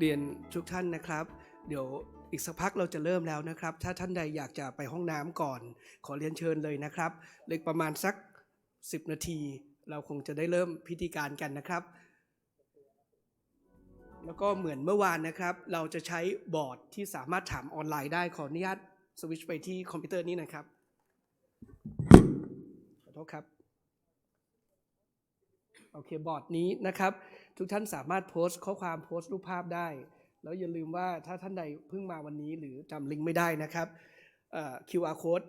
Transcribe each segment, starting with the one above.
เรียนทุกท่านนะครับเดี๋ยวอีกสักพักเราจะเริ่มแล้วนะครับถ้าท่านใดอยากจะไปห้องน้ำก่อนขอเรียนเชิญเลยนะครับเหลือประมาณสัก10 นาทีเราคงจะได้เริ่มพิธีการกันนะครับแล้วก็เหมือนเมื่อวานนะครับเราจะใช้บอร์ดที่สามารถถามออนไลน์ได้ขออนุญาตสวิตช์ไปที่คอมพิวเตอร์นี้นะครับขอโทษครับโอเคบอร์ดนี้นะครับทุกท่านสามารถโพสต์ข้อความโพสต์รูปภาพได้แล้วอย่าลืมว่าถ้าท่านใดเพิ่งมาวันนี้หรือจำลิงก์ไม่ได้นะครับQR code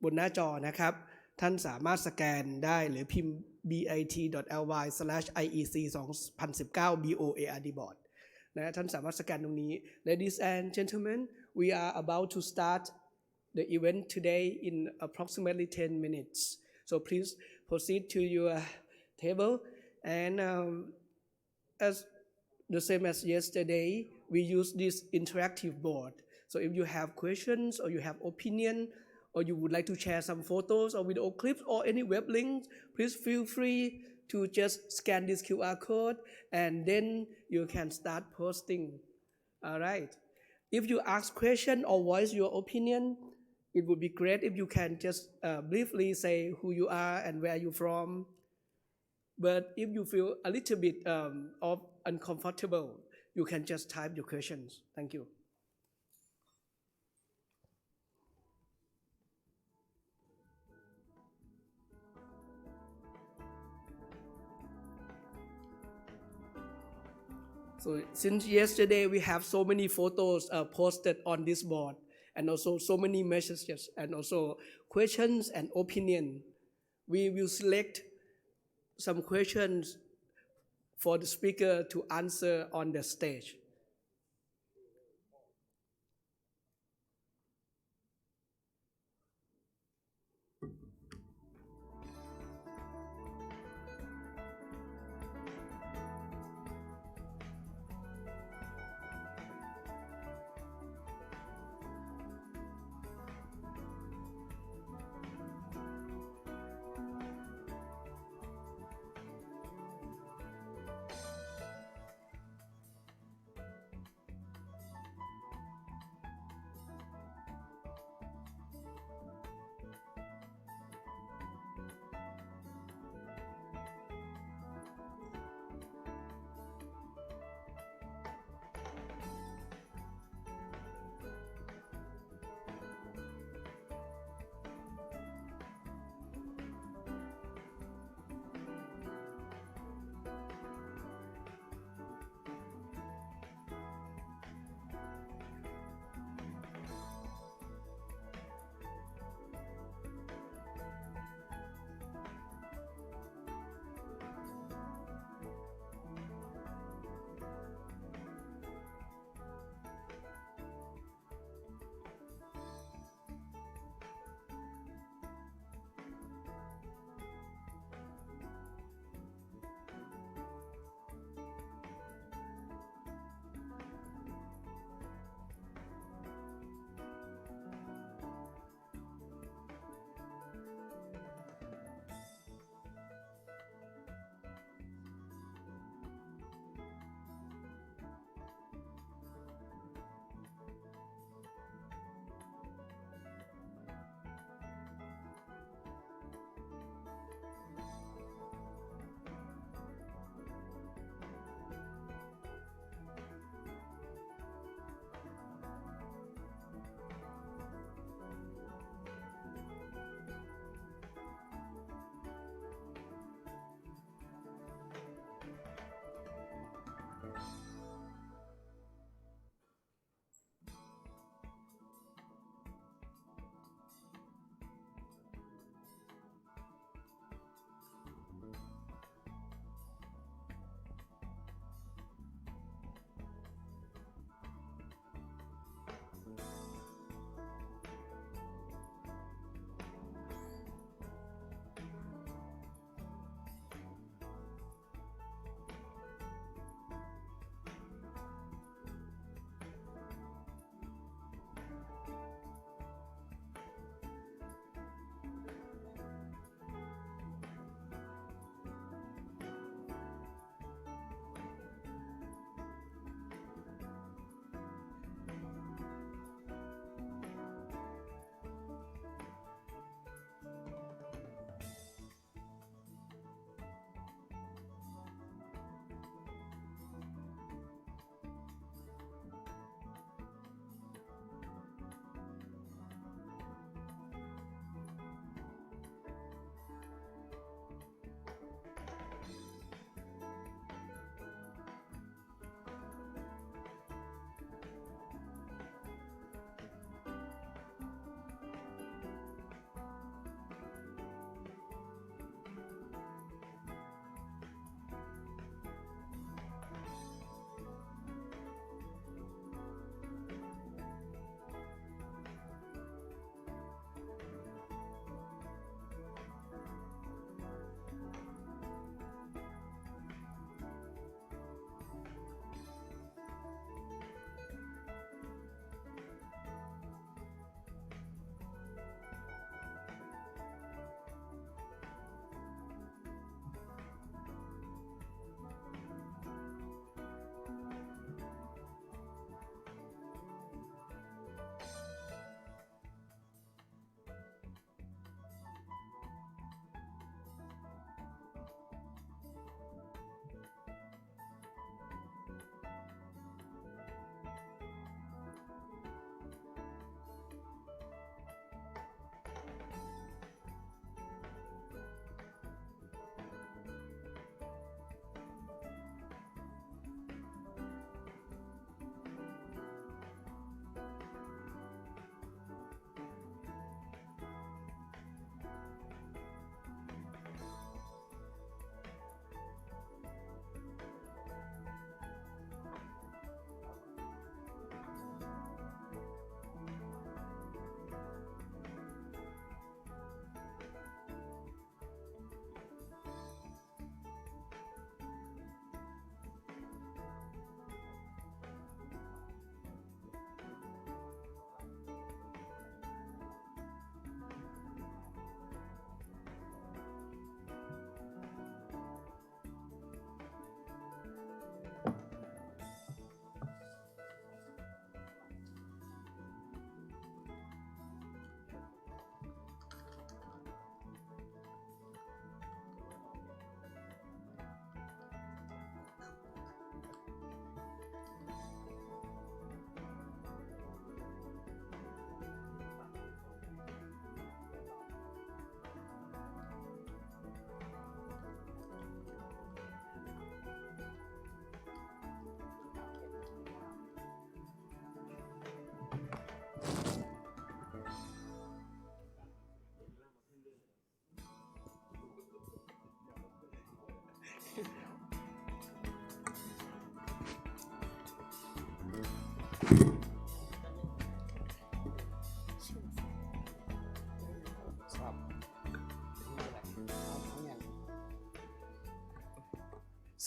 บนหน้าจอนะครับท่านสามารถสแกนได้หรือพิมพ์ bit.ly/iec2019 board นะท่านสามารถสแกนตรงนี้ Ladies and gentlemen we are about to start the event today in approximately 10 minutes so please proceed to your table and as the same as yesterday we use this interactive board so if you have questions or you have opinion or you would like to share some photos or video clips or any web links please feel free to just scan this QR code and then you can start posting all right if you ask question or voice your opinion it would be great if you can just briefly say who you are and where you from but if you feel a little bit of uncomfortable you can just type your questions thank you so since yesterday we have so many photos posted on this board and also so many messages and also questions and opinion we will select some questions for the speaker to answer on the stage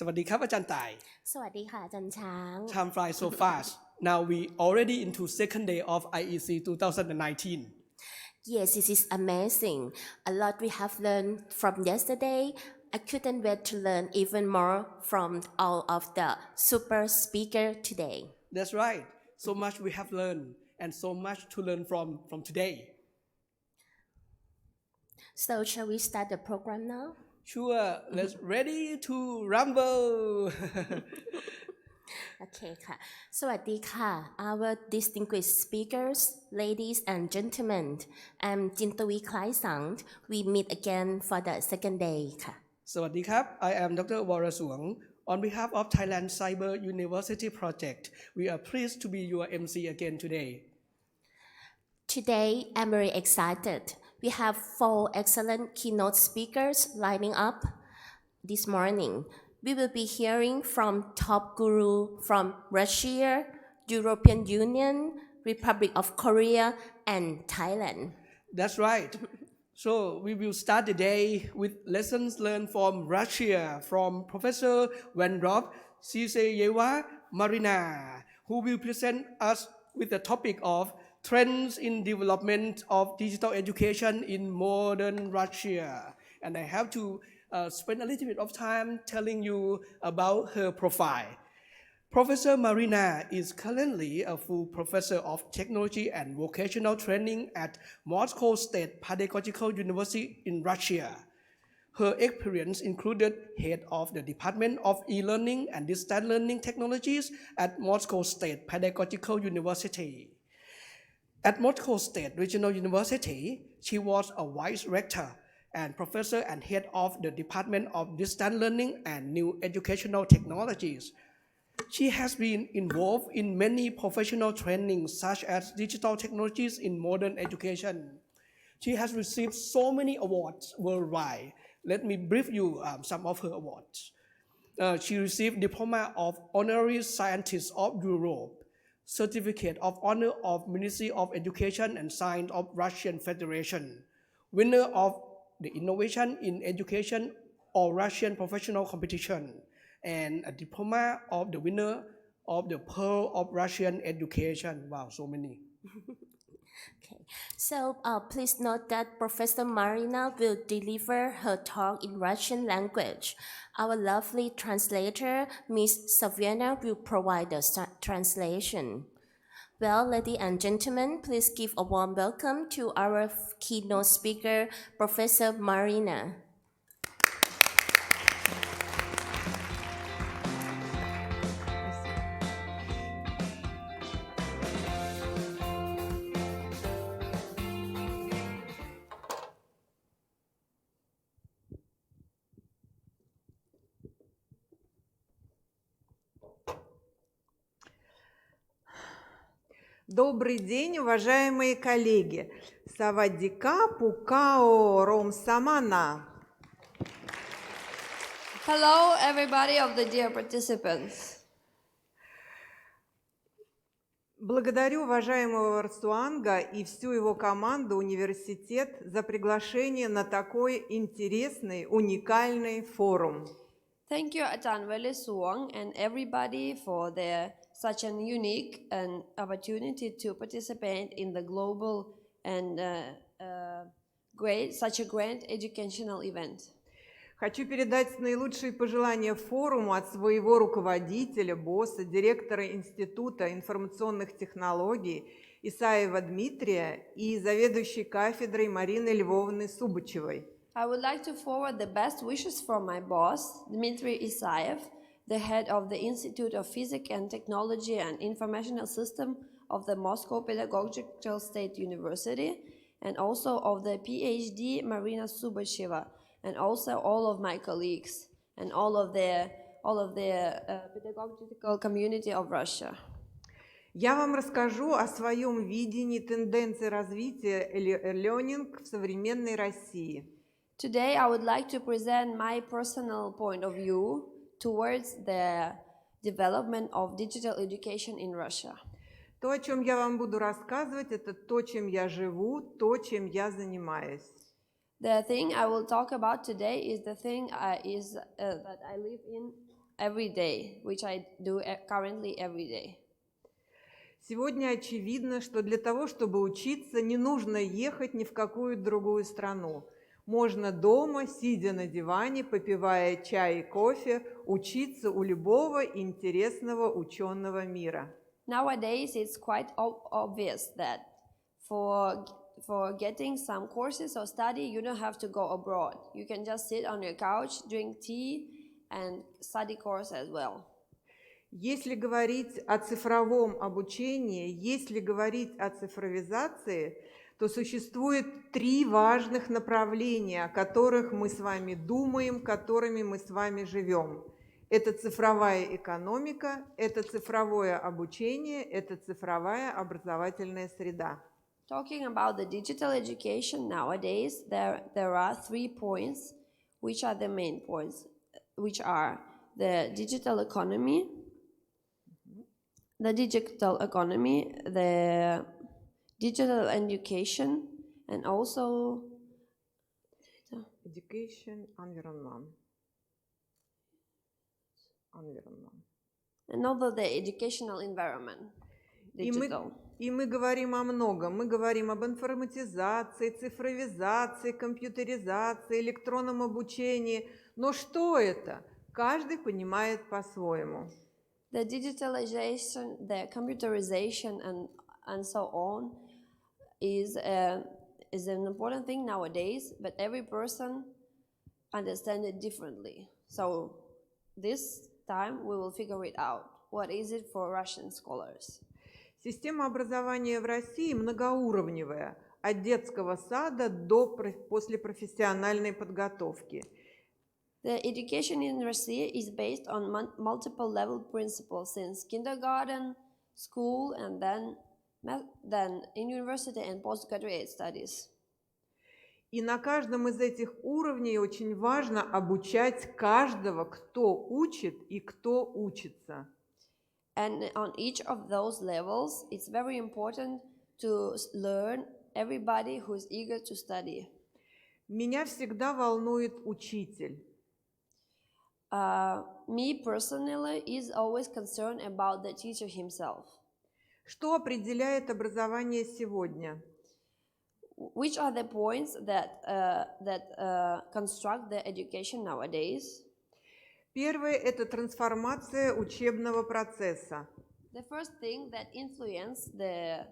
สวัสดีครับอาจารย์ต่าย สวัสดีค่ะอาจารย์ช้าง Time flies so fast now we already into second day of IEC 2019 Yes, this is amazing. A lot we have learned from yesterday. I couldn't wait to learn even more from all of the super speaker today. That's right so much we have learned and so much to learn from today So shall we start the program now? Sure let's ready to rumble โอเคค่ะ สวัสดีค่ะ Our distinguished speakers, ladies and gentlemen, I'm Jintavi Klaisang. We meet again for the second day ค่ะ สวัสดีครับ I am Dr. Waraswang On behalf of Thailand Cyber University Project we are pleased to be your MC again today Today, I'm very excited. We have 4 excellent keynote speakers lining up this morning. We will be hearing from top guru from Russia, European Union, Republic of Korea, and Thailand. That's right So we will start the day with lessons learned from Russia from Professor Vandrov Siseyeva Marina, who will present us with the topic of trends in development of digital education in modern Russia. And I have to spend a little bit of time telling you about her profile. Professor Marina is currently a full professor of technology and vocational training at Moscow State Pedagogical University in Russia. Her experience included head of the Department of E-Learning and Distance Learning Technologies at Moscow State Pedagogical University. At Moscow State Regional University, she was a vice rector and professor and head of the Department of Distance Learning and New Educational Technologies. She has been involved in many professional trainings such as digital technologies in modern education. She has received so many awards worldwide. Let me brief you some of her awards. She received Diploma of Honorary Scientist of Europe, Certificate of Honor of Ministry of Education and Science of Russian Federation, winner of the Innovation in Education or Russian Professional Competition, and a diploma of the winner of the Pearl of Russian Education. Wow, so many. Okay. So please note that Professor Marina will deliver her talk in Russian language. Our lovely translator, Ms. Saviana, will provide the translation. Well, ladies and gentlemen, please give a warm welcome to our keynote speaker, Professor Marina. Добрый день, уважаемые коллеги. Савадика пукао ром самана. Hello, everybody of the dear participants. Благодарю уважаемого Варсуанга и всю его команду университет за приглашение на такой интересный, уникальный форум. Thank you, Ajahn Wele Suong, and everybody for such an unique opportunity to participate in the global and such a grand educational event. Хочу передать наилучшие пожелания форуму от своего руководителя, босса, директора Института информационных технологий Исаева Дмитрия и заведующей кафедрой Марины Львовны Субачевой. I would like to forward the best wishes from my boss, Dmitry Isaev, the head of the Institute of Physics and Technology and Informational System of the Moscow Pedagogical State University, and also of the PhD Marina Subacheva, and also all of my colleagues and all of the pedagogical community of Russia. Я вам расскажу о своем видении тенденций развития learning в современной России. Today, I would like to present my personal point of view towards the development of digital education in Russia. То, о чем я вам буду рассказывать, это то, чем я живу, то, чем я занимаюсь. The thing I will talk about today is the thing that I live in every day, which I do currently every day. Сегодня очевидно, что для того, чтобы учиться, не нужно ехать ни в какую другую страну. Можно дома, сидя на диване, попивая чай и кофе, учиться у любого интересного ученого мира. Nowadays, it's quite obvious that for getting some courses or study, you don't have to go abroad. You can just sit on your couch, drink tea, and study course as well. Если говорить о цифровом обучении, если говорить о цифровизации, то существует 3 важных направления, о которых мы с вами думаем, которыми мы с вами живем. Это цифровая экономика, это цифровое обучение, это цифровая образовательная среда. Talking about the digital education nowadays, there are 3 points, which are the main points, which are the digital economy, the digital education, and also Education, environment. and also the educational environment, digital. И мы говорим о многом. Мы говорим об информатизации, цифровизации, компьютеризации, электронном обучении. Но что это? Каждый понимает по-своему. The digitalization, the computerization, and so on is an important thing nowadays, but every person understands it differently. So this time we will figure it out. What is it for Russian scholars? Система образования в России многоуровневая, от детского сада до послепрофессиональной подготовки. The education in Russia is based on multiple level principles since kindergarten, school, and then in university and postgraduate studies. И на каждом из этих уровней очень важно обучать каждого, кто учит и кто учится. And on each of those levels, it's very important to learn everybody who is eager to study. Меня всегда волнует учитель. Me personally is always concerned about the teacher himself. Что определяет образование сегодня? Which are the points that construct the education nowadays? Первое – это трансформация учебного процесса. The first thing that influences the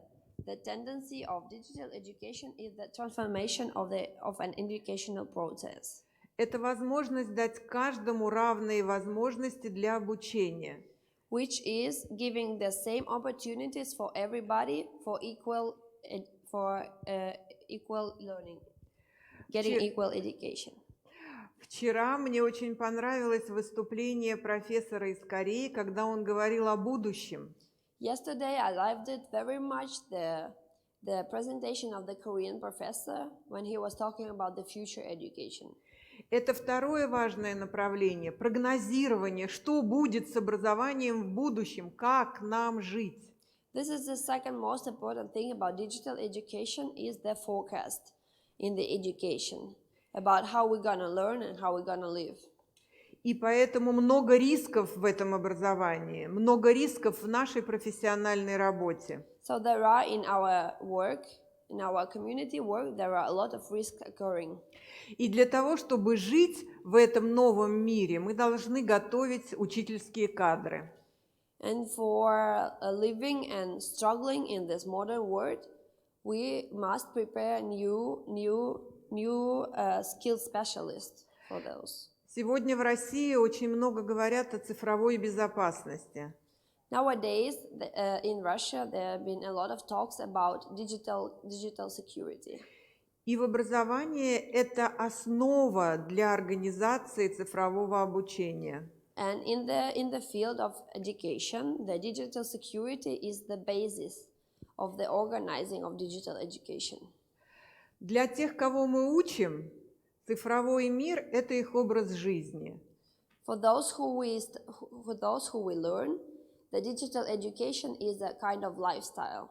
tendency of digital education is the transformation of an educational process. Это возможность дать каждому равные возможности для обучения. Which is giving the same opportunities for everybody for equal learning, getting equal education. Вчера мне очень понравилось выступление профессора из Кореи, когда он говорил о будущем. Yesterday I loved it very much, the presentation of the Korean professor when he was talking about the future education. Это второе важное направление – прогнозирование, что будет с образованием в будущем, как нам жить. This is the second most important thing about digital education is the forecast in the education about how we're gonna learn and how we're gonna live. И поэтому много рисков в этом образовании, много рисков в нашей профессиональной работе. So there are in our work, in our community work, there are a lot of risks occurring. И для того, чтобы жить в этом новом мире, мы должны готовить учительские кадры. And for living and struggling in this modern world, we must prepare new skilled specialists for those. Сегодня в России очень много говорят о цифровой безопасности. Nowadays, in Russia, there have been a lot of talks about digital security. И в образовании это основа для организации цифрового обучения. And in the field of education, the digital security is the basis of the organizing of digital education. Для тех, кого мы учим, цифровой мир – это их образ жизни. For those who we learn, the digital education is a kind of lifestyle.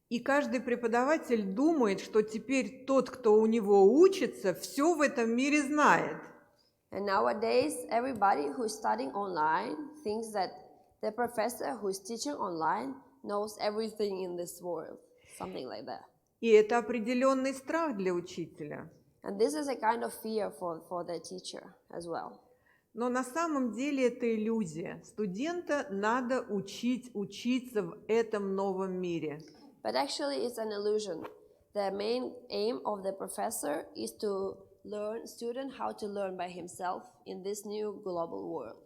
И каждый преподаватель думает, что теперь тот, кто у него учится, все в этом мире знает. And nowadays, everybody who's studying online thinks that the professor who's teaching online knows everything in this world, something like that. И это определенный страх для учителя. And this is a kind of fear for the teacher as well. Но на самом деле это иллюзия. Студента надо учиться в этом новом мире. But actually, it's an illusion. The main aim of the professor is to learn student how to learn by himself in this new global world.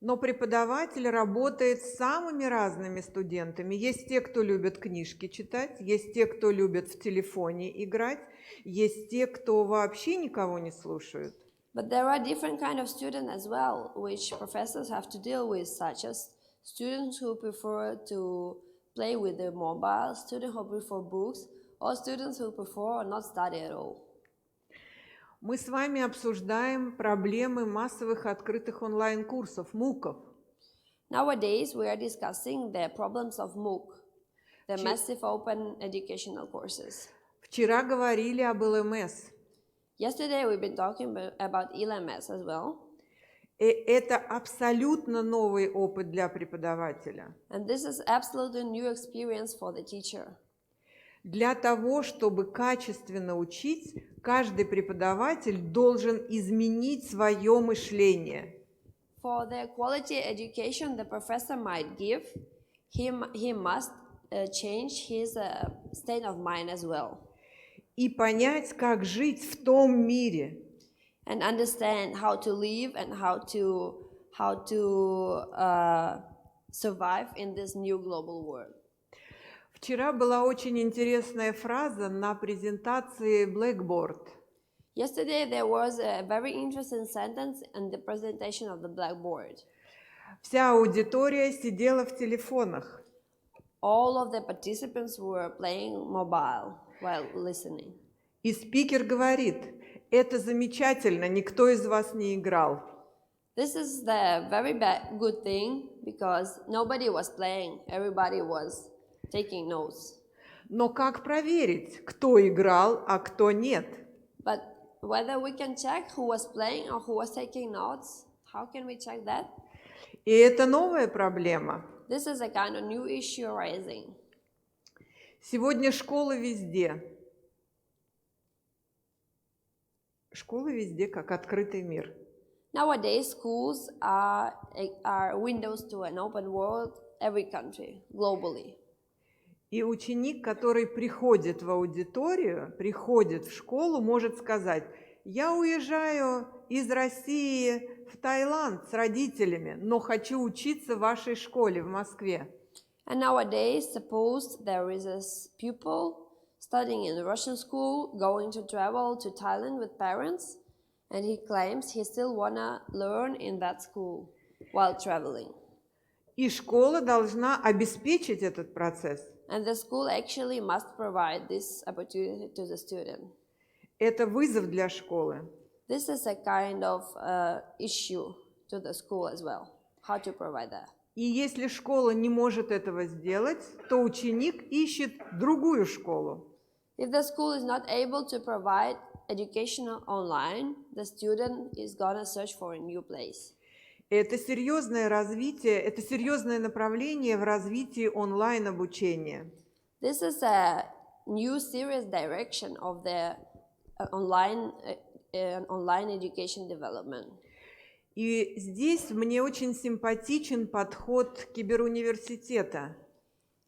Но преподаватель работает с самыми разными студентами. Есть те, кто любит книжки читать, есть те, кто любит в телефоне играть, есть те, кто вообще никого не слушают. But there are different kind of students as well, which professors have to deal with, such as students who prefer to play with their mobile, students who prefer books, or students who prefer not study at all. Мы с вами обсуждаем проблемы массовых открытых онлайн-курсов, МУКов. Nowadays, we are discussing the problems of Mooc, the massive open educational courses. Вчера говорили об ЛМС. Yesterday, we've been talking about LMS as well. Это абсолютно новый опыт для преподавателя. And this is absolutely new experience for the teacher. Для того, чтобы качественно учить, каждый преподаватель должен изменить свое мышление. For the quality education the professor might give, he must change his state of mind as well. И понять, как жить в том мире. And understand how to live and how to survive in this new global world. Вчера была очень интересная фраза на презентации Blackboard. Yesterday there was a very interesting sentence in the presentation of the Blackboard. Вся аудитория сидела в телефонах. All of the participants were playing mobile while listening. И спикер говорит: это замечательно, никто из вас не играл. This is the very good thing because nobody was playing, everybody was taking notes. Но как проверить, кто играл, а кто нет? But whether we can check who was playing or who was taking notes, how can we check that? И это новая проблема. This is a kind of new issue arising. Сегодня школы везде. Школы везде как открытый мир. Nowadays, schools are windows to an open world, every country, globally. И ученик, который приходит в аудиторию, приходит в школу, может сказать: я уезжаю из России в Таиланд с родителями, но хочу учиться в вашей школе в Москве. And nowadays, suppose there is a pupil studying in a Russian school, going to travel to Thailand with parents, and he claims he still wanna learn in that school while traveling. И школа должна обеспечить этот процесс. And the school actually must provide this opportunity to the student. Это вызов для школы. This is a kind of issue to the school as well, how to provide that. И если школа не может этого сделать, то ученик ищет другую школу. If the school is not able to provide educational online, the student is gonna search for a new place. Это серьезное развитие, это серьезное направление в развитии онлайн-обучения. This is a new serious direction of the online education development. И здесь мне очень симпатичен подход киберуниверситета.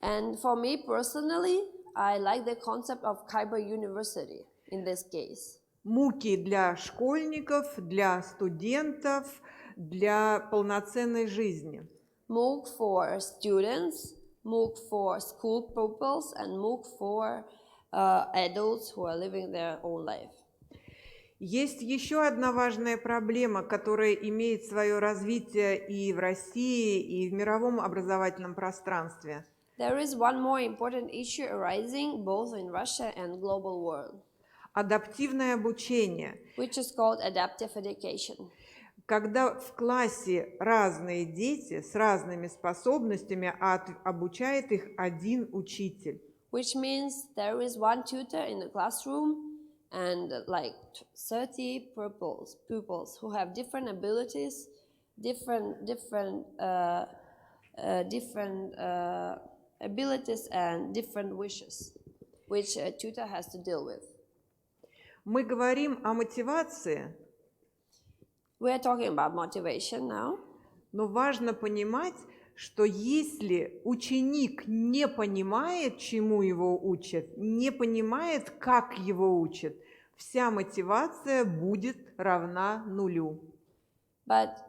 And for me personally, I like the concept of cyber university in this case. Муки для школьников, для студентов, для полноценной жизни. Mooc for students, Mooc for school pupils, and Mooc for adults who are living their own life. Есть еще одна важная проблема, которая имеет свое развитие и в России, и в мировом образовательном пространстве. There is one more important issue arising both in Russia and global world. Адаптивное обучение. Which is called adaptive education. Когда в классе разные дети с разными способностями, а обучает их один учитель. Which means there is one tutor in the classroom and like 30 pupils who have different abilities, different abilities and different wishes, which a tutor has to deal with. Мы говорим о мотивации, We are talking about motivation now, но важно понимать, что если ученик не понимает, чему его учат, не понимает, как его учат, вся мотивация будет равна нулю. but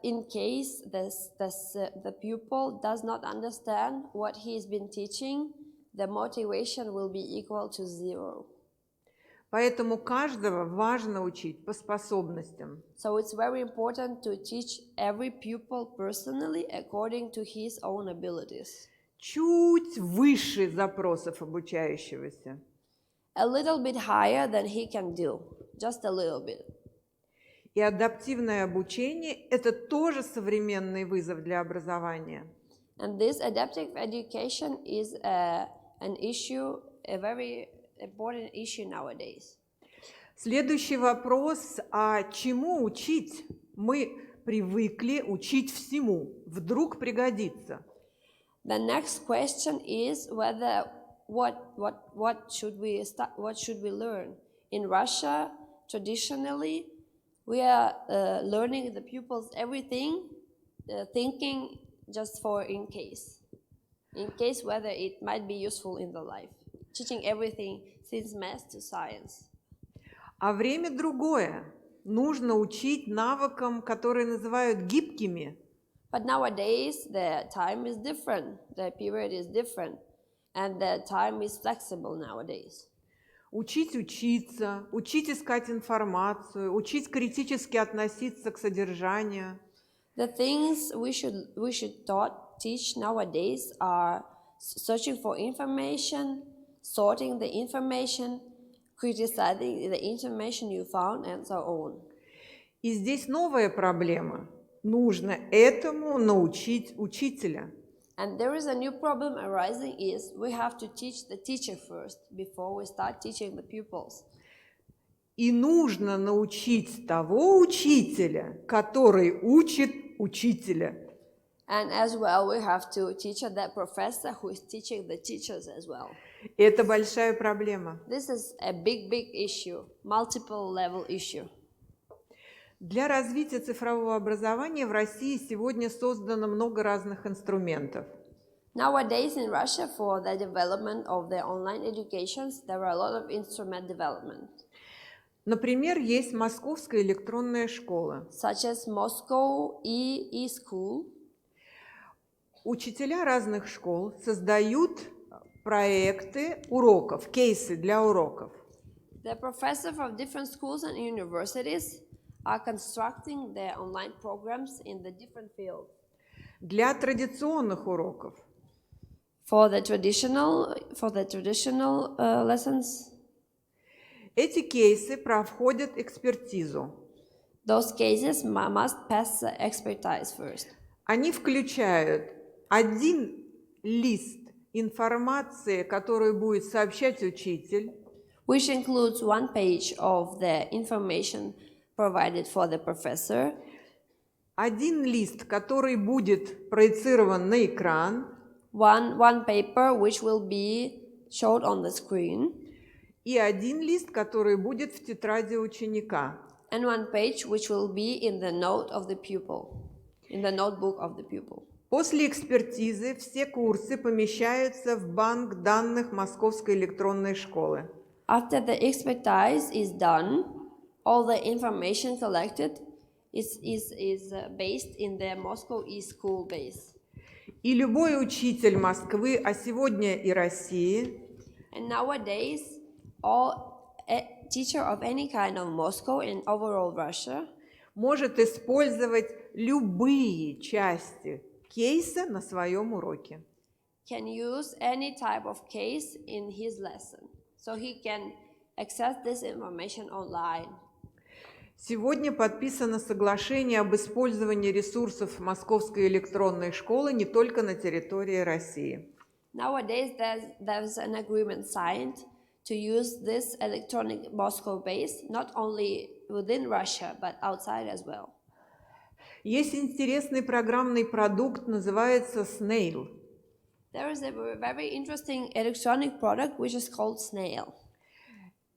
in case the pupil does not understand what he's been teaching, the motivation will be equal to 0. Поэтому каждого важно учить по способностям. So it's very important to teach every pupil personally according to his own abilities. Чуть выше запросов обучающегося. A little bit higher than he can do, just a little bit. И адаптивное обучение – это тоже современный вызов для образования. And this adaptive education is an issue, a very important issue nowadays. Следующий вопрос: а чему учить? Мы привыкли учить всему. Вдруг пригодится. The next question is whether what should we learn? In Russia, traditionally, we are learning the pupils everything, thinking just for in case whether it might be useful in the life. Teaching everything since math to science. А время другое. Нужно учить навыкам, которые называют гибкими. But nowadays, the time is different, the period is different, and the time is flexible nowadays. Учить учиться, учить искать информацию, учить критически относиться к содержанию. The things we should teach nowadays are searching for information, sorting the information, criticizing the information you found, and so on. И здесь новая проблема. Нужно этому научить учителя. And there is a new problem arising is we have to teach the teacher first before we start teaching the pupils. И нужно научить того учителя, который учит учителя. And as well, we have to teach that professor who is teaching the teachers as well. Это большая проблема. This is a big issue, multiple level issue. Для развития цифрового образования в России сегодня создано много разных инструментов. Nowadays in Russia, for the development of the online educations, there are a lot of instrument development. Например, есть Московская электронная школа. Such as Moscow e-school. Учителя разных школ создают проекты уроков, кейсы для уроков. The professors from different schools and universities are constructing their online programs in the different fields. Для традиционных уроков. For the traditional lessons. Эти кейсы проходят экспертизу. Those cases must pass the expertise first. Они включают один лист информации, которую будет сообщать учитель. Which includes one page of the information provided for the professor. Один лист, который будет проецирован на экран. One paper which will be showed on the screen. И один лист, который будет в тетради ученика. And one page which will be in the note of the pupil, in the notebook of the pupil. После экспертизы все курсы помещаются в банк данных Московской электронной школы. After the expertise is done, all the information collected is based in the Moscow e-school base. И любой учитель Москвы, а сегодня и России, And nowadays, teacher of any kind of Moscow and overall Russia может использовать любые части кейса на своем уроке. can use any type of case in his lesson. So he can access this information online. Сегодня подписано соглашение об использовании ресурсов Московской электронной школы не только на территории России. Nowadays, there's an agreement signed to use this electronic Moscow base, not only within Russia, but outside as well. Есть интересный программный продукт, называется Snail. There is a very interesting electronic product which is called Snail.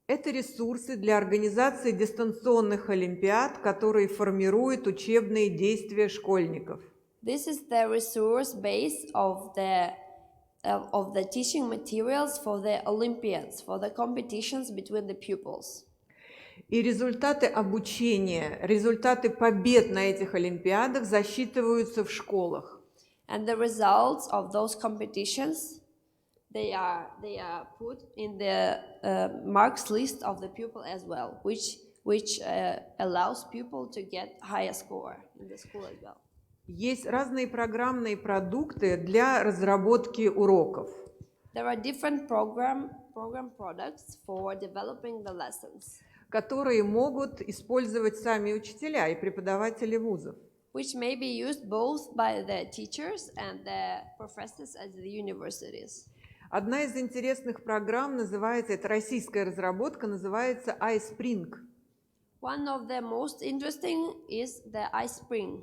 Это ресурсы для организации дистанционных олимпиад, которые формируют учебные действия школьников. This is the resource base of the teaching materials for the Olympiads, for the competitions between the pupils. И результаты обучения, результаты побед на этих олимпиадах засчитываются в школах. And the results of those competitions, they are put in the marks list of the pupil as well, which allows people to get higher score in the school as well. Есть разные программные продукты для разработки уроков. There are different program products for developing the lessons, которые могут использовать сами учителя и преподаватели вузов. which may be used both by the teachers and the professors at the universities. Одна из интересных программ называется, это российская разработка, называется iSpring. One of the most interesting is the iSpring.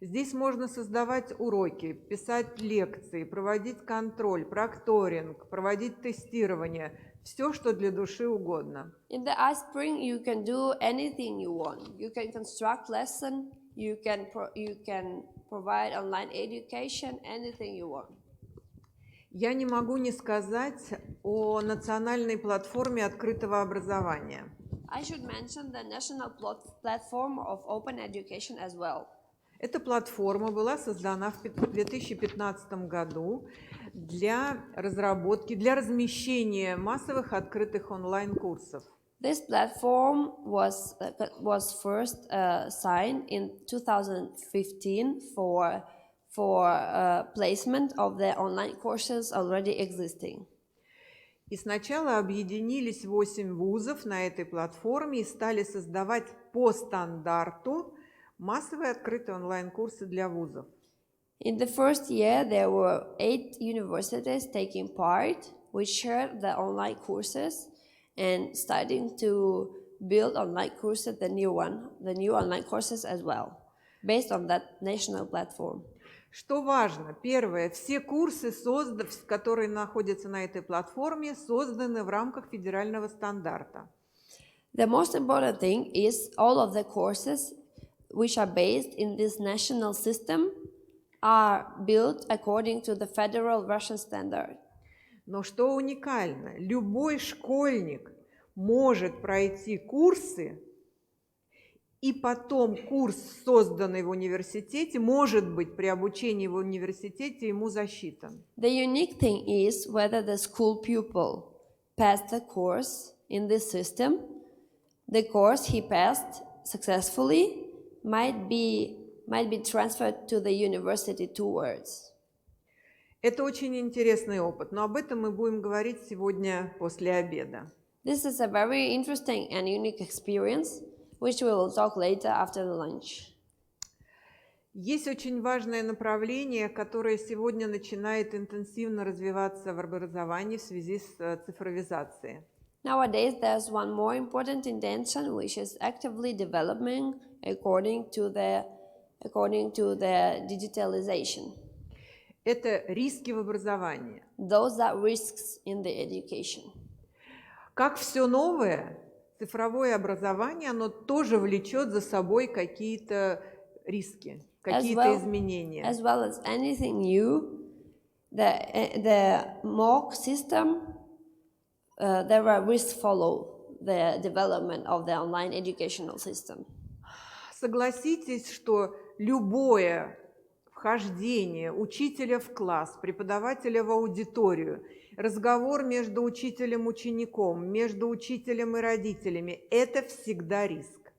Здесь можно создавать уроки, писать лекции, проводить контроль, прокторинг, проводить тестирование. Все, что для души угодно. In the iSpring, you can do anything you want. You can construct lesson, you can provide online education, anything you want. Я не могу не сказать о национальной платформе открытого образования. I should mention the national platform of open education as well. Эта платформа была создана в 2015 году для разработки, для размещения массовых открытых онлайн-курсов. This platform was first signed in 2015 for placement of the online courses already existing. И сначала объединились 8 вузов на этой платформе и стали создавать по стандарту массовые открытые онлайн-курсы для вузов. In the first year, there were 8 universities taking part, which shared the online courses and starting to build online courses, the new online courses as well, based on that national platform. Что важно? Первое, все курсы, которые находятся на этой платформе, созданы в рамках федерального стандарта. The most important thing is all of the courses which are based in this national system are built according to the federal Russian standard. Но что уникально, любой школьник может пройти курсы, и потом курс, созданный в университете, может быть при обучении в университете ему засчитан. The unique thing is whether the school pupil passed the course in this system, the course he passed successfully might be transferred to the university towards. Это очень интересный опыт, но об этом мы будем говорить сегодня после обеда. This is a very interesting and unique experience, which we will talk later after the lunch. Есть очень важное направление, которое сегодня начинает интенсивно развиваться в образовании в связи с цифровизацией. Nowadays, there's one more important intention which is actively developing according to the digitalization. Это риски в образовании. Those are risks in the education. Как все новое, цифровое образование, оно тоже влечет за собой какие-то риски, какие-то изменения. As well as anything new, the Mooc system, there are risks follow the development of the online educational system. Согласитесь, что любое вхождение учителя в класс, преподавателя в аудиторию, разговор между учителем и учеником, между учителем и родителями – это всегда риск.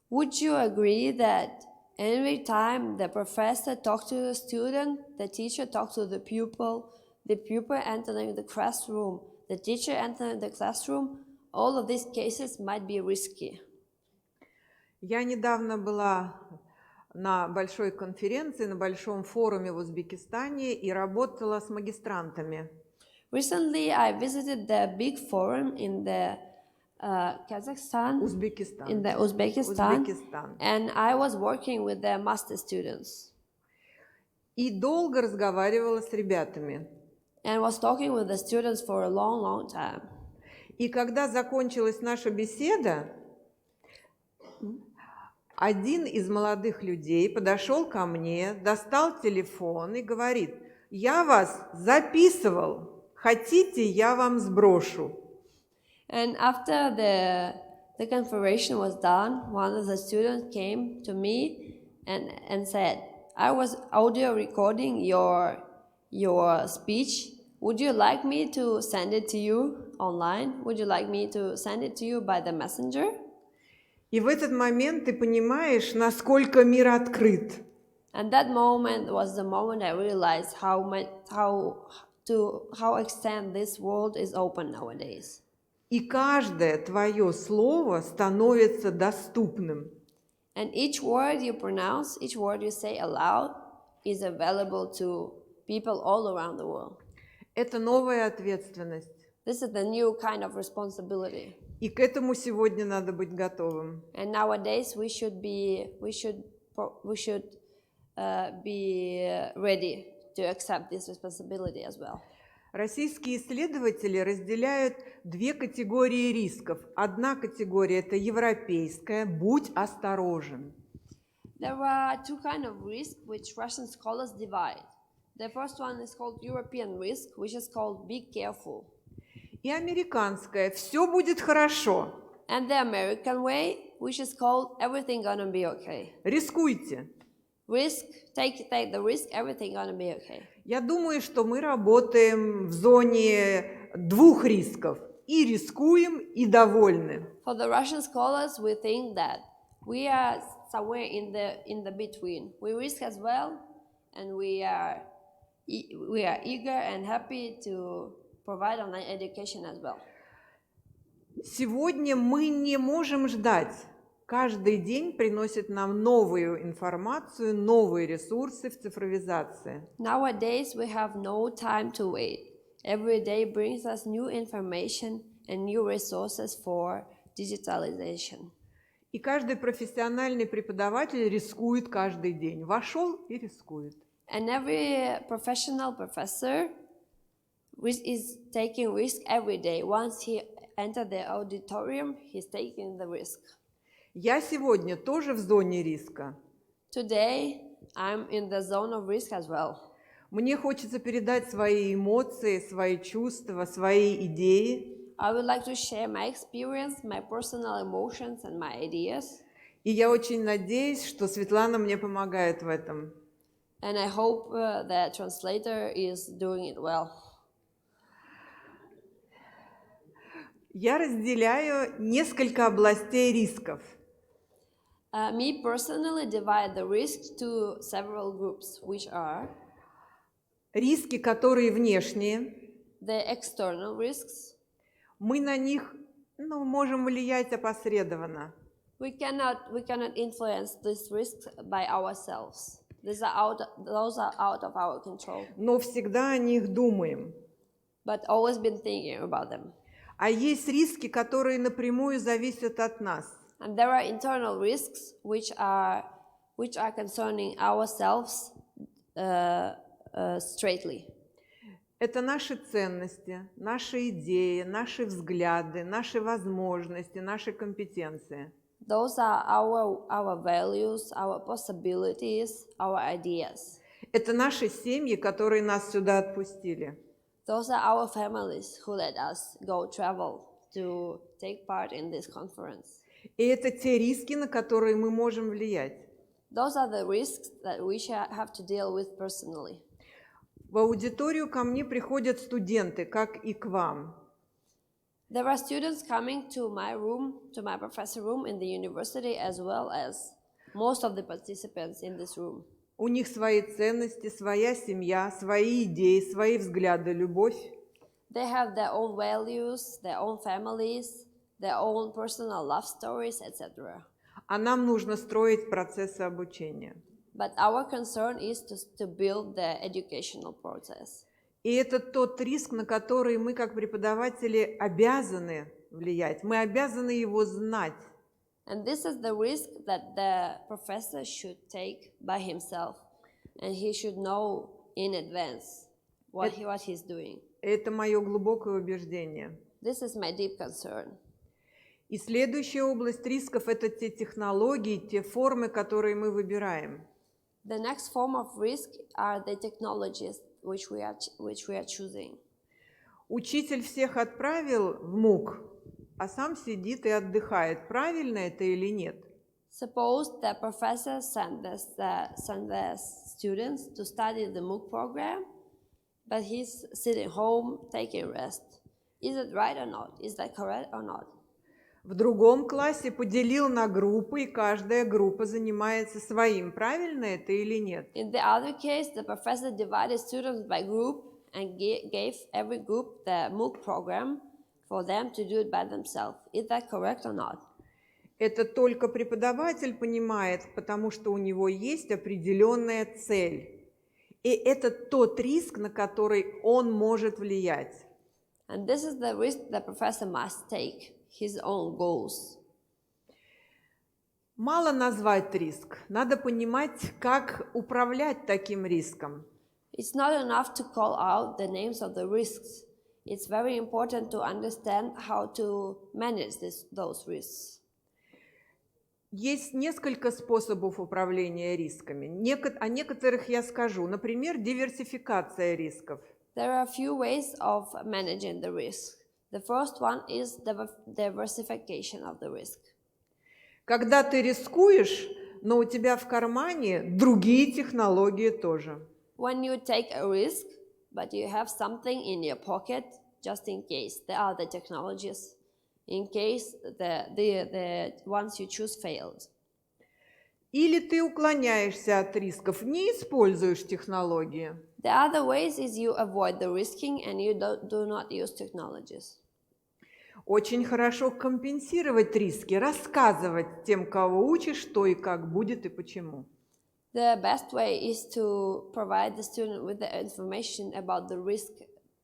Would you agree that every time the professor talks to the student, the teacher talks to the pupil entering the classroom, the teacher entering the classroom, all of these cases might be risky. Я недавно была на большой конференции, на большом форуме в Узбекистане и работала с магистрантами. Recently, I visited the big forum in the Kazakhstan, Узбекистан. in the Uzbekistan, Узбекистан. and I was working with the master students И долго разговаривала с ребятами. and was talking with the students for a long, long time. И когда закончилась наша беседа, один из молодых людей подошел ко мне, достал телефон и говорит: «Я вас записывал. Хотите, я вам сброшу?» And after the conference was done, one of the students came to me and said, I was audio recording your speech. Would you like me to send it to you online? Would you like me to send it to you by the messenger? И в этот момент ты понимаешь, насколько мир открыт. And that moment was the moment I realized how extent this world is open nowadays. И каждое твое слово становится доступным. And each word you pronounce, each word you say aloud is available to people all around the world. Это новая ответственность. This is the new kind of responsibility. И к этому сегодня надо быть готовым. And nowadays we should be ready to accept this responsibility as well. Российские исследователи разделяют две категории рисков. Одна категория – это европейская, будь осторожен. There are two kinds of risks which Russian scholars divide. The first one is called European risk, which is called be careful. И американская – все будет хорошо. And the American way, which is called everything gonna be okay. Рискуйте. Risk, take the risk, everything gonna be okay. Я думаю, что мы работаем в зоне двух рисков. И рискуем, и довольны. For the Russian scholars, we think that we are somewhere in the between. We risk as well, and we are eager and happy to provide online education as well. Сегодня мы не можем ждать. Каждый день приносит нам новую информацию, новые ресурсы в цифровизации. Nowadays, we have no time to wait. Every day brings us new information and new resources for digitalization. И каждый профессиональный преподаватель рискует каждый день. Вошел и рискует. And every professional professor is taking risk every day. Once he enters the auditorium, he's taking the risk. Я сегодня тоже в зоне риска. Today, I'm in the zone of risk as well. Мне хочется передать свои эмоции, свои чувства, свои идеи. I would like to share my experience, my personal emotions and my ideas. И я очень надеюсь, что Светлана мне помогает в этом. And I hope the translator is doing it well. Я разделяю несколько областей рисков. Me personally divide the risks to several groups, which are Риски, которые внешние. the external risks. Мы на них можем влиять опосредованно. We cannot influence these risks by ourselves. Those are out of our control. Но всегда о них думаем. But always been thinking about them. А есть риски, которые напрямую зависят от нас. And there are internal risks which are concerning ourselves straightly. Это наши ценности, наши идеи, наши взгляды, наши возможности, наши компетенции. Those are our values, our possibilities, our ideas. Это наши семьи, которые нас сюда отпустили. Those are our families who let us go travel to take part in this conference. И это те риски, на которые мы можем влиять. Those are the risks that we have to deal with personally. В аудиторию ко мне приходят студенты, как и к вам. There are students coming to my room, to my professor room in the university, as well as most of the participants in this room. У них свои ценности, своя семья, свои идеи, свои взгляды, любовь. They have their own values, their own families, their own personal love stories, etc. А нам нужно строить процессы обучения. But our concern is to build the educational process. И это тот риск, на который мы, как преподаватели, обязаны влиять. Мы обязаны его знать. And this is the risk that the professor should take by himself. And he should know in advance what he's doing. Это мое глубокое убеждение. This is my deep concern. И следующая область рисков – это те технологии, те формы, которые мы выбираем. The next form of risk are the technologies which we are choosing. Учитель всех отправил в МУК, а сам сидит и отдыхает. Правильно это или нет? Suppose the professor sent the students to study the Mooc program, but he's sitting home taking rest. Is it right or not? Is that correct or not? В другом классе поделил на группы, и каждая группа занимается своим. Правильно это или нет? In the other case, the professor divided students by group and gave every group the Mooc program for them to do it by themselves. Is that correct or not? Это только преподаватель понимает, потому что у него есть определенная цель. И это тот риск, на который он может влиять. And this is the risk the professor must take, his own goals. Мало назвать риск, надо понимать, как управлять таким риском. It's not enough to call out the names of the risks. It's very important to understand how to manage those risks. Есть несколько способов управления рисками. О некоторых я скажу. Например, диверсификация рисков. There are a few ways of managing the risk. The first one is the diversification of the risk. Когда ты рискуешь, но у тебя в кармане другие технологии тоже. When you take a risk, but you have something in your pocket just in case there are the technologies, in case the ones you choose failed. Или ты уклоняешься от рисков, не используешь технологии. The other ways is you avoid the risking and you do not use technologies. Очень хорошо компенсировать риски, рассказывать тем, кого учишь, что и как будет и почему. The best way is to provide the student with the information about the risk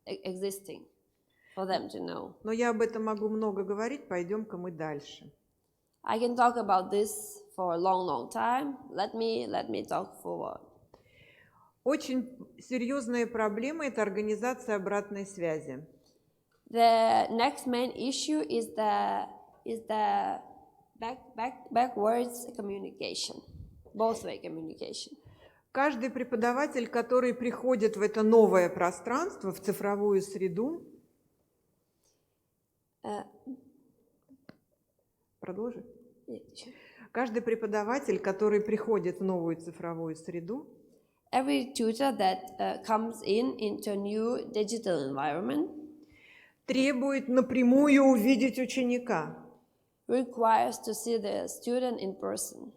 existing for them to know. Но я об этом могу много говорить, пойдем-ка мы дальше. I can talk about this for a long time. Let me talk forward. Очень серьезная проблема – это организация обратной связи. The next main issue is the backwards communication, both way communication. Каждый преподаватель, который приходит в это новое пространство, в цифровую среду, продолжи. Каждый преподаватель, который приходит в новую цифровую среду, every tutor that comes into a new digital environment требует напрямую увидеть ученика. Requires to see the student in person.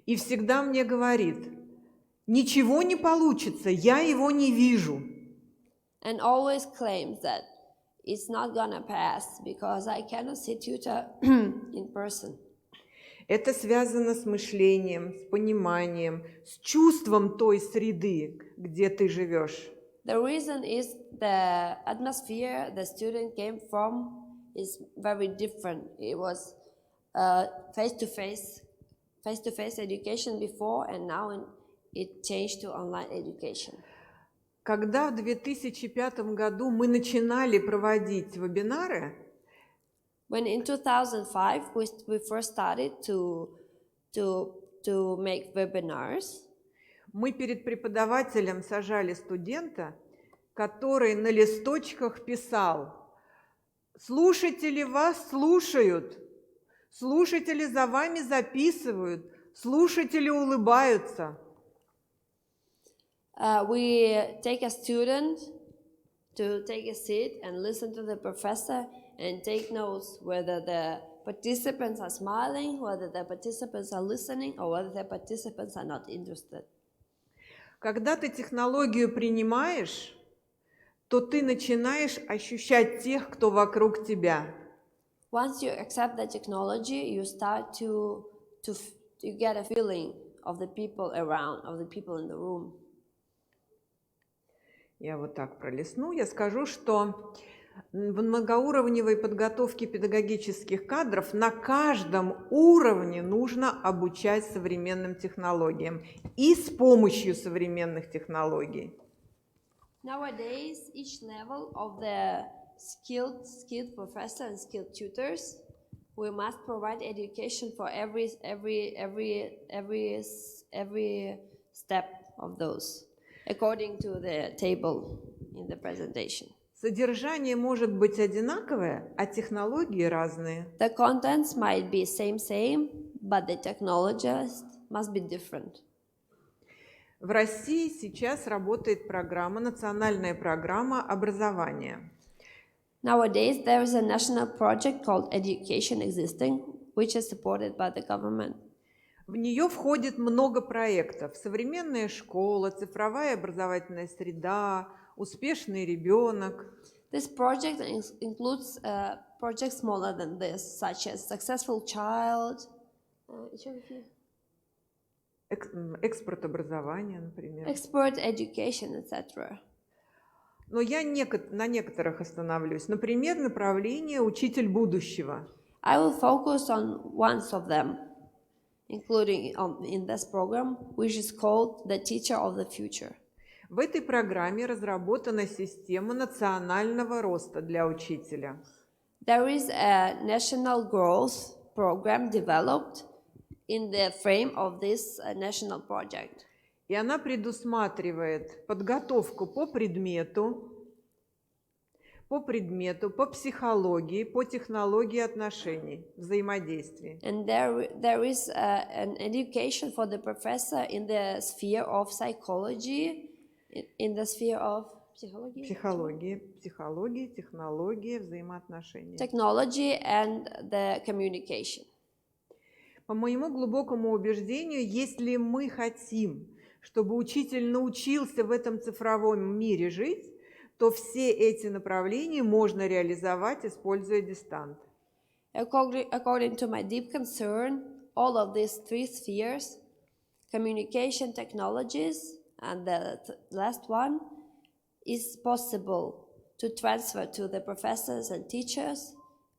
И всегда мне говорит: ничего не получится, я его не вижу. And always claims that it's not gonna pass because I cannot see tutor in person. Это связано с мышлением, с пониманием, с чувством той среды, где ты живешь. The reason is the atmosphere the student came from is very different. It was face-to-face education before, and now it changed to online education. Когда в 2005 году мы начинали проводить вебинары, when in 2005 we first started to make webinars, мы перед преподавателем сажали студента, который на листочках писал: слушатели вас слушают, слушатели за вами записывают, слушатели улыбаются. We take a student to take a seat and listen to the professor and take notes whether the participants are smiling, whether the participants are listening, or whether the participants are not interested. Когда ты технологию принимаешь, то ты начинаешь ощущать тех, кто вокруг тебя. Once you accept the technology, you start to get a feeling of the people around, of the people in the room. Я вот так пролистну. Я скажу, что в многоуровневой подготовке педагогических кадров на каждом уровне нужно обучать современным технологиям и с помощью современных технологий. Nowadays, each level of the skilled professor and skilled tutors, we must provide education for every step of those, according to the table in the presentation. Содержание может быть одинаковое, а технологии разные. The contents might be same, but the technologies must be different. В России сейчас работает программа, национальная программа образования. Nowadays, there is a national project called Education Existing, which is supported by the government. В нее входит много проектов. Современная школа, цифровая образовательная среда, успешный ребенок. This project includes projects smaller than this, such as Successful Child, Экспорт образования, например. Expert Education, etc. Но я на некоторых остановлюсь. Например, направление «Учитель будущего». I will focus on one of them, including in this program, which is called the Teacher of the Future. В этой программе разработана система национального роста для учителя. There is a national growth program developed in the frame of this national project. И она предусматривает подготовку по предмету, по психологии, по технологии отношений, взаимодействий. And there is an education for the professor in the sphere of psychology, in the sphere of Психологии, технологии, взаимоотношения. technology and the communication. По моему глубокому убеждению, если мы хотим, чтобы учитель научился в этом цифровом мире жить, то все эти направления можно реализовать, используя дистант. According to my deep concern, all of these three spheres, communication technologies, and the last one, is possible to transfer to the professors and teachers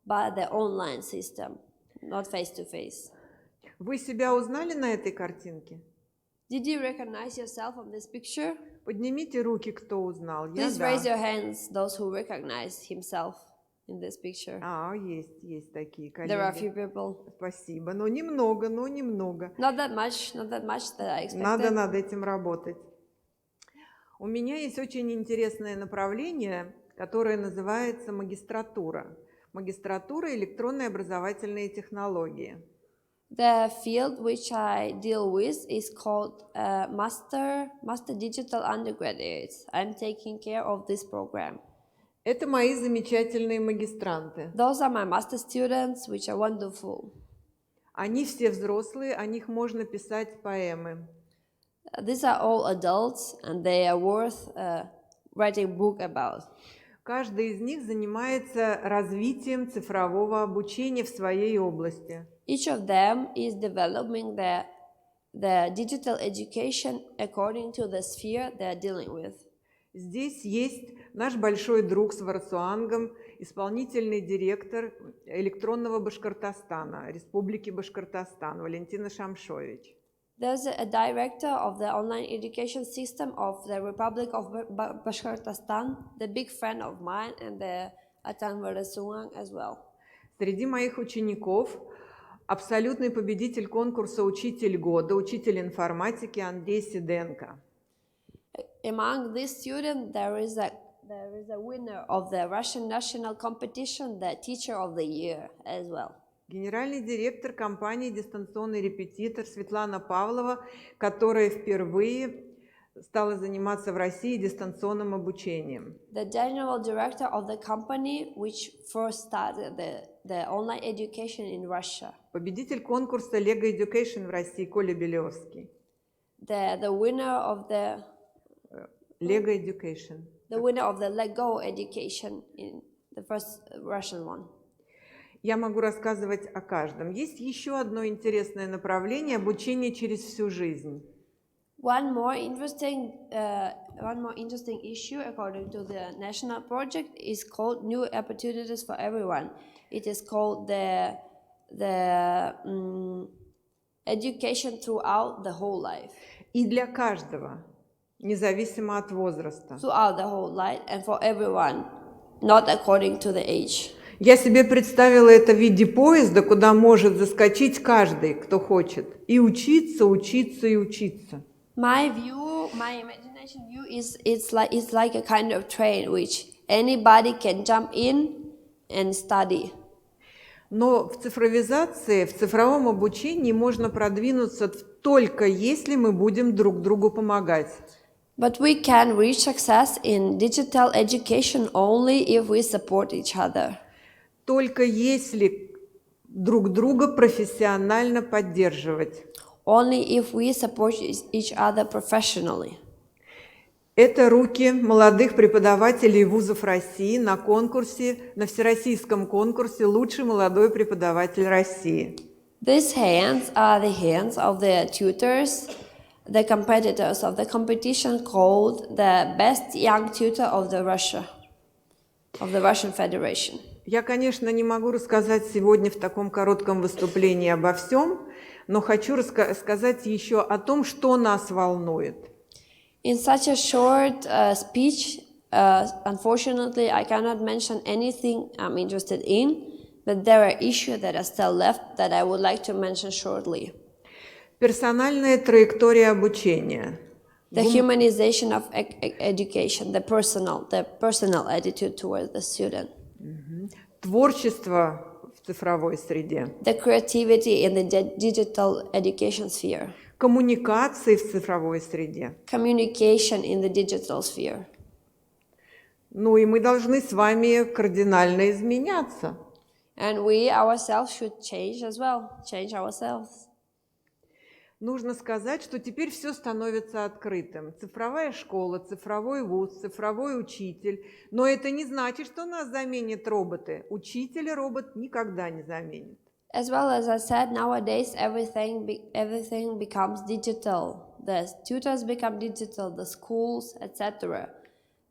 by the online system, not face-to-face. Вы себя узнали на этой картинке? Did you recognize yourself on this picture? Поднимите руки, кто узнал. Please raise your hands, those who recognize himself in this picture. Есть такие коллеги. There are a few people. Спасибо, но немного. Not that much that I expected. Надо над этим работать. У меня есть очень интересное направление, которое называется магистратура. Магистратура электронные образовательные технологии. The field which I deal with is called Master Digital Undergraduates. I'm taking care of this program. Это мои замечательные магистранты. Those are my master students, which are wonderful. Они все взрослые, о них можно писать поэмы. These are all adults, and they are worth writing a book about. Каждый из них занимается развитием цифрового обучения в своей области. Each of them is developing the digital education according to the sphere they are dealing with. Здесь есть наш большой друг с Варсуангом, исполнительный директор электронного Башкортостана, Республики Башкортостан, Валентина Шамшович. There's a director of the online education system of the Republic of Bashkortostan, the big friend of mine, and the Atan Varasuang as well. Среди моих учеников абсолютный победитель конкурса «Учитель года», учитель информатики Андрей Сиденко. Among these students, there is a winner of the Russian national competition, the Teacher of the Year as well. Генеральный директор компании «Дистанционный репетитор» Светлана Павлова, которая впервые стала заниматься в России дистанционным обучением. The general director of the company, which first started the online education in Russia. Победитель конкурса Lego Education в России Коля Белевский. The winner of the Lego Education. The winner of the Lego Education in the first Russian one. Я могу рассказывать о каждом. Есть еще одно интересное направление – обучение через всю жизнь. One more interesting issue, according to the national project, is called New Opportunities for Everyone. It is called the education throughout the whole life. И для каждого, независимо от возраста. Throughout the whole life and for everyone, not according to the age. Я себе представила это в виде поезда, куда может заскочить каждый, кто хочет, и учиться, учиться и учиться. My imagination view is it's like a kind of train which anybody can jump in and study. Но в цифровизации, в цифровом обучении можно продвинуться только если мы будем друг другу помогать. But we can reach success in digital education only if we support each other. Только если друг друга профессионально поддерживать. Only if we support each other professionally. Это руки молодых преподавателей вузов России на конкурсе, на всероссийском конкурсе «Лучший молодой преподаватель России». These hands are the hands of the tutors, the competitors of the competition called the Best Young Tutor of the Russian Federation. Я, конечно, не могу рассказать сегодня в таком коротком выступлении обо всем, но хочу рассказать еще о том, что нас волнует. In such a short speech, unfortunately, I cannot mention anything I'm interested in, but there are issues that are still left that I would like to mention shortly. Персональная траектория обучения. The humanization of education, the personal attitude towards the student. Творчество в цифровой среде. The creativity in the digital education sphere. Коммуникации в цифровой среде. Communication in the digital sphere. Ну и мы должны с вами кардинально изменяться. And we ourselves should change as well, change ourselves. Нужно сказать, что теперь все становится открытым. Цифровая школа, цифровой вуз, цифровой учитель. Но это не значит, что нас заменят роботы. Учителя робот никогда не заменит. As well as I said, nowadays everything becomes digital. The tutors become digital, the schools, etc.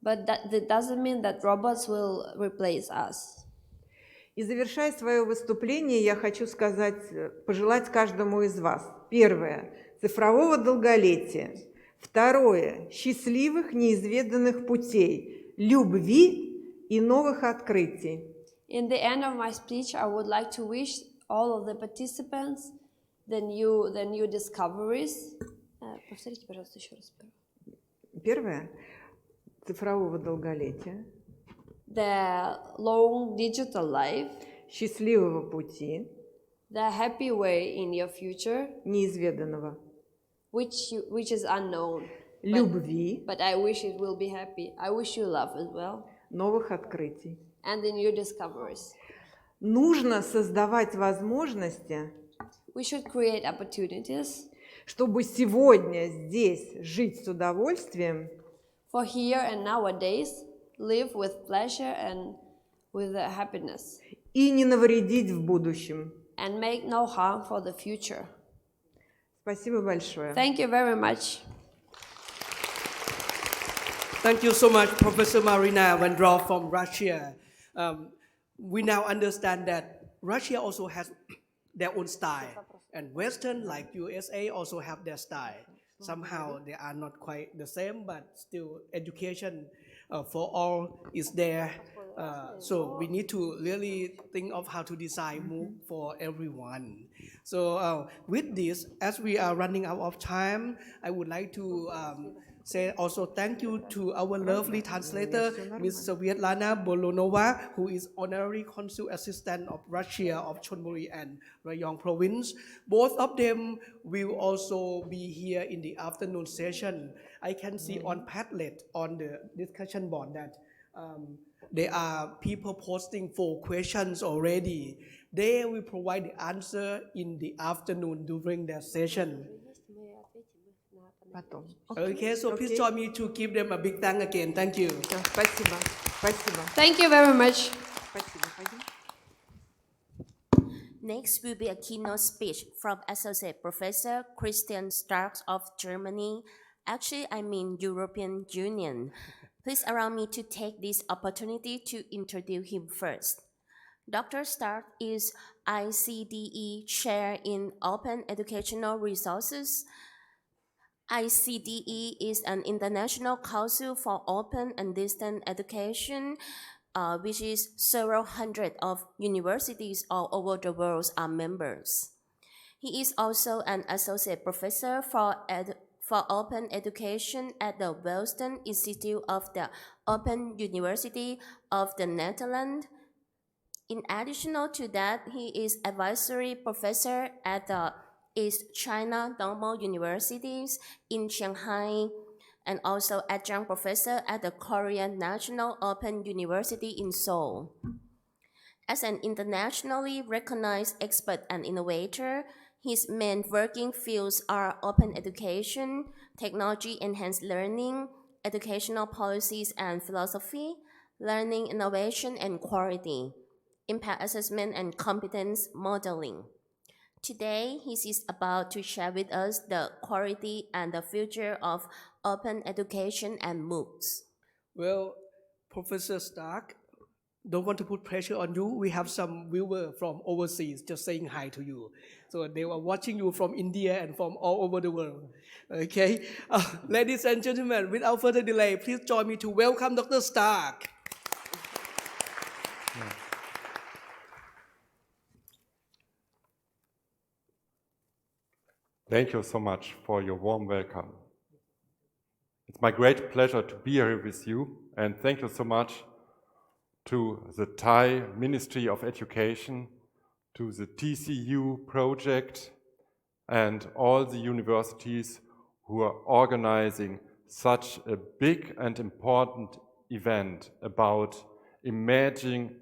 But that doesn't mean that robots will replace us. И завершая свое выступление, я хочу пожелать каждому из вас. Первое – цифрового долголетия. Второе – счастливых неизведанных путей, любви и новых открытий. In the end of my speech, I would like to wish all of the participants the new discoveries. Повторите, пожалуйста, еще раз. Первое – цифрового долголетия. The long digital life. Счастливого пути. The happy way in your future. Неизведанного. Which is unknown. Любви. But I wish it will be happy. I wish you love as well. Новых открытий. And the new discoveries. Нужно создавать возможности, We should create opportunities, чтобы сегодня здесь жить с удовольствием, for here and nowadays, live with pleasure and with happiness, и не навредить в будущем. and make no harm for the future. Спасибо большое. Thank you very much. Thank you so much, Professor Marina Vandrov from Russia. We now understand that Russia also has their own style, and Western, like USA, also have their style. Somehow they are not quite the same, but still education for all is there. So we need to really think of how to design Mooc for everyone. So with this, as we are running out of time, I would like to say also thank you to our lovely translator, Ms. Svetlana Bolonova, who is Honorary Consul Assistant of Russia of Chonburi and Rayong Province. Both of them will also be here in the afternoon session. I can see on Padlet on the discussion board that there are people posting 4 questions already. They will provide the answer in the afternoon during their session. Okay, so please join me to give them a big thank again. Thank you. Спасибо. Спасибо. Thank you very much. Спасибо. Пойдем. Next will be a keynote speech from Associate Professor Christian Starks of Germany. Actually, I mean European Union. Please allow me to take this opportunity to introduce him first. Dr. Stark is ICDE Chair in Open Educational Resources. ICDE is an international council for open and distance education, which is several hundred of universities all over the world are members. He is also an associate professor for open education at the Wellston Institute of the Open University of the Netherlands. In addition to that, he is advisory professor at the East China Normal Universities in Shanghai, and also adjunct professor at the Korean National Open University in Seoul. As an internationally recognized expert and innovator, his main working fields are open education, technology-enhanced learning, educational policies and philosophy, learning innovation and quality, impact assessment and competence modeling. Today, he is about to share with us the quality and the future of open education and Moocs. Well, Professor Stark, don't want to put pressure on you. We have some viewers from overseas just saying hi to you. So they were watching you from India and from all over the world. Okay, ladies and gentlemen, without further delay, please join me to welcome Dr. Stark. Thank you so much for your warm welcome. It's my great pleasure to be here with you, and thank you so much to the Thai Ministry of Education, to the TCU project, and all the universities who are organizing such a big and important event about imagining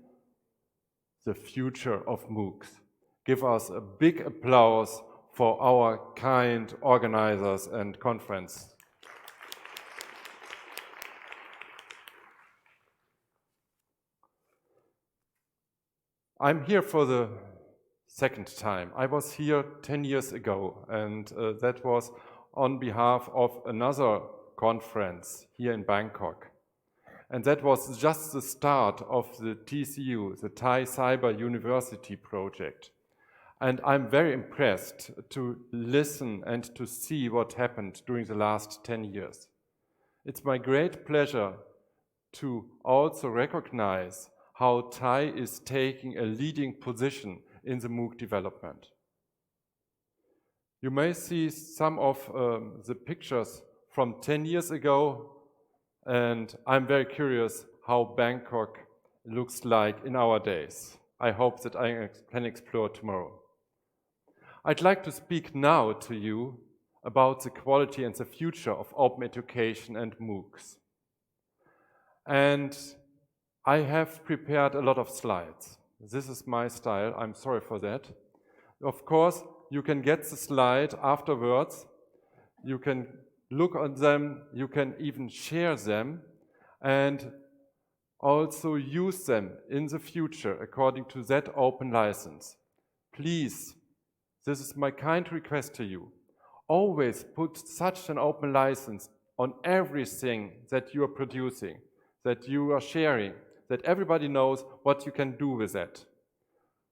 the future of Moocs. Give us a big applause for our kind organizers and conference. I'm here for the second time. I was here 10 years ago, and that was on behalf of another conference here in Bangkok. And that was just the start of the TCU, the Thai Cyber University project. And I'm very impressed to listen and to see what happened during the last 10 years. It's my great pleasure to also recognize how Thai is taking a leading position in the Mooc development. You may see some of the pictures from 10 years ago, and I'm very curious how Bangkok looks like in our days. I hope that I can explore tomorrow. I'd like to speak now to you about the quality and the future of open education and Moocs. And I have prepared a lot of slides. This is my style, I'm sorry for that. Of course, you can get the slide afterwards. You can look at them, you can even share them, and also use them in the future according to that open license. Please, this is my kind request to you. Always put such an open license on everything that you are producing, that you are sharing, that everybody knows what you can do with that.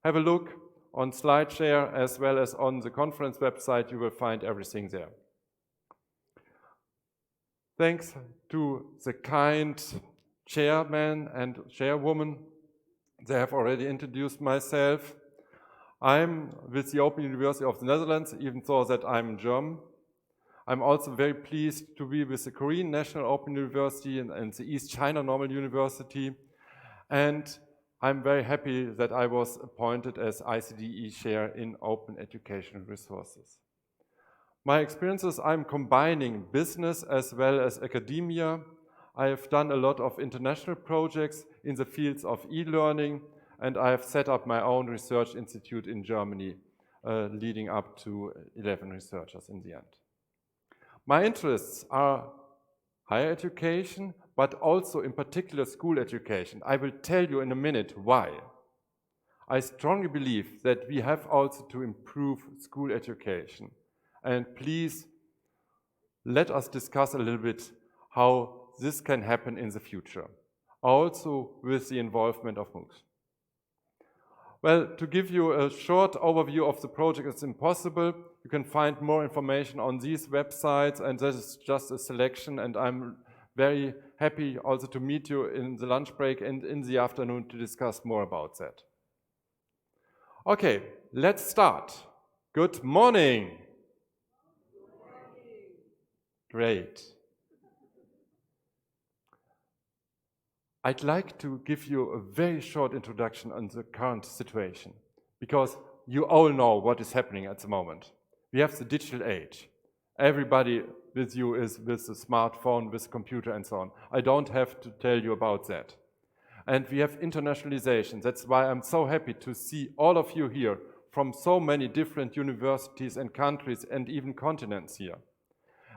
Have a look on SlideShare as well as on the conference website. You will find everything there. Thanks to the kind chairman and chairwoman. They have already introduced myself. I'm with the Open University of the Netherlands, even though that I'm German. I'm also very pleased to be with the Korean National Open University and the East China Normal University. And I'm very happy that I was appointed as ICDE Chair in Open Educational Resources. My experiences, I'm combining business as well as academia. I have done a lot of international projects in the fields of e-learning, and I have set up my own research institute in Germany, leading up to 11 researchers in the end. My interests are higher education, but also in particular school education. I will tell you in a minute why. I strongly believe that we have also to improve school education. And please, let us discuss a little bit how this can happen in the future, also with the involvement of Moocs. Well, to give you a short overview of the project, it's impossible. You can find more information on these websites, and that is just a selection, and I'm very happy also to meet you in the lunch break and in the afternoon to discuss more about that. Okay, let's start. Good morning. Great. I'd like to give you a very short introduction on the current situation, because you all know what is happening at the moment. We have the digital age. Everybody with you is with a smartphone, with a computer and so on. I don't have to tell you about that. And we have internationalization. That's why I'm so happy to see all of you here from so many different universities and countries and even continents here.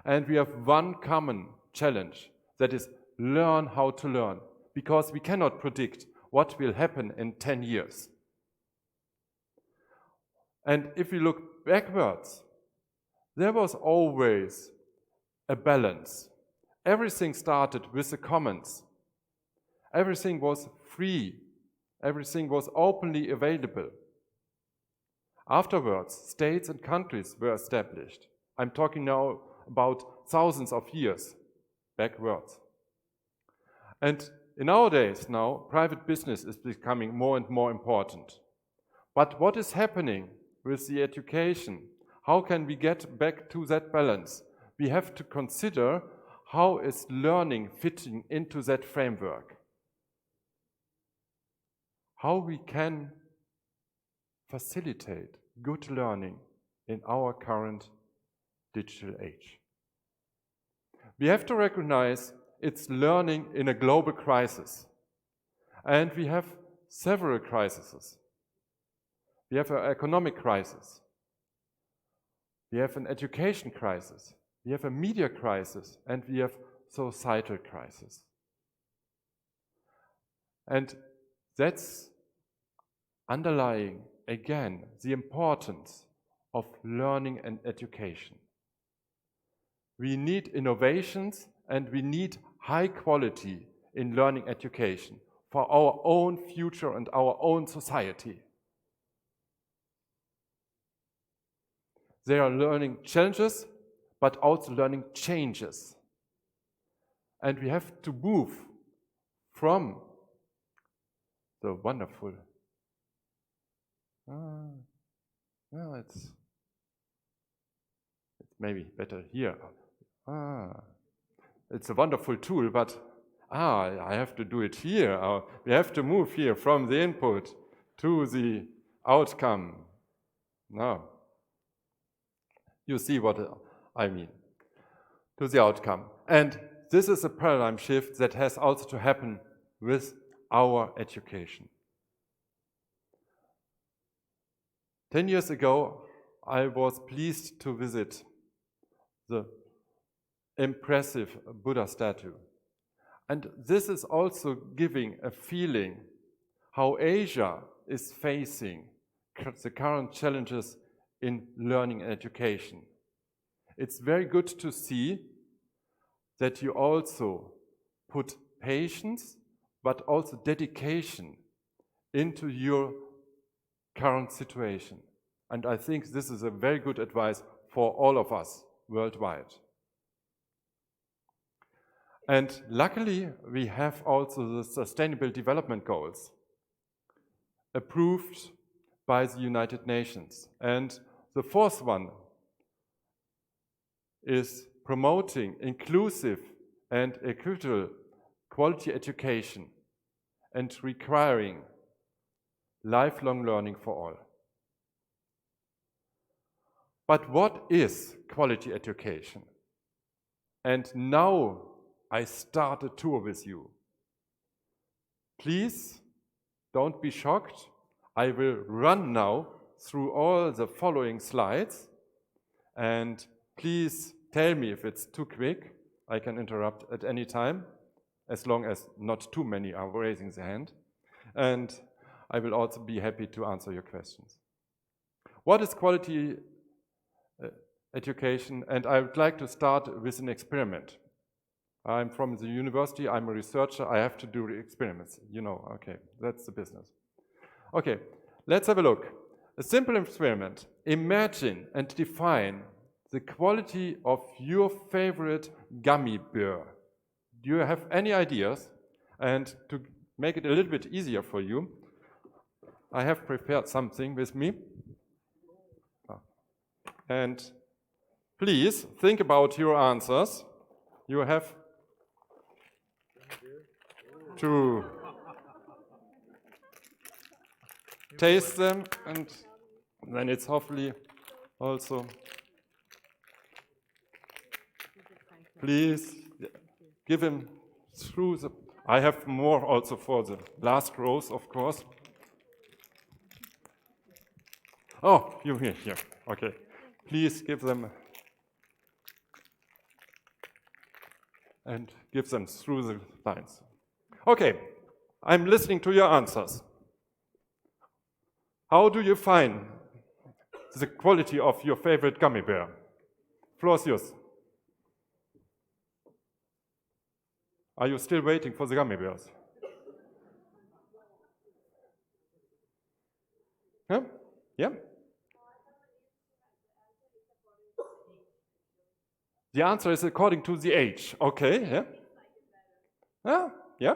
And we have one common challenge, that is learn how to learn, because we cannot predict what will happen in 10 years. And if we look backwards, there was always a balance. Everything started with the commons. Everything was free. Everything was openly available. Afterwards, states and countries were established. I'm talking now about thousands of years backwards. And in our days now, private business is becoming more and more important. But what is happening with the education? How can we get back to that balance? We have to consider how is learning fitting into that framework. How we can facilitate good learning in our current digital age. We have to recognize it's learning in a global crisis. And we have several crises. We have an economic crisis. We have an education crisis. We have a media crisis. And we have societal crisis. And that's underlying, again, the importance of learning and education. We need innovations and we need high quality in learning education for our own future and our own society. They are learning challenges, but also learning changes. And we have to move from the wonderful, it's maybe better here. It's a wonderful tool, but I have to do it here. We have to move here from the input to the outcome. Now, you see what I mean, to the outcome. And this is a paradigm shift that has also to happen with our education. 10 years ago, I was pleased to visit the impressive Buddha statue. And this is also giving a feeling how Asia is facing the current challenges in learning and education. It's very good to see that you also put patience, but also dedication into your current situation. And I think this is a very good advice for all of us worldwide. And luckily, we have also the Sustainable Development Goals approved by the United Nations. And the fourth one is promoting inclusive and equitable quality education and requiring lifelong learning for all. But what is quality education? And now I start a tour with you. Please don't be shocked. I will run now through all the following slides, and please tell me if it's too quick. I can interrupt at any time, as long as not too many are raising their hand. And I will also be happy to answer your questions. What is quality education? And I would like to start with an experiment. I'm from the university, I'm a researcher, I have to do experiments. You know, okay, that's the business. Okay, let's have a look. A simple experiment. Imagine and define the quality of your favorite gummy bear. Do you have any ideas? And to make it a little bit easier for you, I have prepared something with me. And please think about your answers. You have to taste them, and then it's hopefully also. Please give him through the. I have more also for the last rows, of course. Oh, you here. Okay. Please give them and give them through the lines. Okay, I'm listening to your answers. How do you find the quality of your favorite gummy bear? Floor is yours. Are you still waiting for the gummy bears? Yeah? Yeah? The answer is according to the age. Okay, yeah? Yeah, yeah.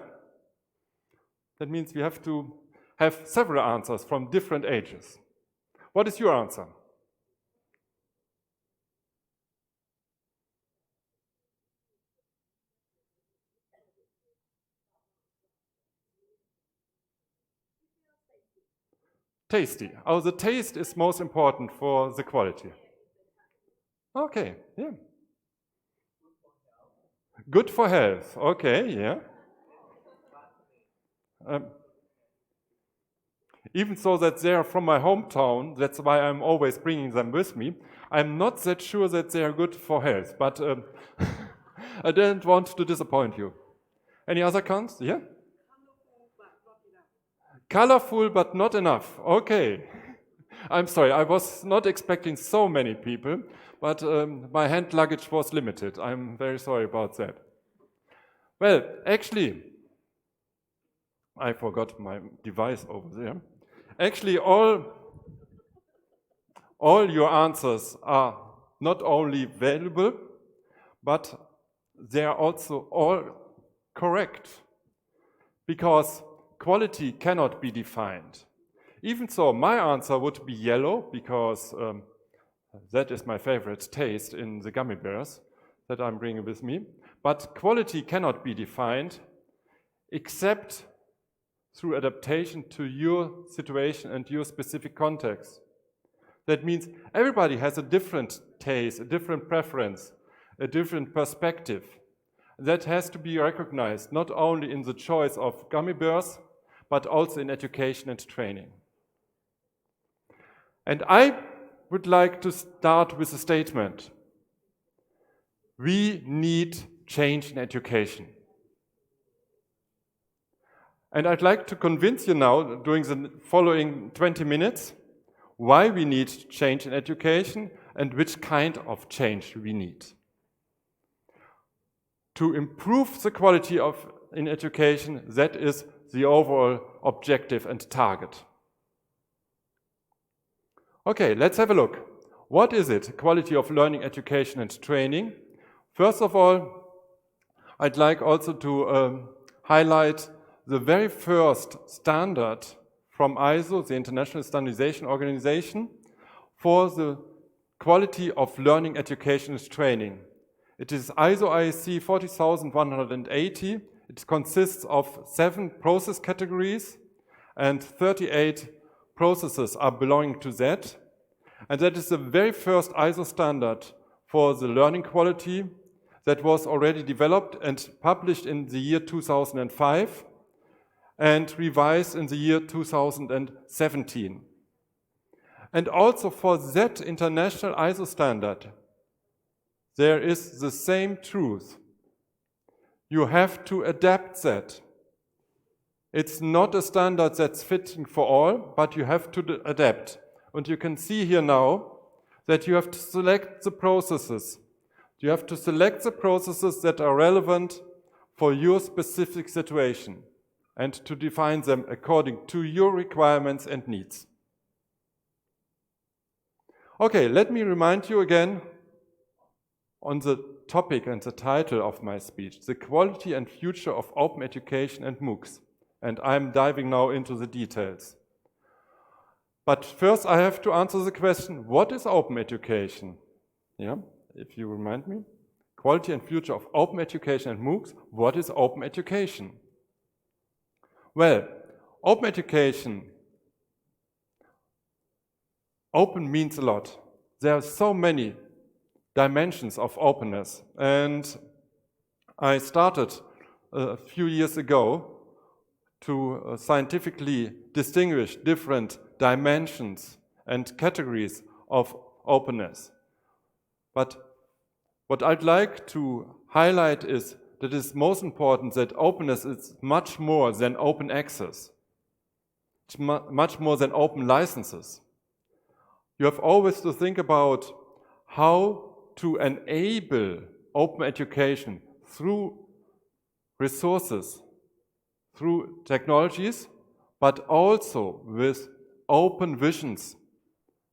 That means we have to have several answers from different ages. What is your answer? Tasty. Oh, the taste is most important for the quality. Okay, yeah. Good for health. Okay, yeah. Even so that they are from my hometown, that's why I'm always bringing them with me. I'm not that sure that they are good for health, but I don't want to disappoint you. Any other cons? Yeah? Colorful, but not enough. Okay. I'm sorry, I was not expecting so many people, but my hand luggage was limited. I'm very sorry about that. Well, actually, I forgot my device over there. Actually, all your answers are not only valuable, but they are also all correct, because quality cannot be defined. Even so, my answer would be yellow, because that is my favorite taste in the gummy bears that I'm bringing with me. But quality cannot be defined except through adaptation to your situation and your specific context. That means everybody has a different taste, a different preference, a different perspective. That has to be recognized not only in the choice of gummy bears, but also in education and training. And I would like to start with a statement. We need change in education. And I'd like to convince you now, during the following 20 minutes, why we need change in education and which kind of change we need. To improve the quality in education, that is the overall objective and target. Okay, let's have a look. What is it, quality of learning, education and training? First of all, I'd like also to highlight the very first standard from ISO, the International Standardization Organization, for the quality of learning, education and training. It is ISO IEC 40180. It consists of 7 process categories, and 38 processes are belonging to that. And that is the very first ISO standard for the learning quality that was already developed and published in the year 2005 and revised in the year 2017. And also for that international ISO standard, there is the same truth. You have to adapt that. It's not a standard that's fitting for all, but you have to adapt. And you can see here now that you have to select the processes. You have to select the processes that are relevant for your specific situation and to define them according to your requirements and needs. Okay, let me remind you again on the topic and the title of my speech, the quality and future of open education and MOOCs. And I'm diving now into the details. But first I have to answer the question, what is open education? Yeah, if you remind me. Quality and future of open education and MOOCs, what is open education? Well, open education, open means a lot. There are so many dimensions of openness, and I started a few years ago to scientifically distinguish different dimensions and categories of openness. But what I'd like to highlight is that it's most important that openness is much more than open access. It's much more than open licenses. You have always to think about how to enable open education through resources, through technologies, but also with open visions,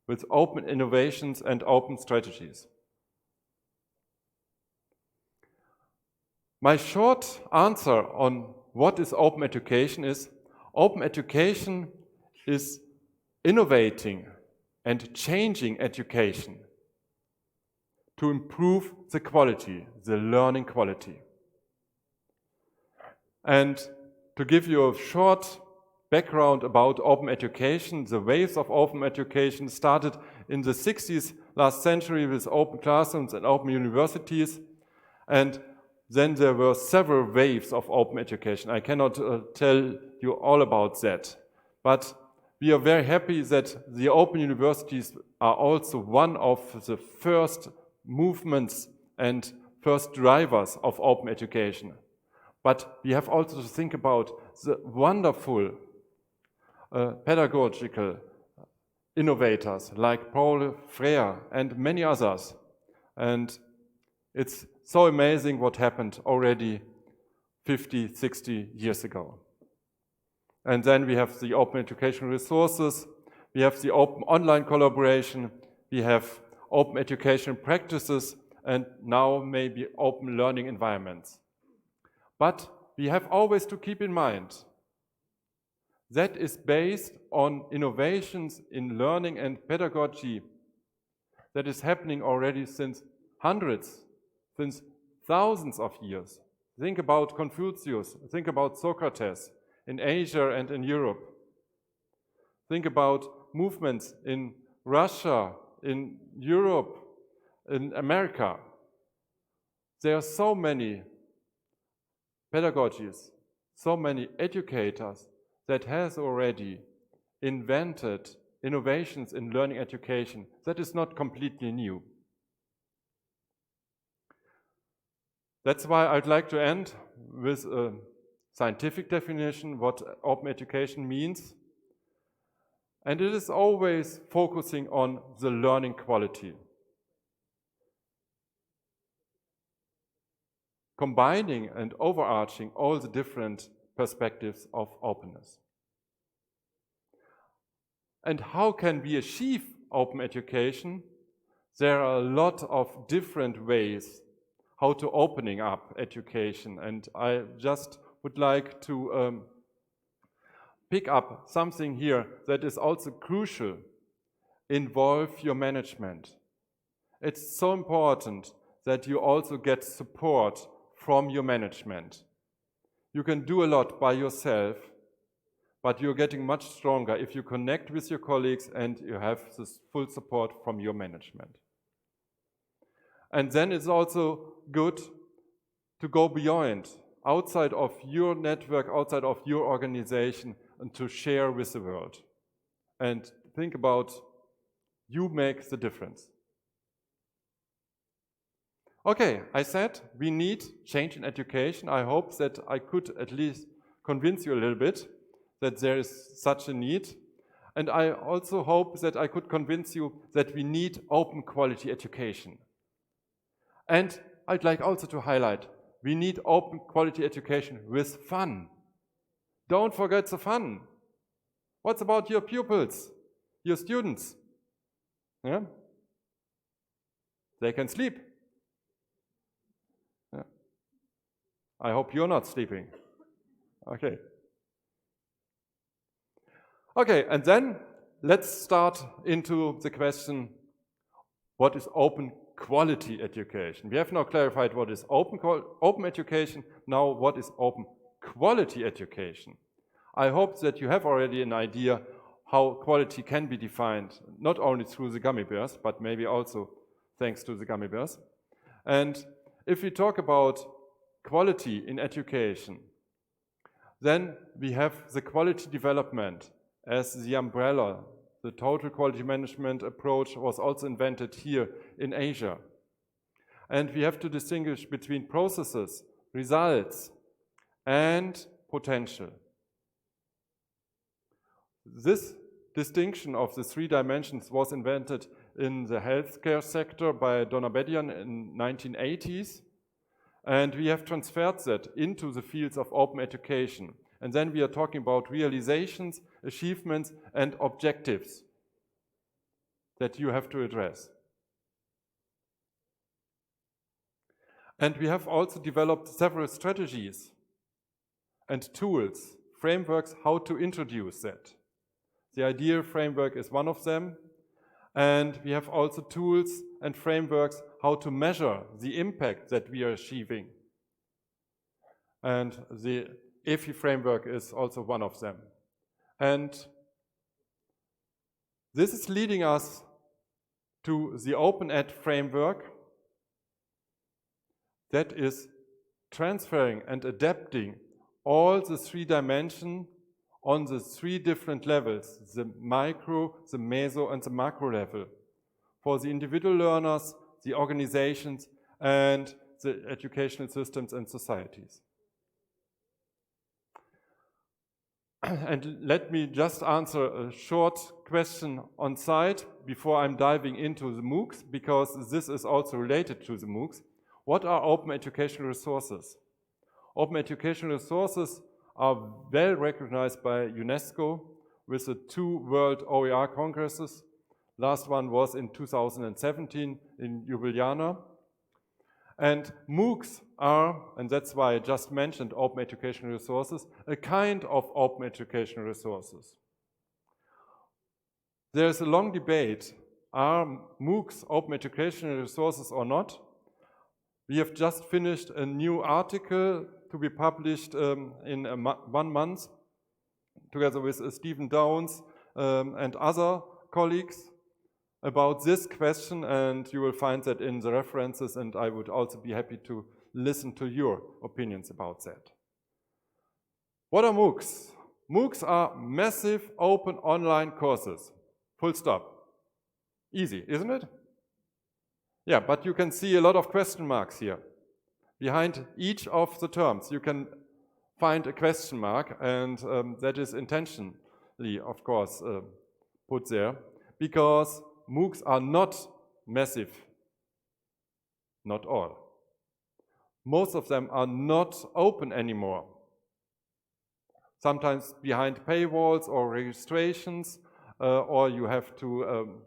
with open innovations and open strategies. My short answer on what is open education is innovating and changing education to improve the quality, the learning quality. And to give you a short background about open education, the waves of open education started in the 60s last century with open classrooms and open universities, and then there were several waves of open education. I cannot tell you all about that, but we are very happy that the open universities are also one of the first movements and first drivers of open education. But we have also to think about the wonderful pedagogical innovators like Paul Freire and many others. And it's so amazing what happened already 50, 60 years ago. And then we have the open educational resources, we have the open online collaboration, we have open educational practices, and now maybe open learning environments. But we have always to keep in mind that is based on innovations in learning and pedagogy that is happening already since hundreds, since thousands of years. Think about Confucius, think about Socrates in Asia and in Europe. Think about movements in Russia, in Europe, in America. There are so many pedagogies, so many educators that has already invented innovations in learning education. That is not completely new. That's why I'd like to end with a scientific definition what open education means. And it is always focusing on the learning quality. Combining and overarching all the different perspectives of openness. And how can we achieve open education? There are a lot of different ways how to opening up education, and I just would like to pick up something here that is also crucial. Involve your management. It's so important that you also get support from your management. You can do a lot by yourself, but you're getting much stronger if you connect with your colleagues and you have this full support from your management. And then it's also good to go beyond, outside of your network, outside of your organization, and to share with the world. And think about you make the difference. Okay, I said we need change in education. I hope that I could at least convince you a little bit. that there is such a need. And I also hope that I could convince you that we need open quality education. And I'd like also to highlight, we need open quality education with fun. Don't forget the fun. What's about your pupils, your students? Yeah? They can sleep. Yeah. I hope you're not sleeping. Okay. Okay, and then let's start into the question, what is open quality education? We have now clarified what is open education. Now, what is open quality education? I hope that you have already an idea how quality can be defined, not only through the gummy bears, but maybe also thanks to the gummy bears. And if we talk about quality in education, then we have the quality development as the umbrella. The total quality management approach was also invented here in Asia. And we have to distinguish between processes, results, and potential. This distinction of the three dimensions was invented in the healthcare sector by Donabedian in 1980s. And we have transferred that into the fields of open education. And then we are talking about realizations, achievements, and objectives that you have to address. And we have also developed several strategies and tools, frameworks, how to introduce that. The IDEAL framework is one of them. And we have also tools and frameworks how to measure the impact that we are achieving. And the EFI framework is also one of them. And this is leading us to the Open Ed framework that is transferring and adapting all the three dimensions on the three different levels, the micro, the meso, and the macro level, for the individual learners, the organizations, and the educational systems and societies. And let me just answer a short question on site before I'm diving into the Moocs, because this is also related to the Moocs. What are open educational resources? Open educational resources are well recognized by UNESCO with the 2 World OER Congresses. Last one was in 2017 in Ljubljana. And Moocs are, and that's why I just mentioned open educational resources, a kind of open educational resources. There's a long debate, are Moocs open educational resources or not? We have just finished a new article to be published in 1 month, together with Stephen Downs and other colleagues, about this question, and you will find that in the references, and I would also be happy to listen to your opinions about that. What are Moocs? Moocs are massive open online courses, full stop. Easy, isn't it? Yeah, but you can see a lot of question marks here. Behind each of the terms, you can find a question mark, and that is intentionally, of course, put there, because Moocs are not massive, not all. Most of them are not open anymore. Sometimes behind paywalls or registrations, or you have to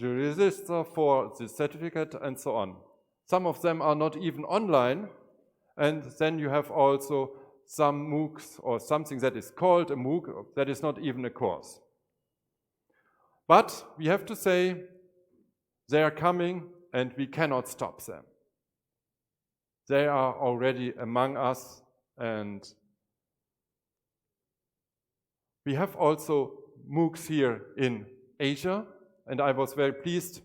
register for the certificate and so on. Some of them are not even online, and then you have also some Moocs or something that is called a Mooc that is not even a course. But we have to say they are coming and we cannot stop them. They are already among us, and we have also Moocs here in Asia, and I was very pleased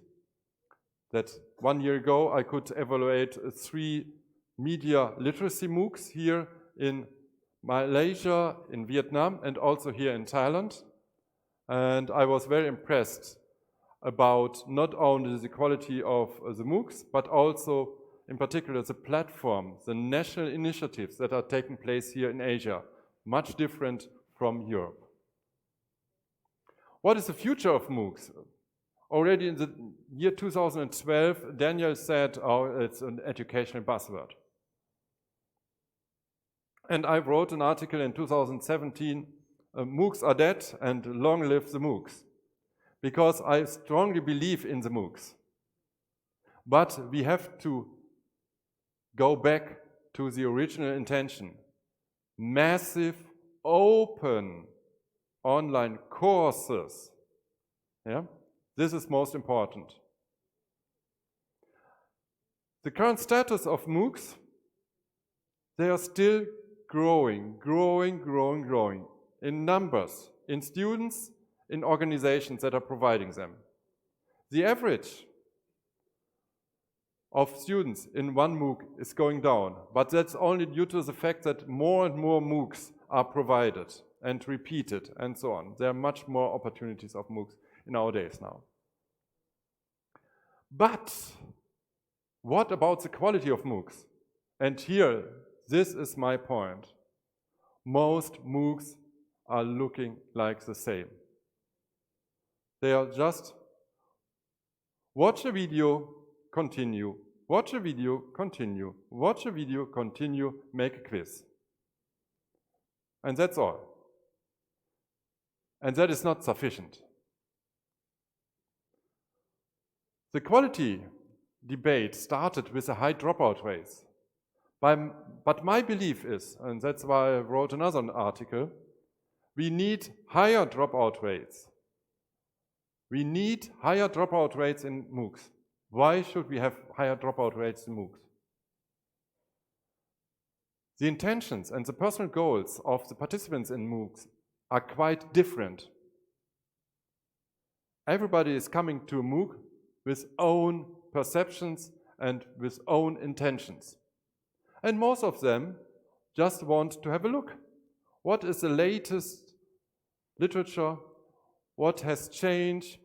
that 1 year ago I could evaluate 3 media literacy Moocs here in Malaysia, in Vietnam, and also here in Thailand. And I was very impressed about not only the quality of the Moocs, but also in particular the platform, the national initiatives that are taking place here in Asia, much different from Europe. What is the future of MOOCs? Already in the year 2012, Daniel said, oh, it's an educational buzzword. And I wrote an article in 2017, MOOCs are dead and long live the MOOCs, because I strongly believe in the MOOCs. But we have to go back to the original intention. Massive, open online courses. Yeah? This is most important. The current status of MOOCs, they are still growing in numbers, in students, in organizations that are providing them. The average of students in one MOOC is going down, but that's only due to the fact that more and more MOOCs are provided and repeated and so on. There are much more opportunities of MOOCs nowadays now. But what about the quality of MOOCs? And here, this is my point. Most MOOCs are looking like the same. They are just watch a video, continue, watch a video, continue, watch a video, continue, make a quiz. And that's all. And that is not sufficient. The quality debate started with a high dropout rates. But my belief is, and that's why I wrote another article, we need higher dropout rates. We need higher dropout rates in MOOCs. Why should we have higher dropout rates in MOOCs? The intentions and the personal goals of the participants in MOOCs are quite different. Everybody is coming to a MOOC with own perceptions and with own intentions. And most of them just want to have a look. What is the latest literature? What has changed?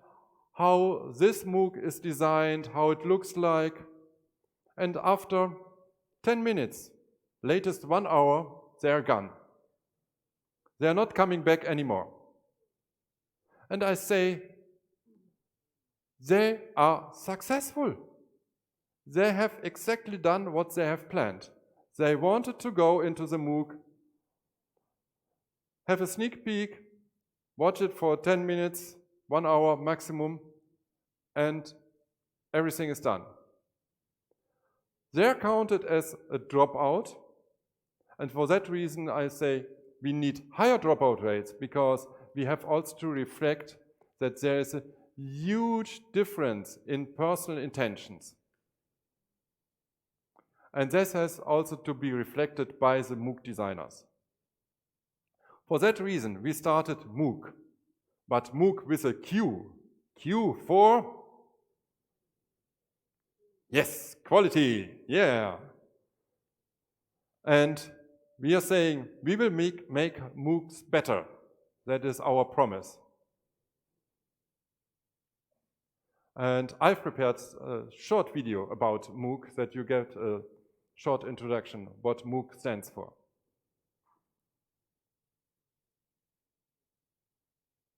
How this MOOC is designed, how it looks like. And after 10 minutes, latest 1 hour, they are gone. They are not coming back anymore. And I say, they are successful. They have exactly done what they have planned. They wanted to go into the MOOC, have a sneak peek, watch it for 10 minutes, 1 hour maximum, and everything is done. They're counted as a dropout, and for that reason I say we need higher dropout rates, because we have also to reflect that there is a huge difference in personal intentions. And this has also to be reflected by the MOOC designers. For that reason, we started MOOC, but MOOC with a Q. Q for? Yes, quality, yeah. And we are saying we will make MOOCs better. That is our promise. And I've prepared a short video about MOOC that you get a short introduction what MOOC stands for.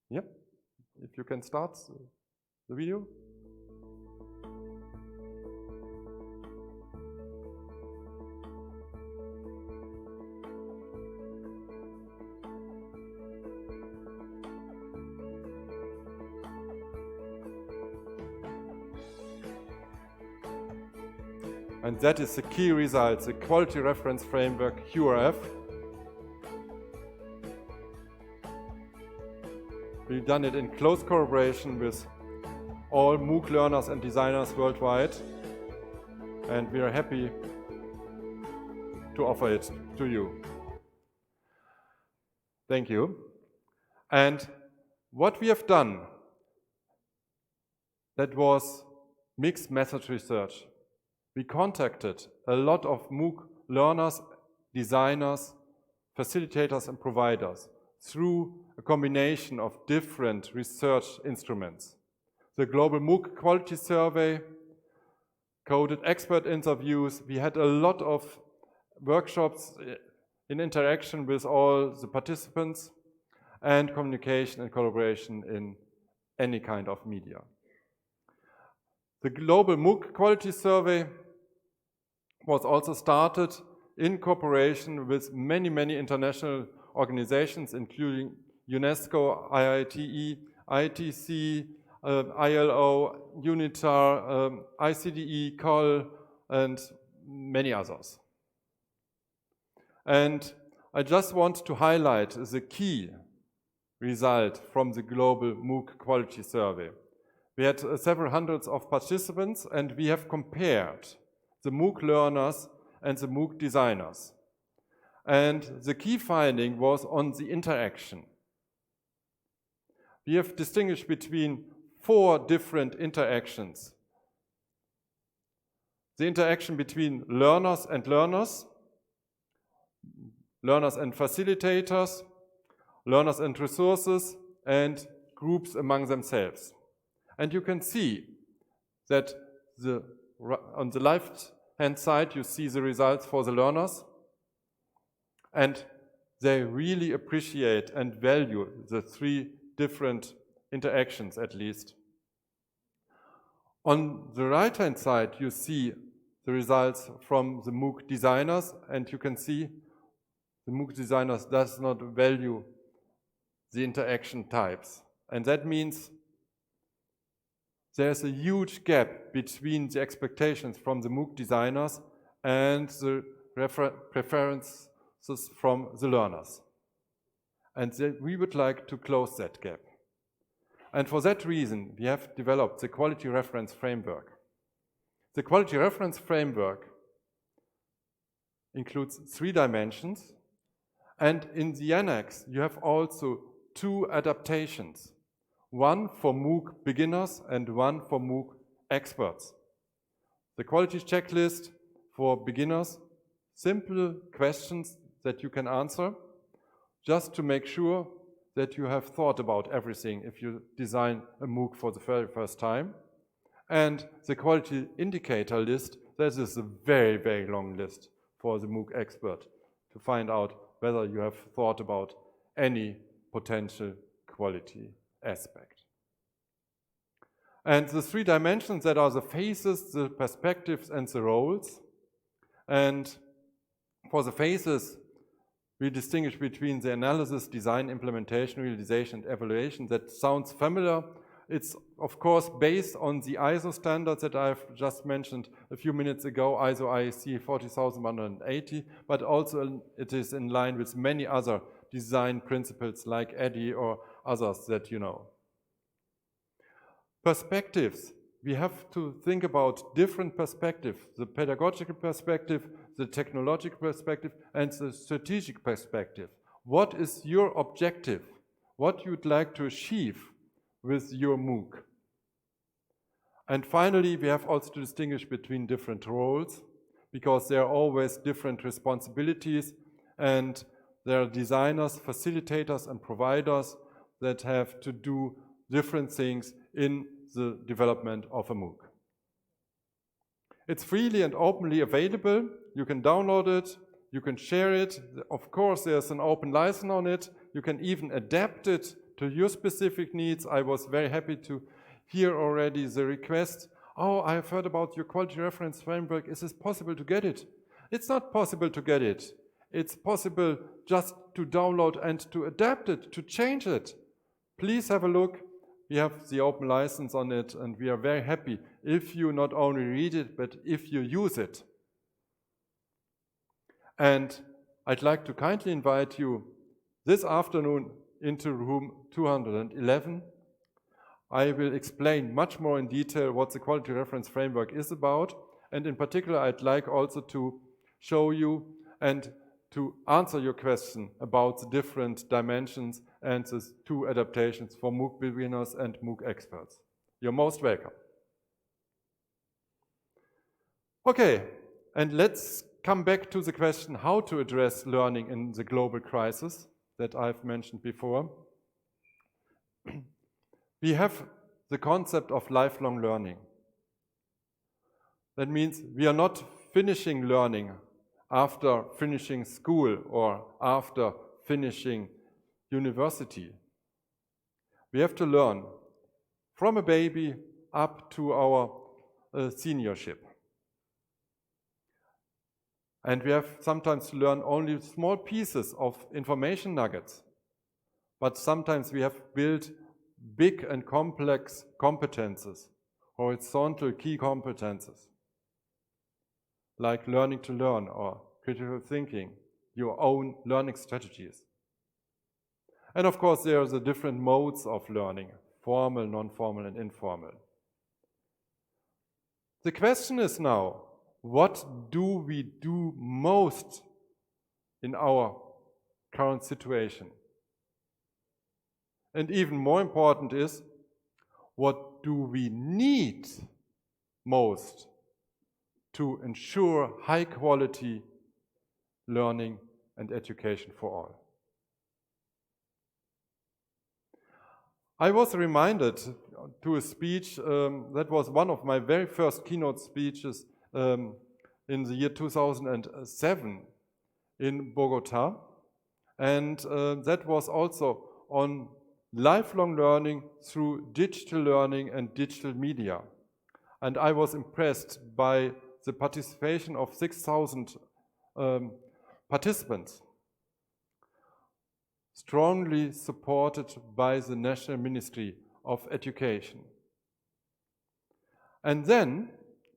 Yep, if you can start the video. And that is the key result, the Quality Reference Framework, QRF. We've done it in close collaboration with all MOOC learners and designers worldwide. And we are happy to offer it to you. Thank you. And what we have done, that was mixed method research. We contacted a lot of MOOC learners, designers, facilitators, and providers through a combination of different research instruments. The Global MOOC Quality Survey, coded expert interviews. We had a lot of workshops in interaction with all the participants, and communication and collaboration in any kind of media. The Global Mooc Quality Survey was also started in cooperation with many, many international organizations, including UNESCO, IITE, ITC, ILO, UNITAR, ICDE, COL, and many others. And I just want to highlight the key result from the Global Mooc Quality Survey. We had several hundreds of participants, and we have compared the Mooc learners and the Mooc designers. And the key finding was on the interaction. We have distinguished between 4 different interactions. The interaction between learners and learners, learners and facilitators, learners and resources, and groups among themselves. And you can see that on the left-hand side, you see the results for the learners, and they really appreciate and value the 3 different interactions, at least. On the right-hand side, you see the results from the Mooc designers, and you can see the Mooc designers does not value the interaction types. And that means there's a huge gap between the expectations from the Mooc designers and the preferences from the learners. And we would like to close that gap. And for that reason, we have developed the Quality Reference Framework. The Quality Reference Framework includes 3 dimensions, and in the annex, you have also 2 adaptations, one for Mooc beginners and one for Mooc experts. The quality checklist for beginners, simple questions that you can answer, just to make sure that you have thought about everything if you design a Mooc for the very first time. And the quality indicator list, that is a very, very long list for the Mooc expert to find out whether you have thought about any potential quality aspect. And the 3 dimensions that are the phases, the perspectives, and the roles. And for the phases, we distinguish between the analysis, design, implementation, realization, and evaluation. That sounds familiar. It's, of course, based on the ISO standards that I've just mentioned a few minutes ago, ISO IEC 40180, but also it is in line with many other design principles like ADDIE or others that you know. Perspectives. We have to think about different perspectives, the pedagogical perspective, the technological perspective, and the strategic perspective. What is your objective? What you'd like to achieve with your Mooc? And finally, we have also to distinguish between different roles, because there are always different responsibilities, and there are designers, facilitators, and providers that have to do different things in the development of a Mooc. It's freely and openly available. You can download it, you can share it. Of course, there's an open license on it. You can even adapt it to your specific needs. I was very happy to hear already the request, oh, I have heard about your quality reference framework. Is it possible to get it? It's not possible to get it. It's possible just to download and to adapt it, to change it. Please have a look. We have the open license on it, and we are very happy if you not only read it, but if you use it. And I'd like to kindly invite you this afternoon into room 211. I will explain much more in detail what the Quality Reference Framework is about, and in particular, I'd like also to show you and to answer your question about the different dimensions and the 2 adaptations for Mooc beginners and Mooc experts. You're most welcome. Okay, and let's come back to the question how to address learning in the global crisis that I've mentioned before. We have the concept of lifelong learning. That means we are not finishing learning after finishing school or after finishing university. We have to learn from a baby up to our seniorship. And we have sometimes to learn only small pieces of information nuggets. But sometimes we have built big and complex competences, horizontal key competences, like learning to learn or critical thinking, your own learning strategies. And of course, there are the different modes of learning, formal, non-formal, and informal. The question is now, what do we do most in our current situation? And even more important is, what do we need most to ensure high quality learning and education for all? I was reminded to a speech that was one of my very first keynote speeches in the year 2007 in Bogota, and that was also on lifelong learning through digital learning and digital media. And I was impressed by the participation of 6,000 participants, strongly supported by the National Ministry of Education. And then,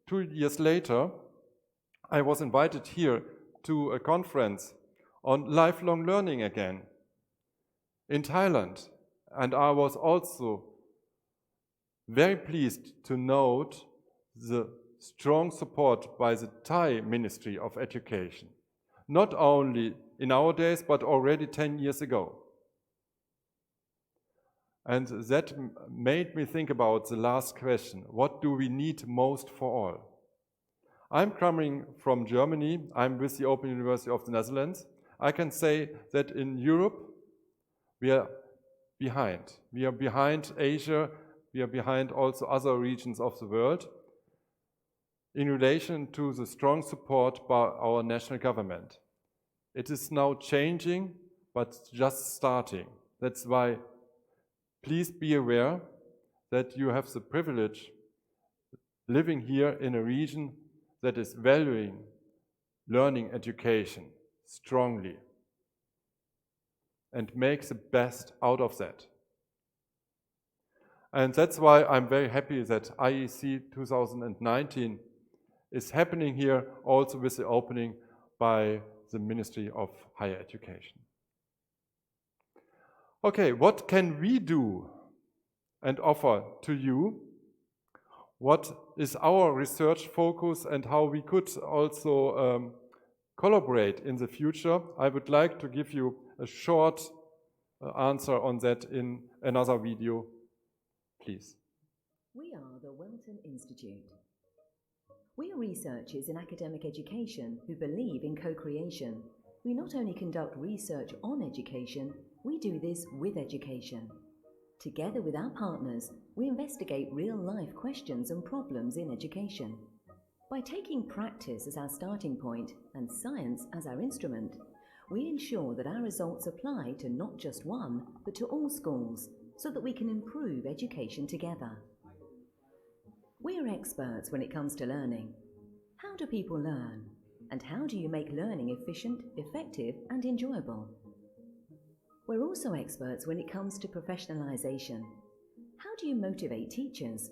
2 years later, I was invited here to a conference on lifelong learning again in Thailand. And I was also very pleased to note the strong support by the Thai Ministry of Education, not only in our days, but already 10 years ago. And that made me think about the last question, what do we need most for all? I'm coming from Germany, I'm with the Open University of the Netherlands. I can say that in Europe, we are behind. We are behind Asia, we are behind also other regions of the world in relation to the strong support by our national government. It is now changing, but just starting. That's why please be aware that you have the privilege living here in a region that is valuing learning education strongly and make the best out of that. And that's why I'm very happy that IEC 2019 is happening here also with the opening by the Ministry of Higher Education. Okay, what can we do and offer to you? What is our research focus and how we could also collaborate in the future? I would like to give you a short answer on that in another video, please. We are the Welton Institute. We are researchers in academic education who believe in co-creation. We not only conduct research on education, we do this with education. Together with our partners, we investigate real-life questions and problems in education. By taking practice as our starting point and science as our instrument, we ensure that our results apply to not just one, but to all schools, so that we can improve education together. We are experts when it comes to learning. How do people learn? And how do you make learning efficient, effective, and enjoyable? We're also experts when it comes to professionalization. How do you motivate teachers?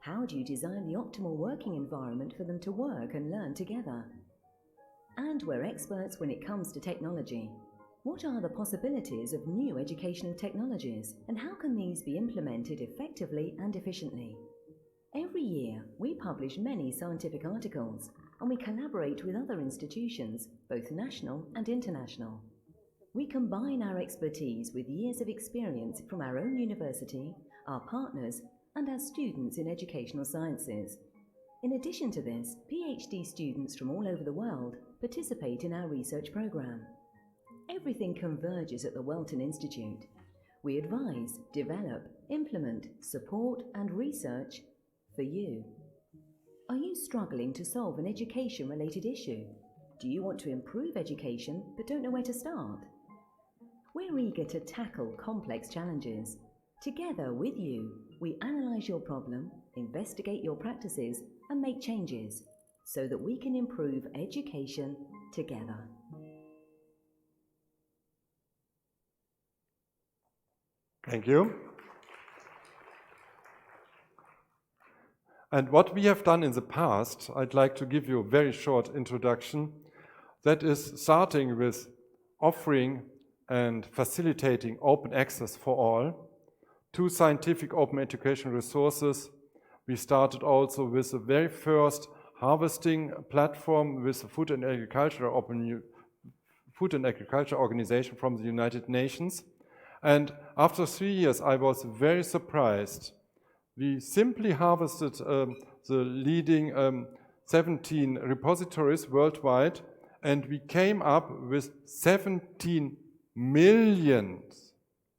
How do you design the optimal working environment for them to work and learn together? And we're experts when it comes to technology. What are the possibilities of new educational technologies, and how can these be implemented effectively and efficiently? Every year, we publish many scientific articles, and we collaborate with other institutions, both national and international. We combine our expertise with years of experience from our own university, our partners, and our students in educational sciences. In addition to this, PhD students from all over the world participate in our research program. Everything converges at the Welton Institute. We advise, develop, implement, support, and research for you. Are you struggling to solve an education-related issue? Do you want to improve education but don't know where to start? We're eager to tackle complex challenges. Together with you, we analyse your problem, investigate your practices, and make changes so that we can improve education together. Thank you. And what we have done in the past, I'd like to give you a very short introduction. That is starting with offering and facilitating open access for all to scientific open education resources. We started also with the very first harvesting platform with the Food and Agriculture Organization from the United Nations. And after 3 years, I was very surprised. We simply harvested the leading 17 repositories worldwide, and we came up with 17 million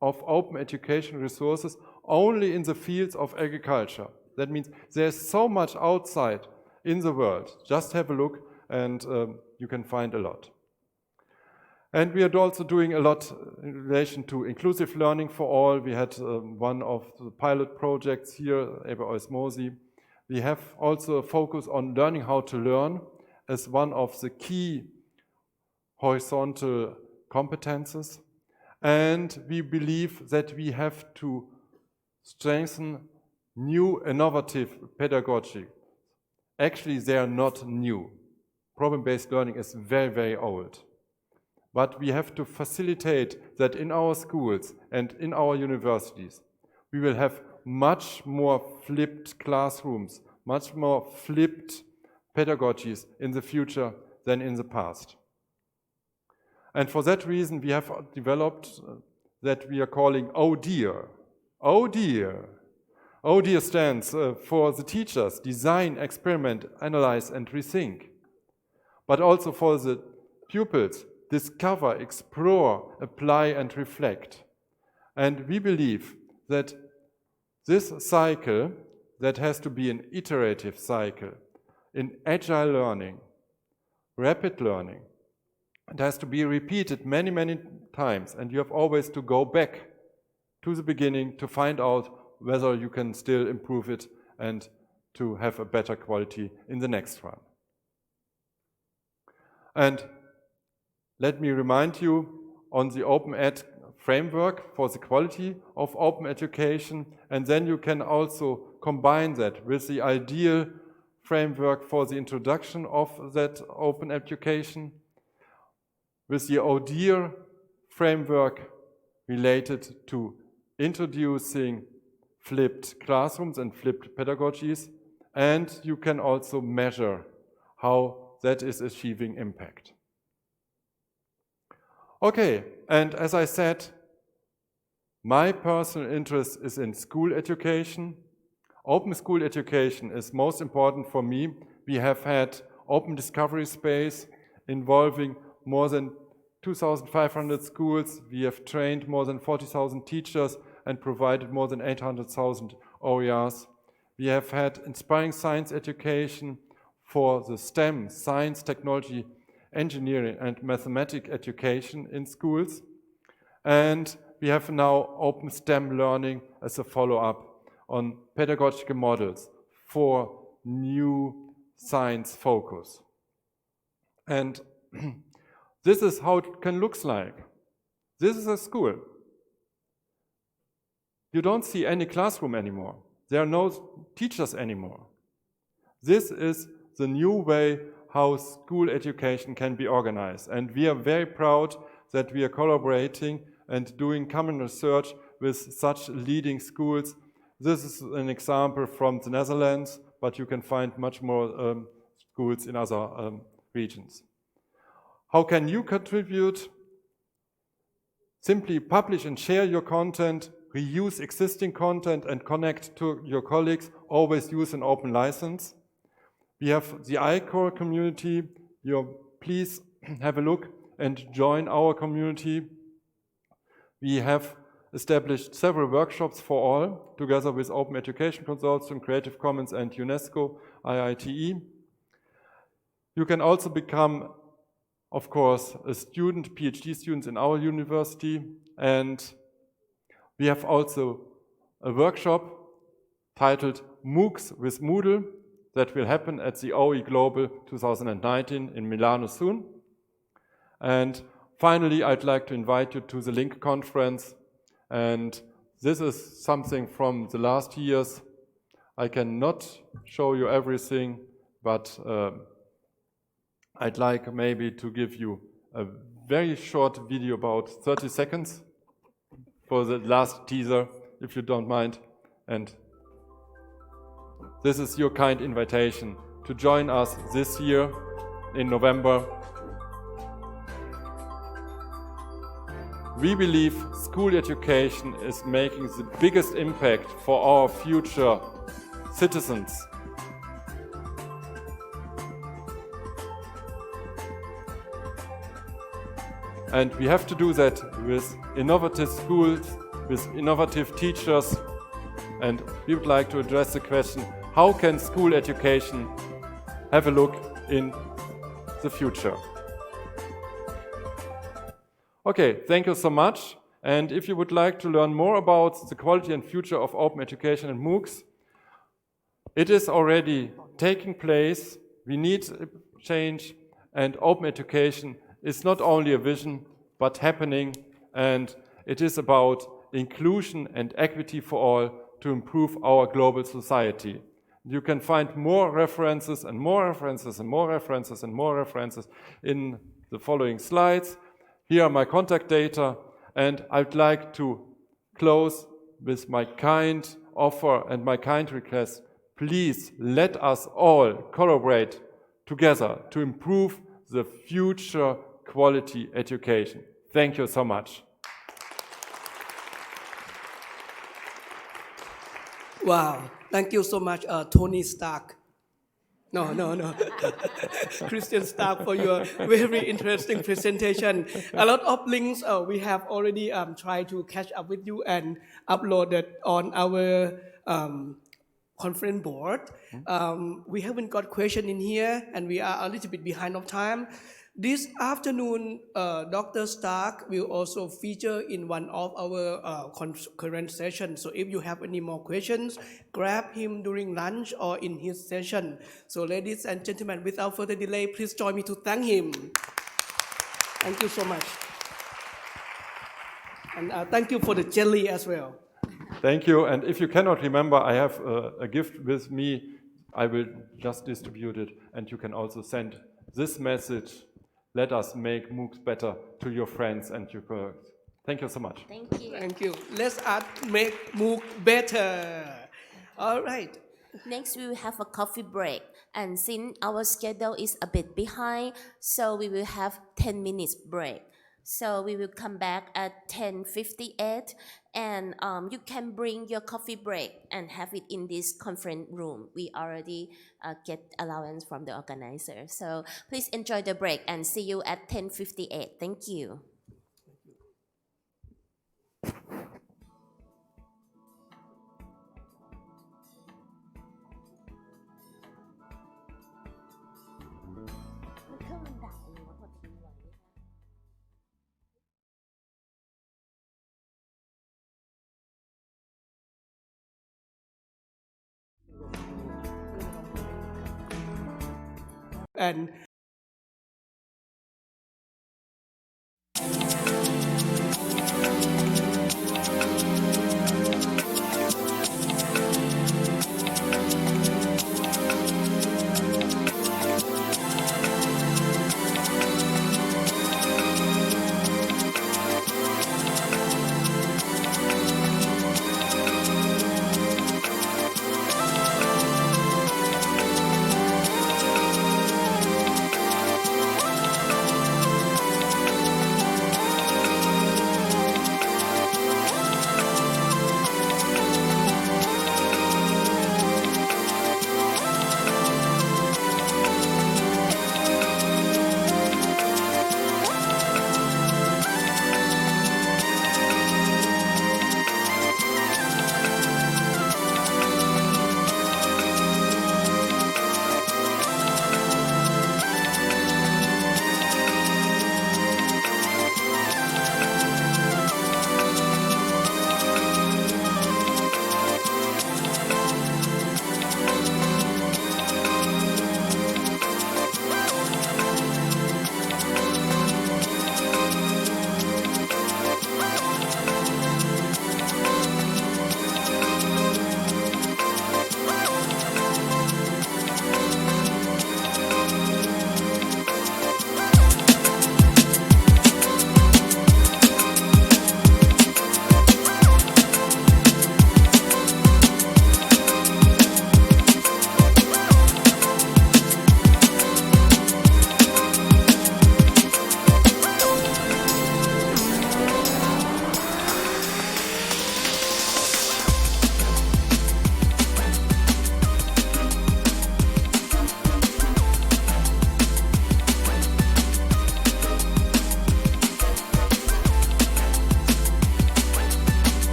of open education resources only in the fields of agriculture. That means there's so much outside in the world. Just have a look and you can find a lot. And we are also doing a lot in relation to inclusive learning for all. We had one of the pilot projects here, Osmosi. We have also a focus on learning how to learn as one of the key horizontal competences. And we believe that we have to strengthen new innovative pedagogy. Actually, they are not new. Problem-based learning is very, very old. But we have to facilitate that in our schools and in our universities. We will have much more flipped classrooms, much more flipped pedagogies in the future than in the past. And for that reason, we have developed that we are calling Oh Dear. Oh Dear. Oh Dear stands for the teachers, design, experiment, analyze, and rethink. But also for the pupils, discover, explore, apply, and reflect. And we believe that this cycle, that has to be an iterative cycle, in agile learning, rapid learning, it has to be repeated many, many times, and you have always to go back to the beginning to find out whether you can still improve it and to have a better quality in the next one. And let me remind you on the Open Ed framework for the quality of open education, and then you can also combine that with the ideal framework for the introduction of that open education, with the ODIHR framework related to introducing flipped classrooms and flipped pedagogies, and you can also measure how that is achieving impact. Okay, and as I said, my personal interest is in school education. Open school education is most important for me. We have had open discovery space involving more than 2,500 schools. We have trained more than 40,000 teachers and provided more than 800,000 OERs. We have had inspiring science education for the STEM, science, technology, engineering and mathematics education in schools. And we have now open STEM learning as a follow-up on pedagogical models for new science focus. And this is how it can look like. This is a school. You don't see any classroom anymore. There are no teachers anymore. This is the new way how school education can be organized. And we are very proud that we are collaborating and doing common research with such leading schools. This is an example from the Netherlands, but you can find much more schools in other regions. How can you contribute? Simply publish and share your content, reuse existing content and connect to your colleagues. Always use an open license. We have the iCore community. Please have a look and join our community. We have established several workshops for all, together with Open Education Consortium, Creative Commons and UNESCO, IITE. You can also become of course, PhD students in our university, and we have also a workshop titled Moocs with Moodle that will happen at the OE Global 2019 in Milano soon. And finally, I'd like to invite you to the Link conference, and this is something from the last years. I cannot show you everything, but I'd like maybe to give you a very short video, about 30 seconds, for the last teaser, if you don't mind. And this is your kind invitation to join us this year in November. We believe school education is making the biggest impact for our future citizens. And we have to do that with innovative schools, with innovative teachers. And we would like to address the question, how can school education have a look in the future? Okay, thank you so much. And if you would like to learn more about the quality and future of open education and Moocs, it is already taking place. We need change, and open education is not only a vision, but happening, and it is about inclusion and equity for all to improve our global society. You can find more references and more references and more references and more references in the following slides. Here are my contact data, and I'd like to close with my kind offer and my kind request. Please let us all collaborate together to improve the future quality education. Thank you so much. Wow, thank you so much, Tony Stark. No. Christian Stark, for your very interesting presentation. A lot of links we have already tried to catch up with you and uploaded on our conference board. We haven't got question in here, and we are a little bit behind of time. This afternoon, Dr. Stark will also feature in one of our current sessions. So if you have any more questions, grab him during lunch or in his session. So ladies and gentlemen, without further delay, please join me to thank him. Thank you so much. And thank you for the jelly as well. Thank you. And if you cannot remember, I have a gift with me. I will just distribute it, and you can also send this message. Let us make Moocs better to your friends and your colleagues. Thank you so much. Thank you. Thank you. Let's make Mooc better. All right. Next, we will have a coffee break. And since our schedule is a bit behind, so we will have 10 minutes break. So we will come back at 10:58, and you can bring your coffee break and have it in this conference room. We already get allowance from the organizer. So please enjoy the break and see you at 10:58. Thank you. And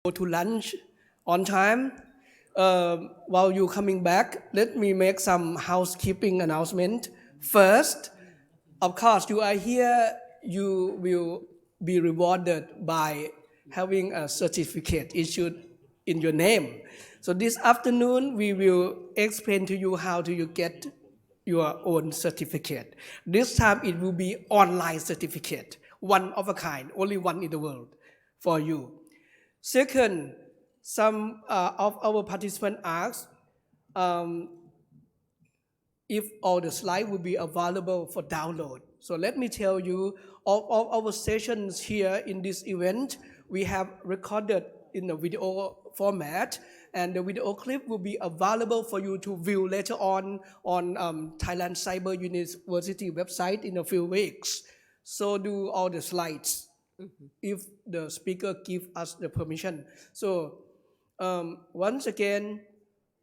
go to lunch on time. While you coming back, let me make some housekeeping announcement. First, of course, you are here, you will be rewarded by having a certificate issued in your name. So this afternoon, we will explain to you how do you get your own certificate. This time it will be online certificate, one of a kind, only one in the world for you. Second, some of our participants asked if all the slides will be available for download. So let me tell you, all our sessions here in this event, we have recorded in a video format, and the video clip will be available for you to view later on Thailand Cyber University website in a few weeks. So do all the slides if the speaker give us the permission. So once again,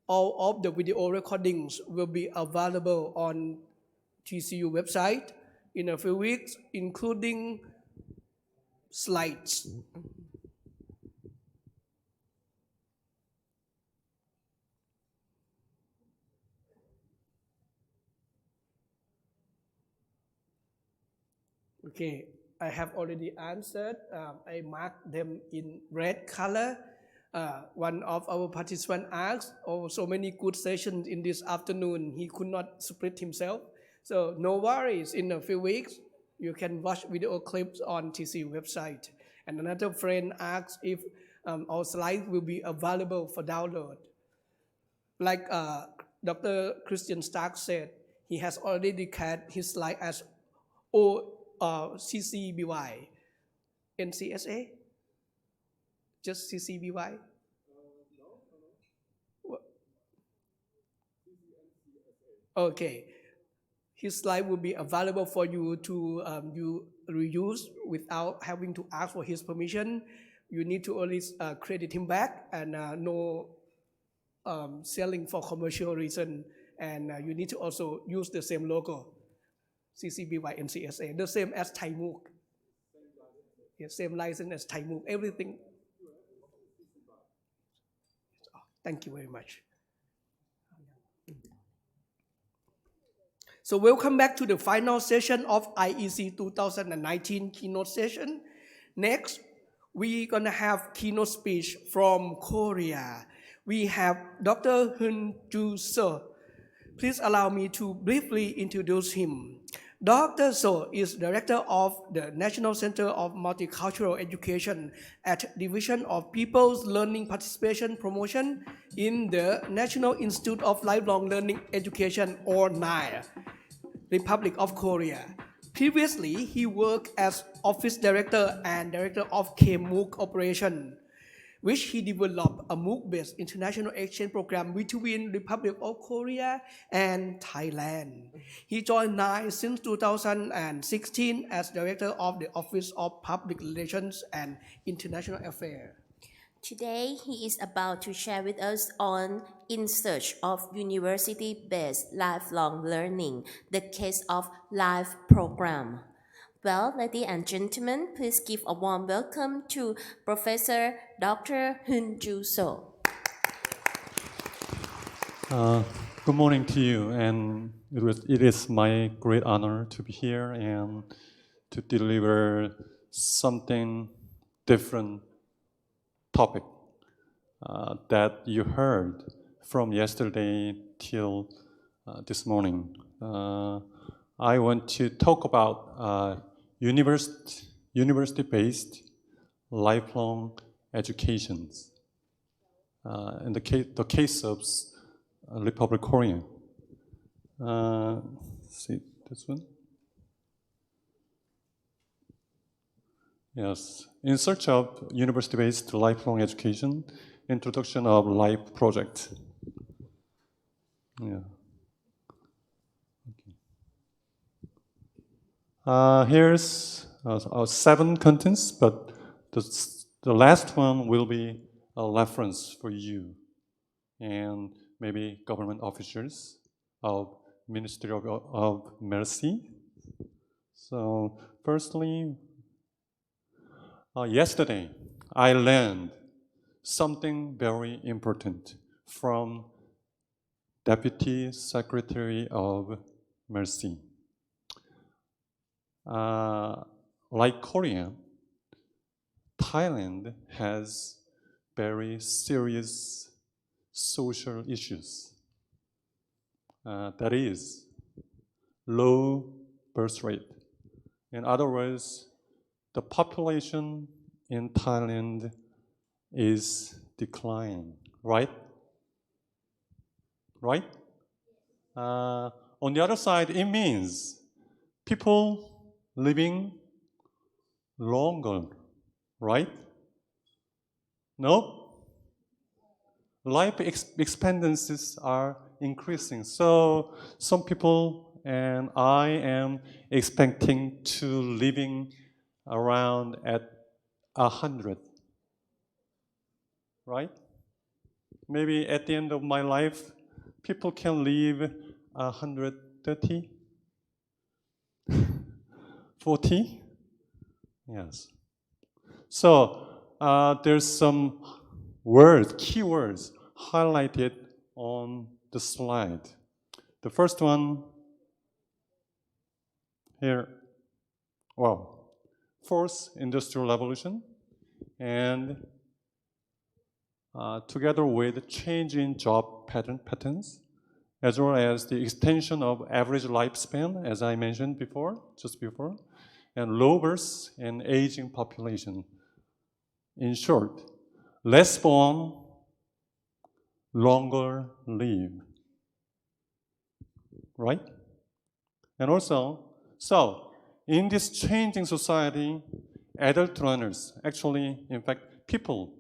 all of the video recordings will be available on TCU website in a few weeks, including slides. Okay, I have already answered. I marked them in red color. One of our participants asked, oh, so many good sessions in this afternoon, he could not split himself. So no worries, in a few weeks, you can watch video clips on TCU website. And another friend asked if our slides will be available for download. Like Dr. Christian Stark said, he has already declared his slide as CCBY, NCSA? Just CCBY? Okay. His slide will be available for you to reuse without having to ask for his permission. You need to only credit him back and no selling for commercial reason. And you need to also use the same logo. CCBY NCSA, the same as Thai Mooc. Yeah, same license as Thai Mooc, everything. Thank you very much. So welcome back to the final session of IEC 2019 keynote session. Next, we're gonna have keynote speech from Korea. We have Dr. Hun Ju Seo. Please allow me to briefly introduce him. Dr. Seo is Director of the National Center of Multicultural Education at Division of People's Learning Participation Promotion in the National Institute of Lifelong Learning Education, or NILE, Republic of Korea. Previously, he worked as Office Director and Director of Mooc Operation, which he developed a Mooc-based international exchange program between Republic of Korea and Thailand. He joined NILE since 2016 as Director of the Office of Public Relations and International Affairs. Today, he is about to share with us on In Search of University-Based Lifelong Learning, the case of LIFE program. Well, ladies and gentlemen, please give a warm welcome to Professor Dr. Hun Ju Seo. Good morning to you, and it is my great honor to be here and to deliver something different topic that you heard from yesterday till this morning. I want to talk about university-based lifelong education in the case of Republic of Korea. See this one? Yes, In Search of University-Based Lifelong Education, Introduction of LIFE Project. Yeah. Here's 7 contents, but the last one will be a reference for you and maybe government officials of Ministry of Mercy. So firstly, yesterday I learned something very important from Deputy Secretary of Mercy. Like Korea, Thailand has very serious social issues. That is, low birth rate. In other words, the population in Thailand is declining, right? Right? On the other side, it means people living longer, right? No? Life expectancies are increasing. So some people and I am expecting to living around at 100, right? Maybe at the end of my life, people can live 130, 40, yes. So there's some words, keywords highlighted on the slide. The first one here, well, fourth industrial revolution, and together with change in job patterns, as well as the extension of average lifespan, as I mentioned before, just before, and low birth and aging population. In short, less born, longer live, right? And also, so in this changing society, adult learners, actually, in fact, people,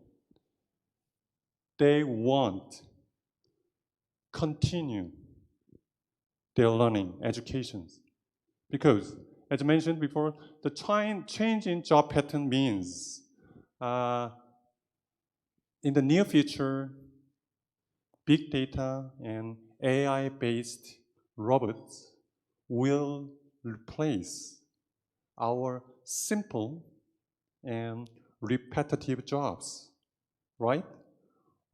they want continue their learning, educations. Because, as mentioned before, the change in job pattern means in the near future, big data and AI-based robots will replace our simple and repetitive jobs, right?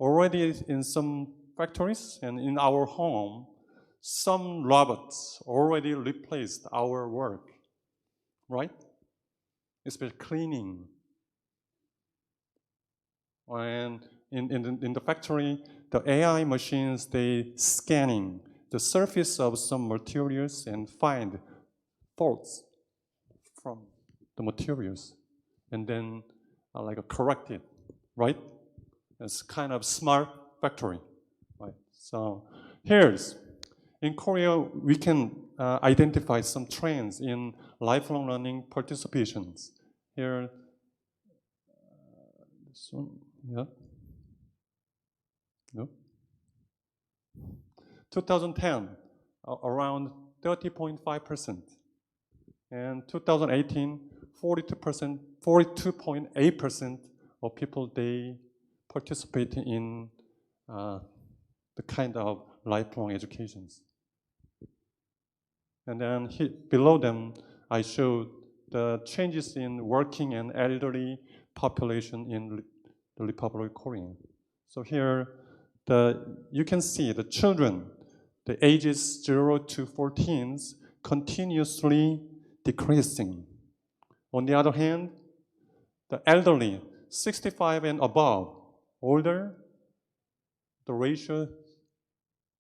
Already in some factories and in our home, some robots already replaced our work, right? Especially cleaning. And in the factory, the AI machines, they scanning the surface of some materials and find faults from the materials and then correct it, right? It's kind of smart factory, right? So here's, in Korea, we can identify some trends in lifelong learning participations. Here, this one, yeah. No. 2010, around 30.5%. And 2018, 42.8% of people, they participate in the kind of lifelong educations. And then below them, I showed the changes in working and elderly population in the Republic of Korea. So here, you can see the children, the ages 0 to 14, continuously decreasing. On the other hand, the elderly, 65 and above, older, the ratio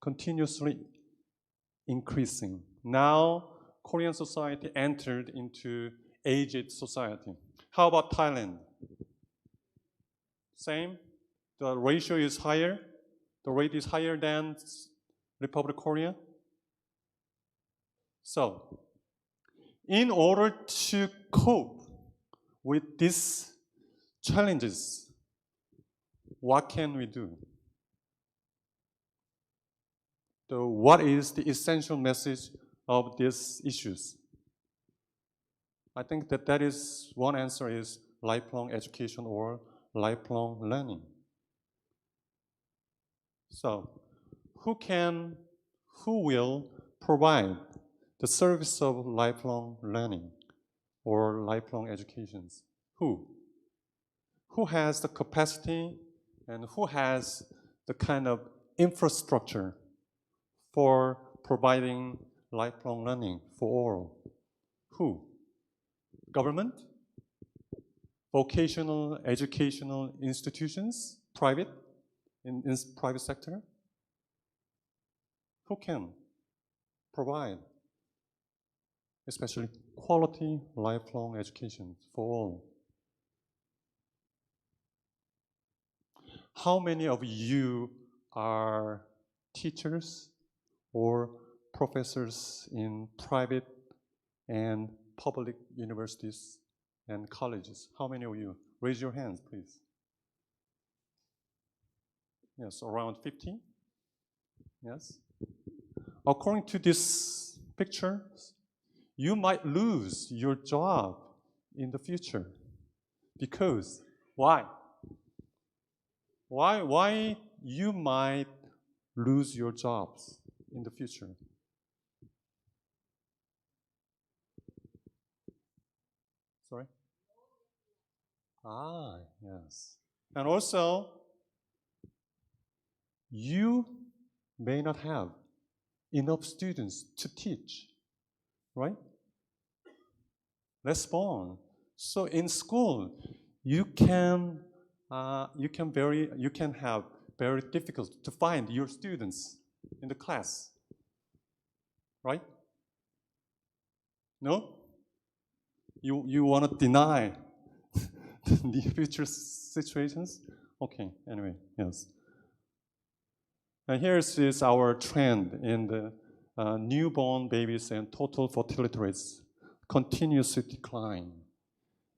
continuously increasing. Now, Korean society entered into aged society. How about Thailand? Same. The ratio is higher. The rate is higher than Republic of Korea. So, in order to cope with these challenges, what can we do? So what is the essential message of these issues? I think that is one answer is lifelong education or lifelong learning. So who will provide the service of lifelong learning or lifelong educations? Who has the capacity and who has the kind of infrastructure for providing lifelong learning for all? Who? Government? Vocational educational institutions? Private? In private sector? Who can provide especially quality lifelong education for all? How many of you are teachers or professors in private and public universities and colleges? How many of you? Raise your hands, please. Yes, around 50? Yes. According to this picture, you might lose your job in the future. Because, why? Why you might lose your jobs in the future? Sorry? Yes. And also, you may not have enough students to teach, right? Respond. So in school, you can have very difficult to find your students in the class, right? No? You want to deny the future situations? Okay, anyway, yes. And here is our trend in the newborn babies and total fertility rates continuously decline.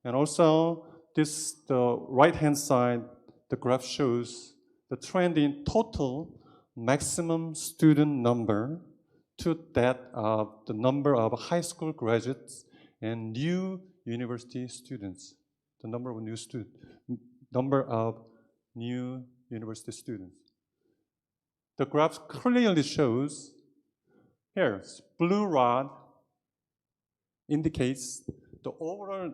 And also, the right-hand side, the graph shows the trend in total maximum student number to that of the number of high school graduates and new university students. The number of new university students. The graph clearly shows here, blue rod indicates the overall,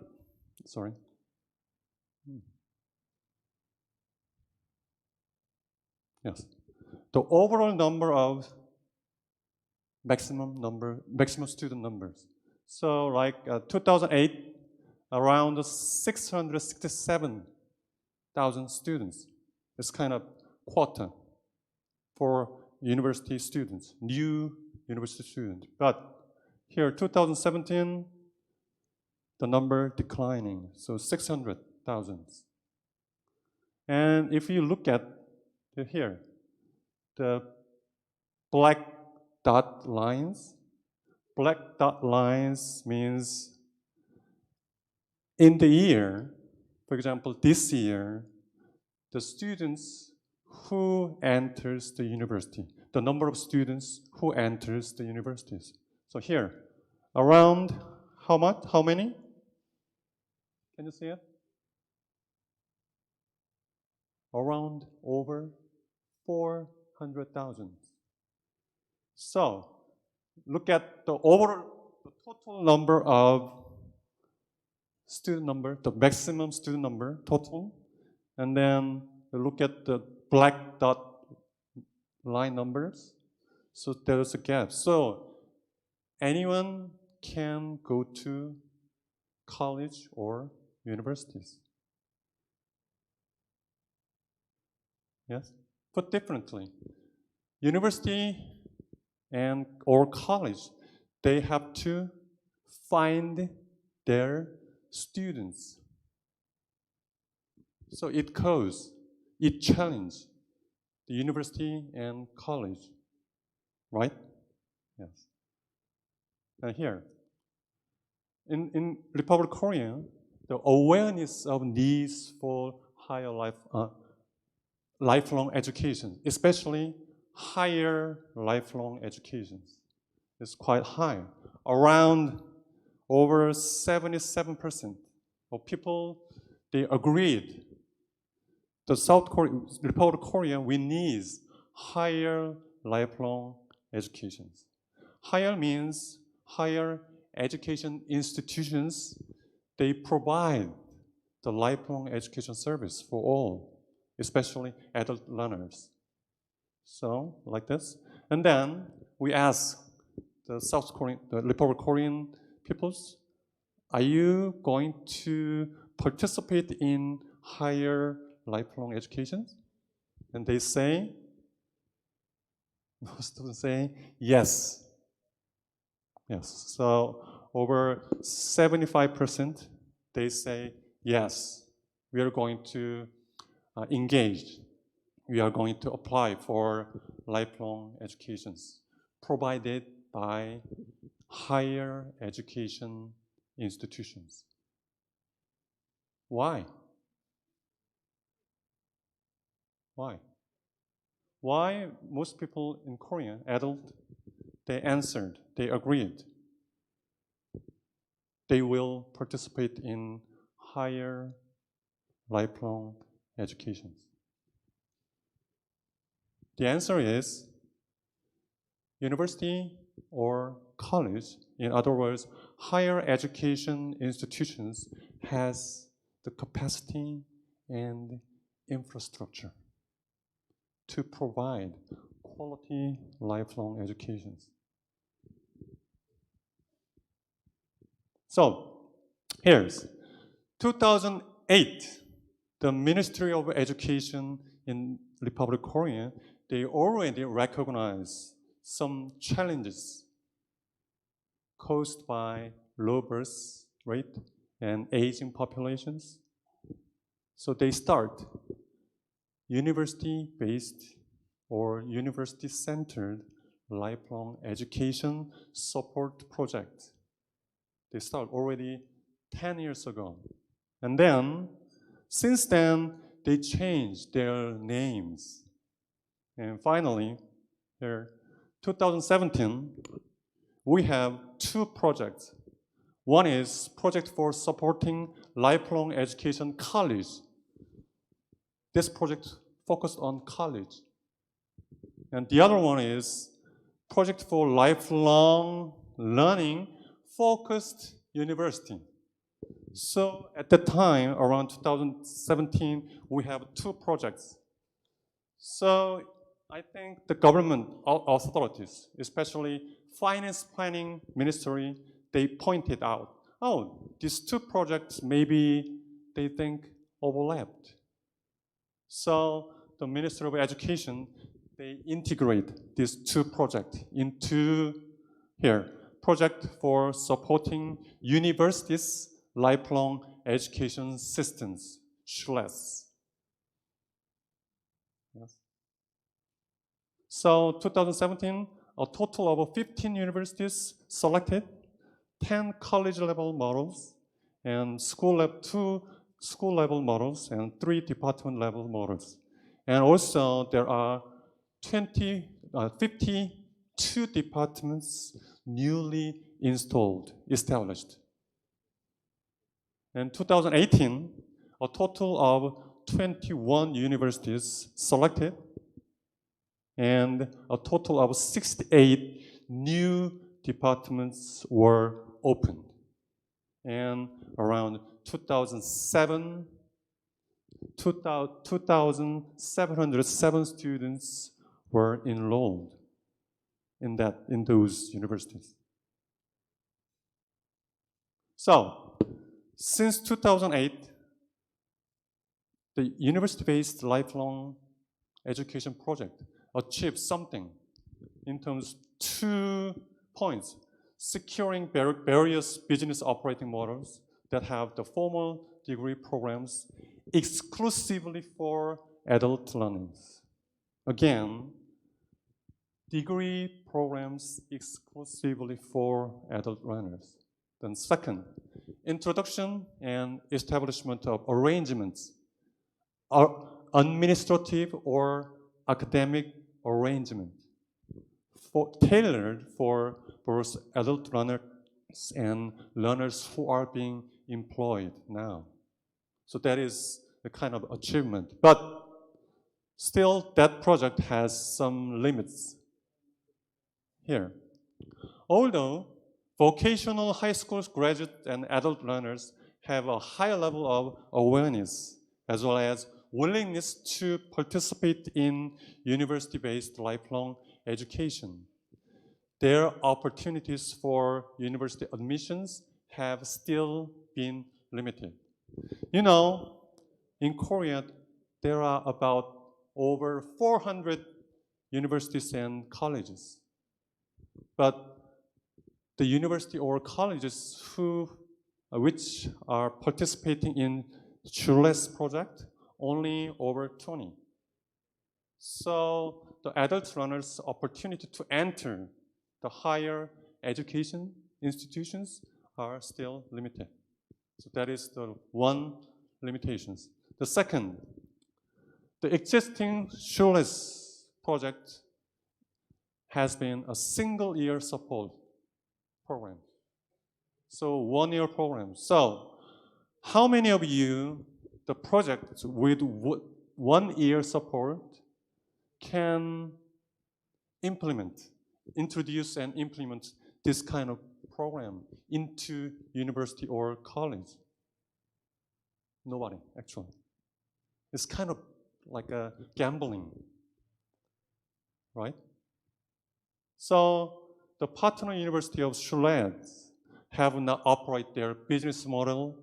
Yes. The overall number of maximum student numbers. So like 2008, around 667,000 students. It's kind of quota for university students, new university students. But here, 2017, the number declining, so 600,000. And if you look at here, the black dot lines means in the year, for example, this year, the students who enters the university, the number of students who enters the universities. So here, around how much? How many? Can you see it? Around over 400,000. So look at the total number of student number, the maximum student number total, and then look at the black dot line numbers. So there's a gap. So anyone can go to college or universities. Yes? Put differently, university or college, they have to find their students. So it challenges the university and college, right? Yes. And here, in Republic of Korea, the awareness of needs for higher lifelong education, especially higher lifelong education, is quite high. Around over 77% of people, they agreed. The Republic of Korea, we need higher lifelong education. Higher means higher education institutions, they provide the lifelong education service for all, especially adult learners. So, like this. And then we ask the South Korean, the Republic Korean peoples, are you going to participate in higher lifelong education? And they say, most of them say, yes. Yes, so over 75%, they say, yes, we are going to engage. We are going to apply for lifelong educations provided by higher education institutions. Why? Why? Why most people in Korea, adult, they answered, they agreed. They will participate in higher lifelong education. The answer is university or college, in other words, higher education institutions has the capacity and infrastructure to provide quality lifelong education. So, here's 2008, the Ministry of Education in Republic of Korea, they already recognize some challenges caused by low birth rate and aging populations. So they start university-based or university-centered lifelong education support project. They start already 10 years ago. And then, since then, they changed their names. And finally, here, 2017, we have two projects. One is project for supporting lifelong education college. This project focused on college. And the other one is project for lifelong learning focused university. So at the time, around 2017, we have two projects. So I think the government authorities, especially Finance Planning Ministry, they pointed out, oh, these two projects maybe they think overlapped. So the Ministry of Education, they integrate these two projects into here, project for supporting universities' lifelong education systems, SCHLES. Yes. So 2017, a total of 15 universities selected, 10 college-level models, and two school-level models, and 3 department-level models. And also, there are 52 departments newly established. In 2018, a total of 21 universities selected, and a total of 68 new departments were opened. And around 2,707 students were enrolled in those universities. So, since 2008, the university-based lifelong education project achieved something in terms of 2 points: securing various business operating models that have the formal degree programs exclusively for adult learners. Again, degree programs exclusively for adult learners. Then second, introduction and establishment of arrangements, administrative or academic arrangement tailored for both adult learners and learners who are being employed now. So that is a kind of achievement. But still, that project has some limits. Here, although vocational high school graduate and adult learners have a high level of awareness as well as willingness to participate in university-based lifelong education. Their opportunities for university admissions have still been limited. You know, in Korea, there are about over 400 universities and colleges. But the university or colleges which are participating in Chule's project, only over 20. So the adult learners' opportunity to enter the higher education institutions are still limited. So that is the one limitation. The second, the existing Chule's project has been a single-year support program. So one-year program. So how many of you, the project with 1 year support can introduce and implement this kind of program into university or college? Nobody, actually. It's kind of like a gambling, right? So the partner university of Chule have now operate their business model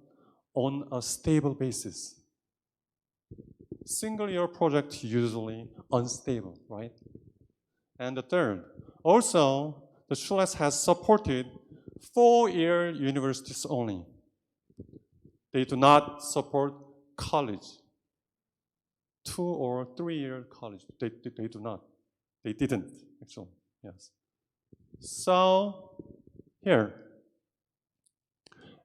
on a stable basis. Single-year project usually unstable, right? And the third, also, the Chules has supported 4-year universities only. They do not support college. 2 or 3-year college, they do not. They didn't, actually, yes. So, here,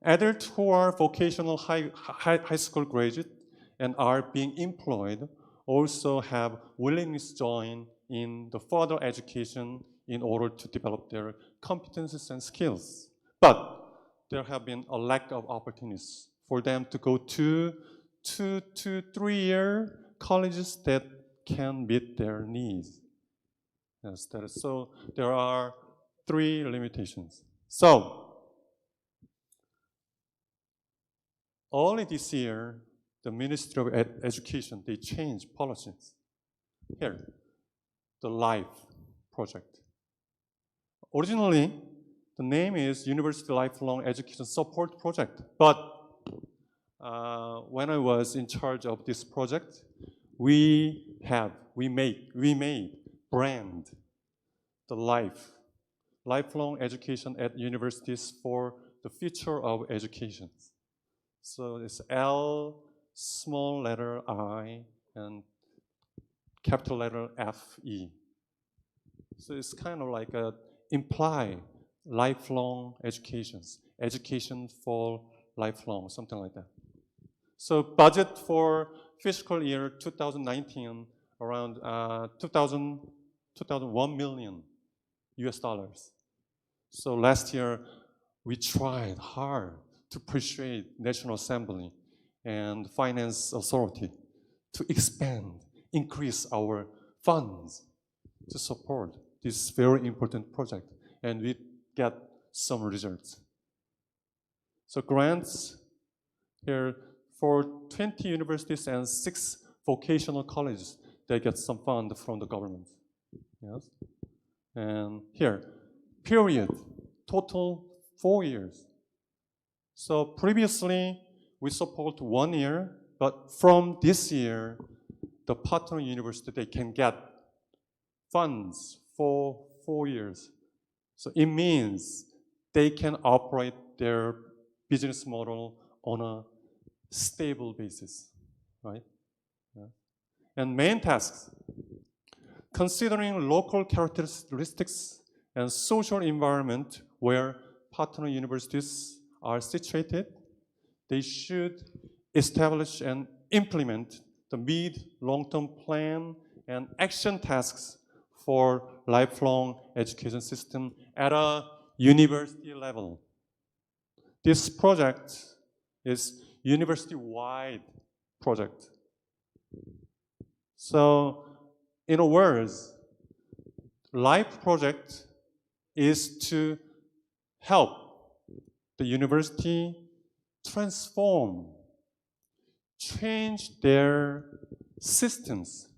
adults who are vocational high school graduate and are being employed also have willingness to join in the further education in order to develop their competencies and skills. But there have been a lack of opportunities for them to go to 2 to 3-year colleges that can meet their needs. Yes, that is, so there are 3 limitations. So, only this year, the Ministry of Education, they changed policies. Here, the LIFE project. Originally, the name is University Lifelong Education Support Project. But when I was in charge of this project, we made brand the lifelong education at universities for the future of education. So it's L, small letter I, and capital letter FE. So it's kind of like a imply lifelong education for lifelong, something like that. So budget for fiscal year 2019 around 1 million US dollars. So last year we tried hard to persuade National Assembly and Finance Authority to increase our funds to support this very important project, and we get some results. So grants here for 20 universities and 6 vocational colleges, they get some fund from the government. Yes. And here, period, total 4 years. So previously, we support 1 year, but from this year, the partner university, they can get funds for 4 years. So it means they can operate their business model on a stable basis, right? Yeah. And main tasks, considering local characteristics and social environment where partner universities are situated, they should establish and implement the mid-long-term plan and action tasks for lifelong education system at a university level. This project is university-wide project. So, in a word, LIFE project is to help the university transform change their systems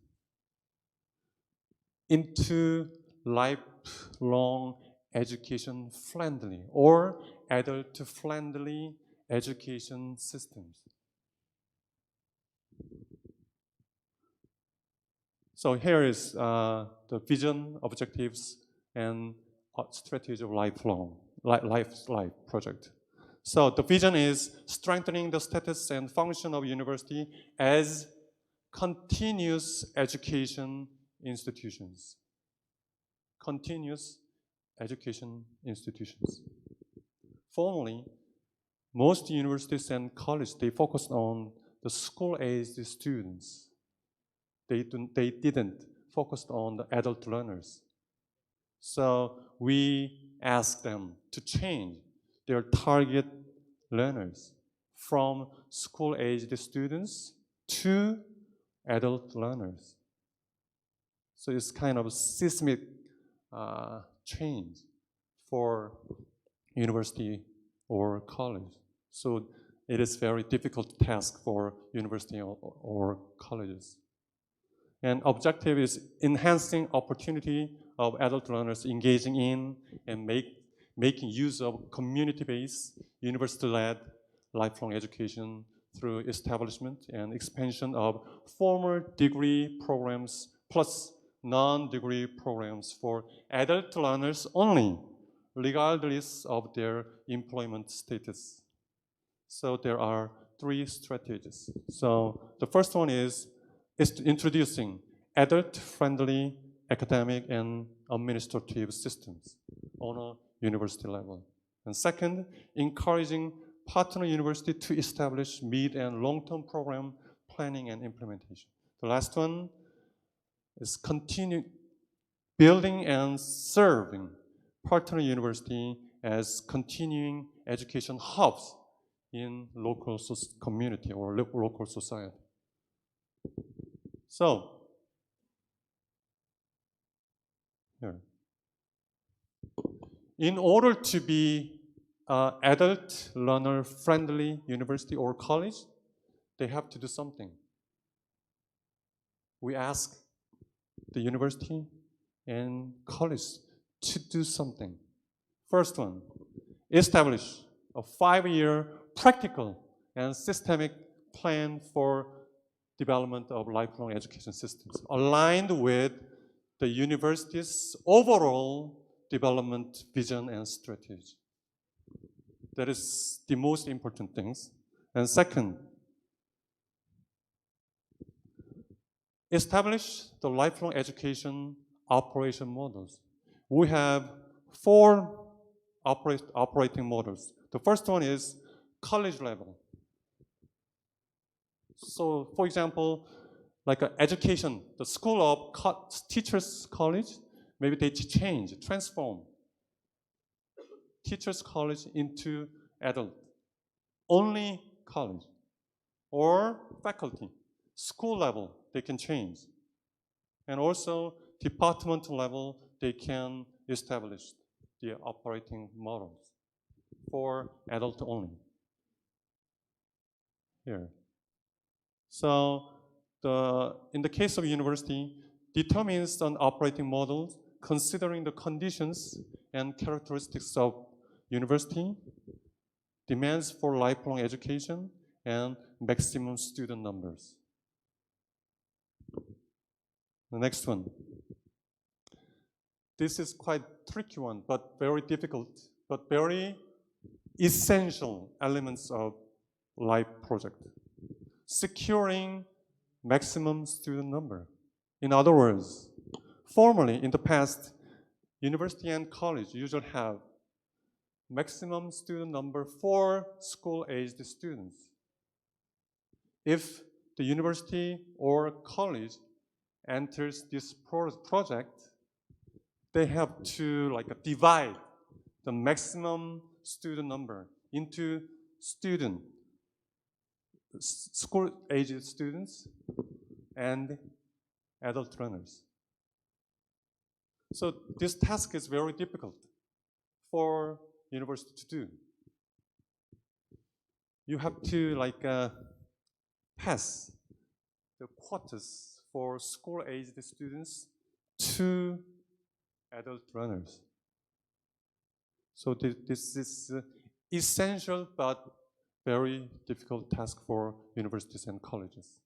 into lifelong education friendly or adult friendly education systems. So here is the vision, objectives, and strategy of life project. So the vision is strengthening the status and function of university as continuous education institutions. Continuous education institutions. Formerly, most universities and colleges, they focused on the school-aged students. They didn't focus on the adult learners. So we asked them to change their target learners from school-aged students to adult learners. So it's kind of a seismic change for university or college. So it is very difficult task for university or colleges. And objective is enhancing opportunity of adult learners engaging in and making use of community-based, university-led lifelong education through establishment and expansion of formal degree programs plus non-degree programs for adult learners only, regardless of their employment status. So there are 3 strategies. So the first one is introducing adult-friendly academic and administrative systems on a university level. And second, encouraging partner university to establish mid- and long-term program planning and implementation. The last one is continue building and serving partner university as continuing education hubs in local community or local society. So, here. In order to be adult learner friendly university or college, they have to do something. We ask the university and college to do something. First one, establish a 5-year practical and systemic plan for development of lifelong education systems aligned with the university's overall development vision and strategy. That is the most important things. And second, establish the lifelong education operation models. We have 4 operating models. The first one is college level. So, for example, like education, the school of teachers college, maybe they transform teachers college into adult only college, or faculty, school level, they can change. And also department level, they can establish the operating models for adult only. Here. So in the case of university, determines an operating model considering the conditions and characteristics of university, demands for lifelong education, and maximum student numbers. The next one. This is quite tricky one, but very difficult, but very essential elements of life project. Securing maximum student number. In other words, formerly in the past, university and college usually have maximum student number for school-aged students. If the university or college enters this project, they have to divide the maximum student number into school-aged students and adult learners. So this task is very difficult for university to do. You have to pass the quotas for school-aged students to adult learners. So this is essential but very difficult task for universities and colleges.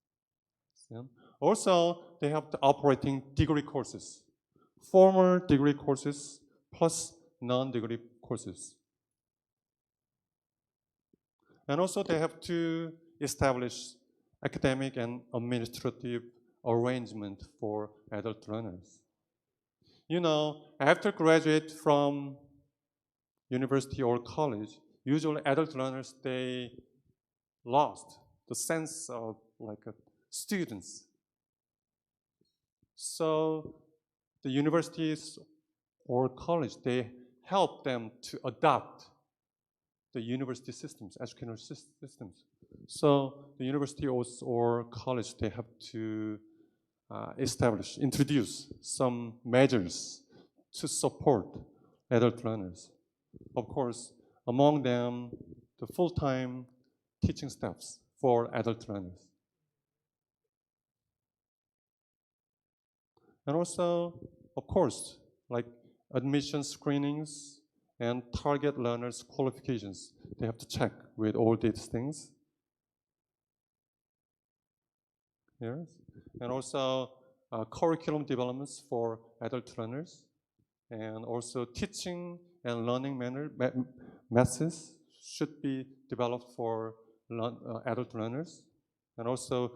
Yeah. Also, they have the operating degree courses, formal degree courses plus non-degree courses. And also they have to establish academic and administrative arrangement for adult learners. You know, after graduate from university or college, usually adult learners, they lost the sense of like students. So the universities or college, they help them to adopt the university systems, educational systems. So the university or college, they have to introduce some measures to support adult learners. Of course, among them, the full-time teaching staffs for adult learners. And also, of course, like admission screenings and target learners' qualifications, they have to check with all these things. Yes. And also curriculum developments for adult learners, and also teaching and learning methods should be developed for adult learners. And also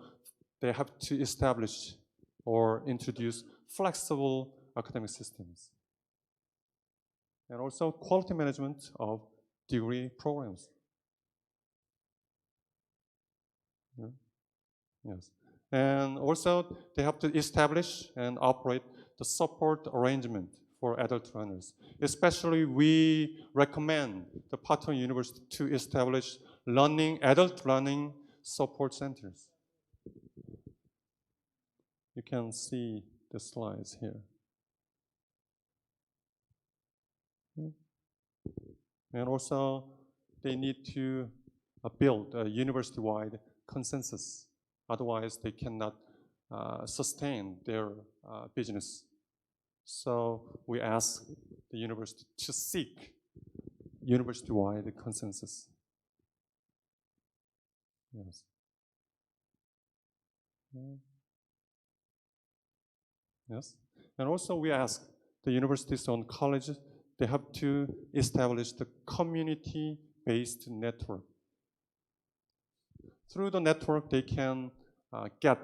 they have to establish or introduce flexible academic systems. And also quality management of degree programs. Yeah. Yes. And also they have to establish and operate the support arrangement for adult learners. Especially we recommend the partner university to establish adult learning support centers. You can see the slides here. And also they need to build a university-wide consensus. Otherwise, they cannot sustain their business. So we ask the university to seek university-wide consensus. Yes. Yes. And also we ask the universities and colleges, they have to establish the community-based network. Through the network, they can get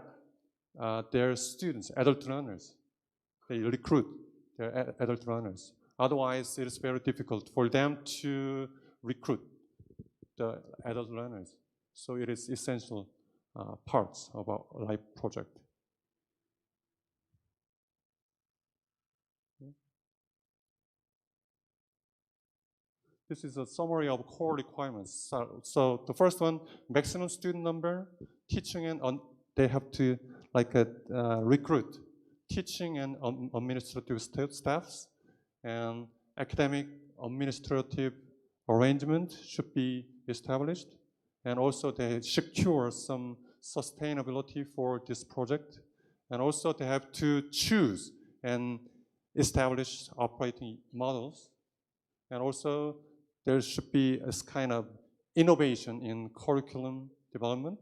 their students, adult learners. They recruit their adult learners. Otherwise, it is very difficult for them to recruit the adult learners. So it is essential parts of our life project. This is a summary of core requirements. So the first one, maximum student number, teaching and they have to recruit teaching and administrative staffs, and academic administrative arrangement should be established. And also they secure some sustainability for this project. And also they have to choose and establish operating models. And also there should be a kind of innovation in curriculum development.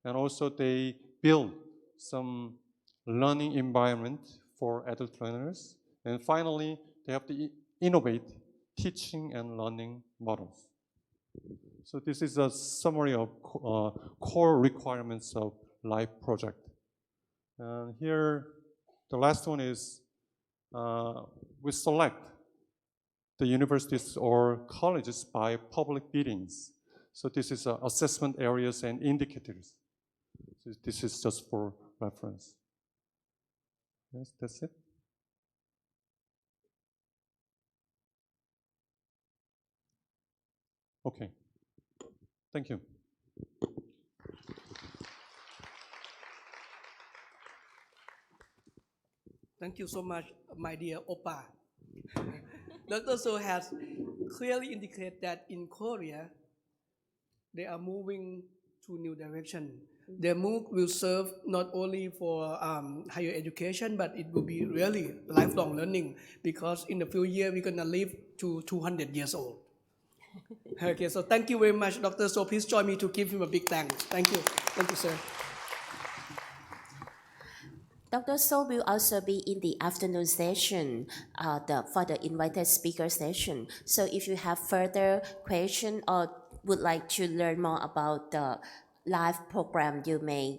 And also they build some learning environment for adult learners. And finally, they have to innovate teaching and learning models. So this is a summary of core requirements of life project. And here, the last one is we select the universities or colleges by public biddings. So this is assessment areas and indicators. So this is just for reference. Yes, that's it. Okay. Thank you. Thank you so much, my dear Oppa. Dr. So has clearly indicated that in Korea, they are moving to new direction. The MOOC will serve not only for higher education, but it will be really lifelong learning because in a few years we're gonna live to 200 years old. Okay, so thank you very much, Doctor. So please join me to give him a big thanks. Thank you, sir. Dr. So will also be in the afternoon session for the invited speaker session. So if you have further questions or would like to learn more about the live program, you may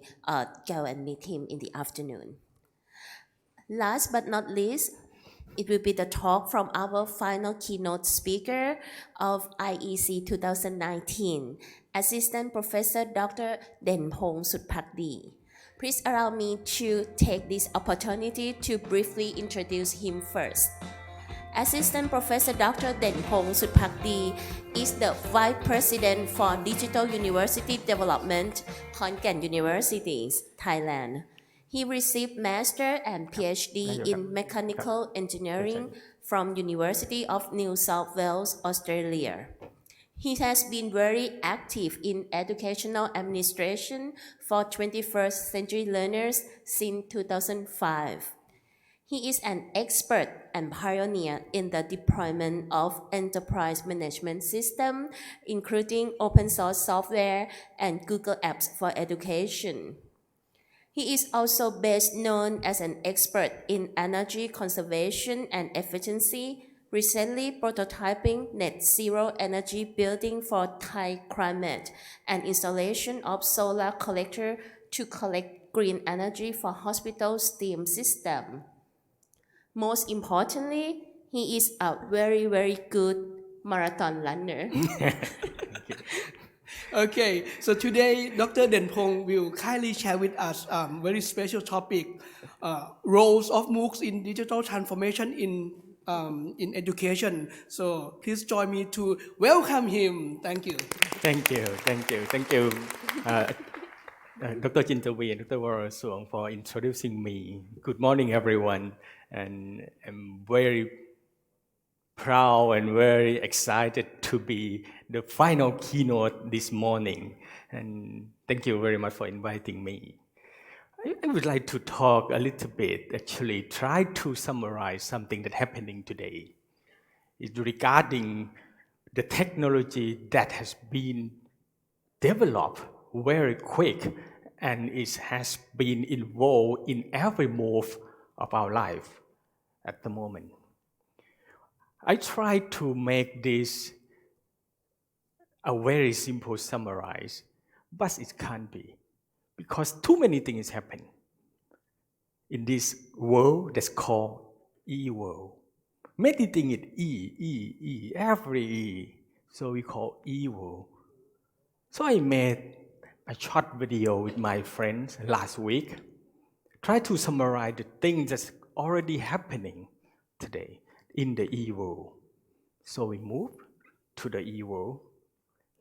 go and meet him in the afternoon. Last but not least, it will be the talk from our final keynote speaker of IEC 2019, Assistant Professor Dr. Denpong Sutphakdi. Please allow me to take this opportunity to briefly introduce him first. Assistant Professor Dr. Denpong Sutphakdi is the Vice President for Digital University Development, Khon Kaen University, Thailand. He received Master and PhD in Mechanical Engineering from University of New South Wales, Australia. He has been very active in educational administration for 21st century learners since 2005. He is an expert and pioneer in the deployment of enterprise management systems, including open source software and Google Apps for education. He is also best known as an expert in energy conservation and efficiency, recently prototyping net zero energy building for Thai climate and installation of solar collector to collect green energy for hospital steam system. Most importantly, he is a very, very good marathon runner. Okay, so today Dr. Denpong will kindly share with us a very special topic, roles of MOOCs in digital transformation in education. So please join me to welcome him. Thank you. Thank you, Dr. Jintavi and Dr. Warasuang for introducing me. Good morning, everyone, and I'm very proud and very excited to be the final keynote this morning. And thank you very much for inviting me. I would like to talk a little bit, actually try to summarize something that's happening today. It's regarding the technology that has been developed very quick and it has been involved in every move of our life at the moment. I try to make this a very simple summarize, but it can't be because too many things happen in this world that's called E-world. Many things is every E, so we call E-world. So I made a short video with my friends last week, try to summarize the things that's already happening today in the E-world. So we move to the E-world.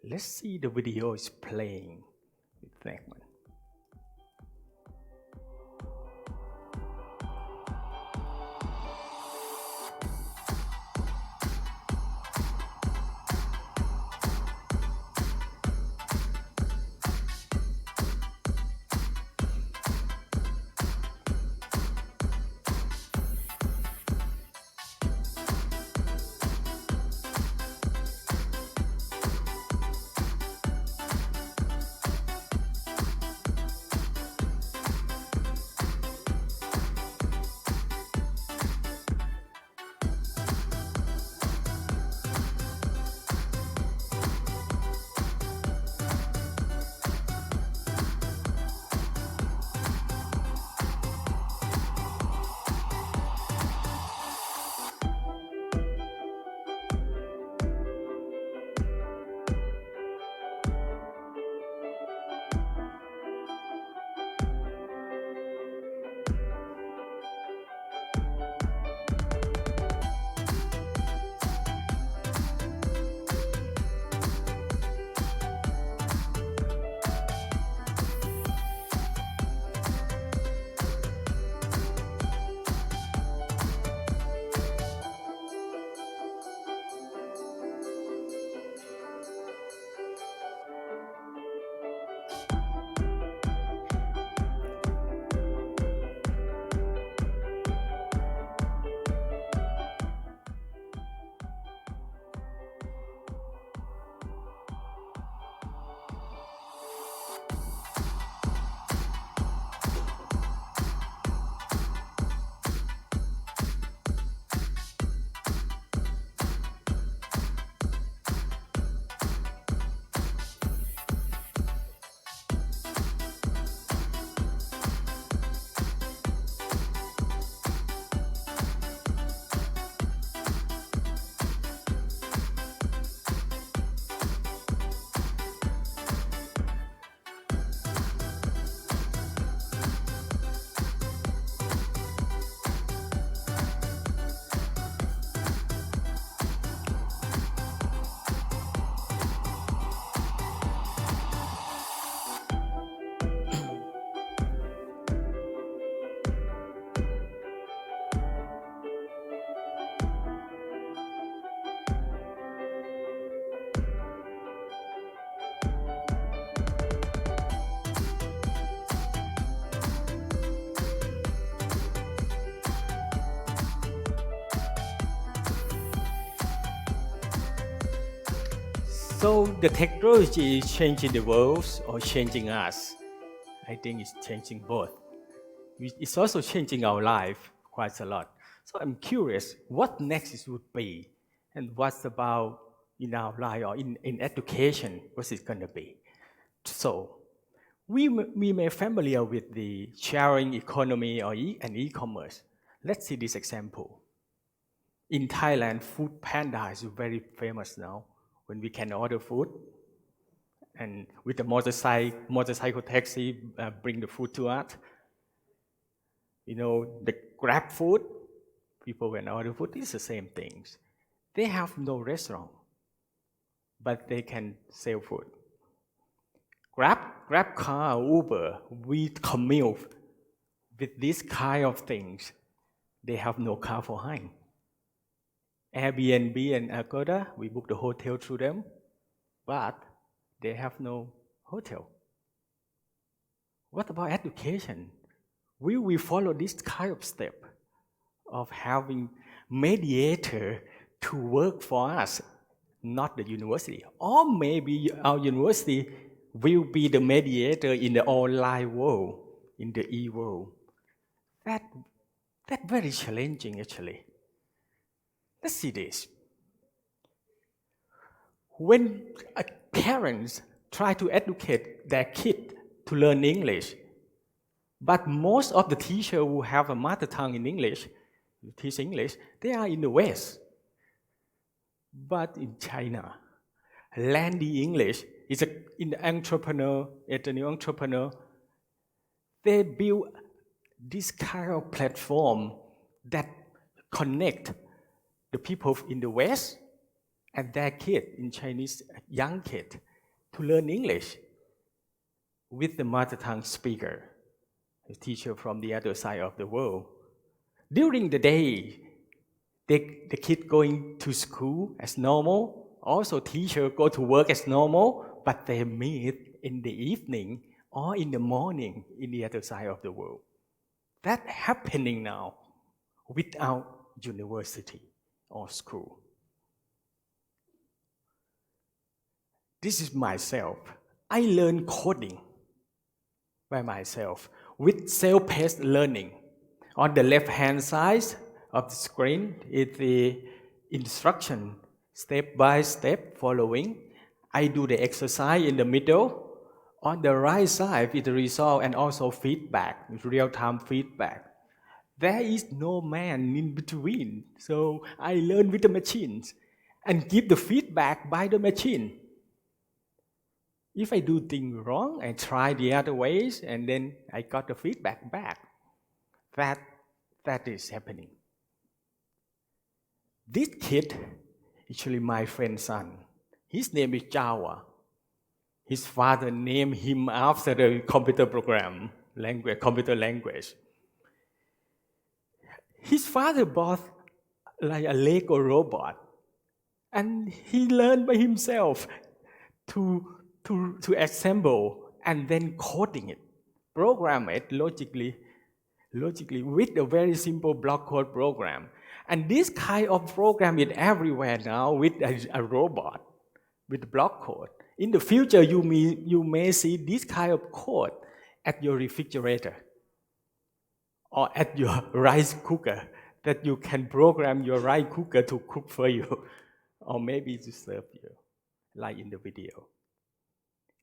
Let's see the video is playing. Thank you. So the technology is changing the world or changing us? I think it's changing both. It's also changing our life quite a lot. So I'm curious what next would be and what's about in our life or in education, what's it going to be? So we may familiar with the sharing economy or and e-commerce. Let's see this example. In Thailand, Food Panda is very famous now when we can order food and with the motorcycle taxi bring the food to us. You know, the Grab food, people when order food, it's the same things. They have no restaurant, but they can sell food. Grab car, Uber, we commute with this kind of things. They have no car for hire. Airbnb and Agoda, we book the hotel through them, but they have no hotel. What about education? Will we follow this kind of step of having mediator to work for us, not the university? Or maybe our university will be the mediator in the online world, in the e-world. That's very challenging, actually. Let's see this. When parents try to educate their kid to learn English, but most of the teachers who have a mother tongue in English, teach English, they are in the West. But in China, Landy English is an entrepreneur, a new entrepreneur. They build this kind of platform that connect the people in the West and their kid, in Chinese, young kid, to learn English with the mother tongue speaker, a teacher from the other side of the world. During the day, the kid going to school as normal, also teacher go to work as normal, but they meet in the evening or in the morning in the other side of the world. That's happening now without university or school. This is myself. I learned coding by myself with self-paced learning. On the left-hand side of the screen is the instruction, step by step following. I do the exercise in the middle. On the right side is the result and also feedback, real-time feedback. There is no man in between, so I learn with the machines and give the feedback by the machine. If I do things wrong, I try the other ways, and then I got the feedback back. That is happening. This kid, actually my friend's son, his name is Java. His father named him after the computer program, computer language. His father bought like a Lego robot, and he learned by himself to assemble and then coding it, program it logically with a very simple block code program. And this kind of program is everywhere now with a robot, with block code. In the future, you may see this kind of code at your refrigerator or at your rice cooker, that you can program your rice cooker to cook for you, or maybe to serve you, like in the video.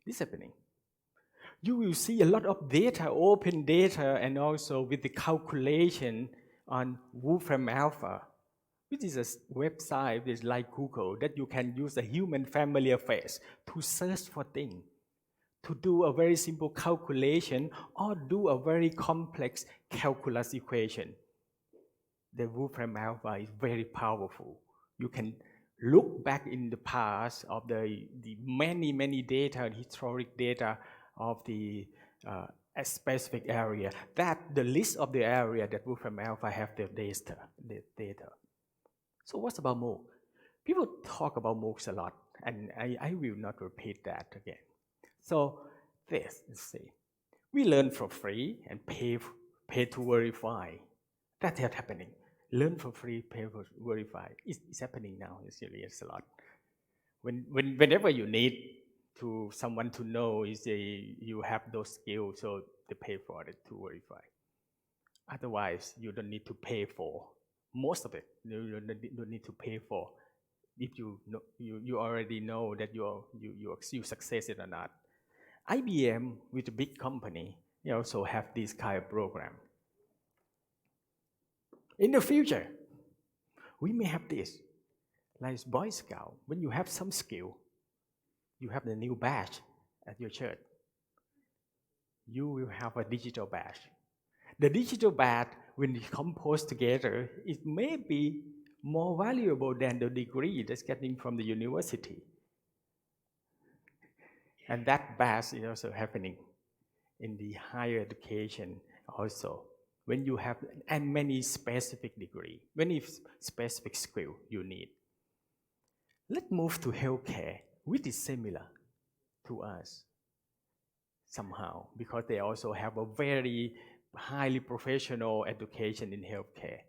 This is happening. You will see a lot of data, open data, and also with the calculation on Wolfram Alpha, which is a website that's like Google, that you can use a human familiar face to search for things, to do a very simple calculation or do a very complex calculus equation. The Wolfram Alpha is very powerful. You can look back in the past of the many data, historic data of the a specific area. That the list of the area that Wolfram Alpha have the data. So what's about Mooc? People talk about Moocs a lot, and I will not repeat that again. So let's see. We learn for free and pay to verify. That's happening. Learn for free, pay for verify. It's happening now. It's a lot. Whenever you need to someone to know is you have those skills, so they pay for it to verify. Otherwise, you don't need to pay for most of it. You don't need to pay for if you know, you already know that you succeeded or not. IBM, with a big company, they also have this kind of program. In the future, we may have this, like Boy Scout. When you have some skill, you have the new badge at your church. You will have a digital badge. The digital badge, when it composed together, it may be more valuable than the degree that's getting from the university. And that badge is also happening in the higher education also. When you have and many specific degree, many specific skill you need. Let's move to healthcare, which is similar to us somehow, because they also have a very highly professional education in healthcare.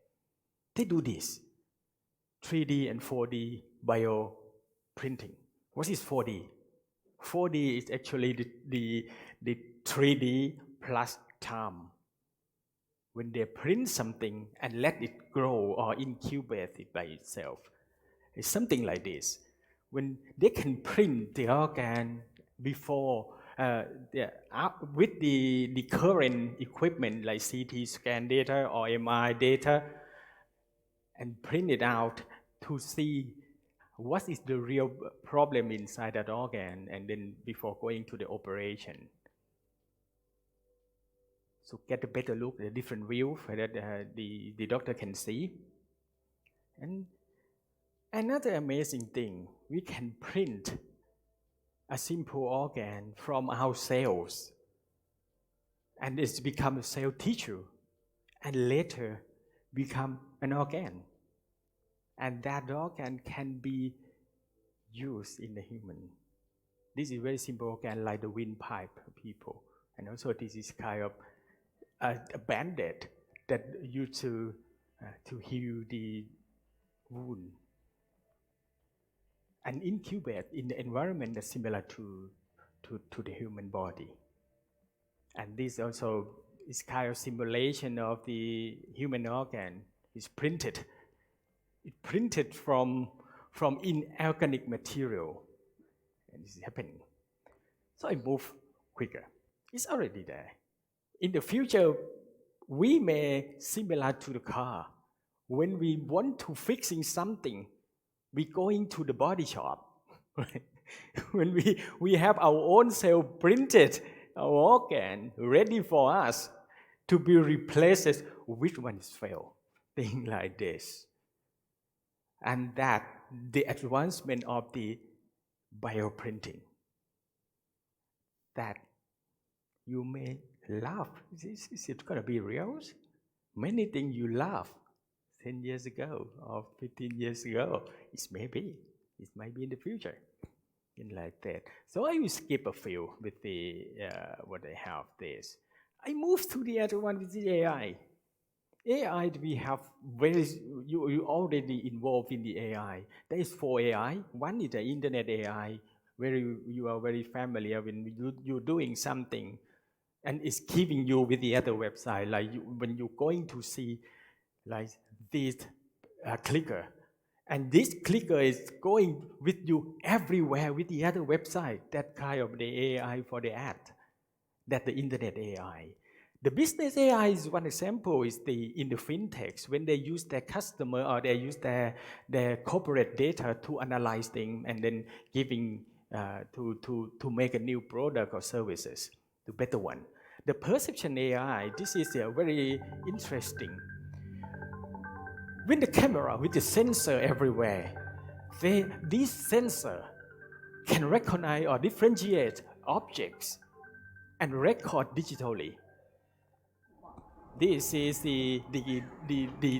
They do this, 3D and 4D bio printing. What is 4D? 4D is actually the 3D plus time. When they print something and let it grow or incubate it by itself. It's something like this. When they can print the organ before, with the current equipment like CT scan data or MRI data, and print it out to see what is the real problem inside that organ, and then before going to the operation. So get a better look at a different view so that the doctor can see. And another amazing thing, we can print a simple organ from our cells, and it's become a cell tissue, and later become an organ. And that organ can be used in the human. This is very simple organ like the windpipe people. And also this is kind of a band-aid that used to heal the wound. And incubate in the environment that's similar to the human body. And this also is kind of simulation of the human organ. It's printed. It's printed from inorganic material. And this is happening. So I move quicker. It's already there. In the future, we may similar to the car. When we want to fixing something, we go into the body shop. When we have our own cell printed, our organ ready for us to be replaced, which one is failed? Things like this. And that the advancement of the bioprinting, that you may laugh. Is it going to be real? Many things you laugh 10 years ago or 15 years ago. It might be in the future. Like that. So I will skip a few with the what I have this. I move to the other one with the AI. AI, we have you already involved in the AI. There is 4 AI. One is the internet AI, where you are very familiar when you're doing something, and it's keeping you with the other website. Like when you're going to see, like this clicker. And this clicker is going with you everywhere with the other website. That kind of the AI for the ad. That's the internet AI. The business AI is one example. Is in the fintechs when they use their customer or they use their corporate data to analyze things and then giving to make a new product or services, the better one. The perception AI. This is very interesting. With the camera, with the sensor everywhere, this sensor can recognize or differentiate objects and record digitally. This is the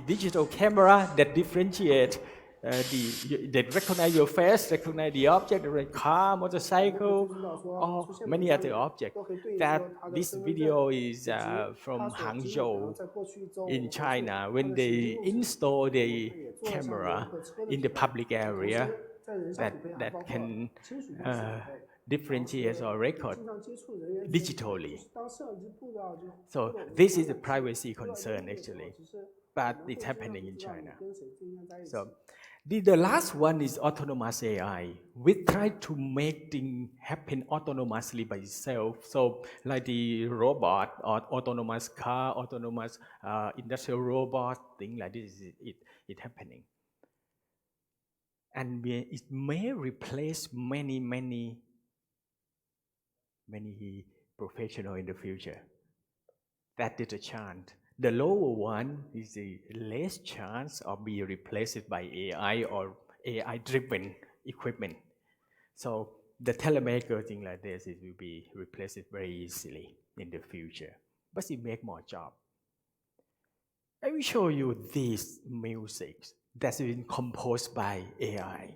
digital camera that differentiates, that recognize your face, recognize the object, like car, motorcycle, or many other objects. This video is from Hangzhou in China when they install the camera in the public area that can differentiate or record digitally. So this is a privacy concern actually, but it's happening in China. So the last one is autonomous AI. We try to make things happen autonomously by itself. So like the robot or autonomous car, autonomous industrial robot, things like this, it happening. And it may replace many professionals in the future. That is a chance. The lower one is the less chance of being replaced by AI or AI-driven equipment. So the telemaker thing like this, it will be replaced very easily in the future. But it makes more job. I will show you this music that's been composed by AI.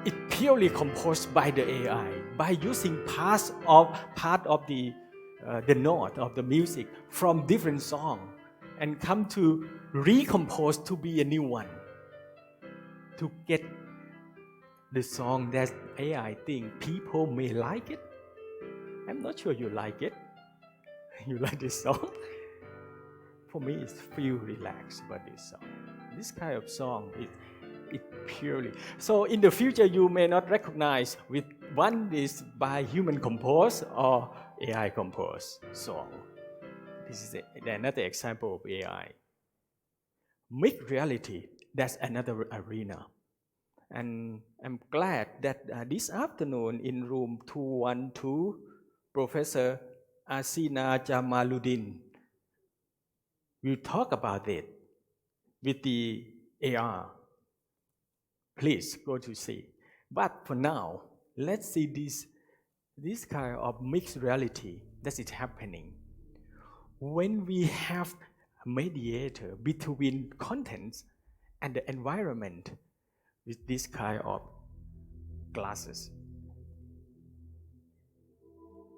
It's purely composed by the AI by using part of the note of the music from different songs and come to recompose to be a new one to get the song that AI think people may like it. I'm not sure you like it. You like this song? For me, it's feel relaxed about this song. This kind of song it purely. So in the future, you may not recognize with one is by human composed or AI composed song. This is another example of AI. Mixed reality, that's another arena. And I'm glad that this afternoon in room 212, Professor Asina Jamaluddin will talk about it with the AR. Please go to see. But for now, let's see this kind of mixed reality that is happening. When we have a mediator between contents and the environment with this kind of glasses.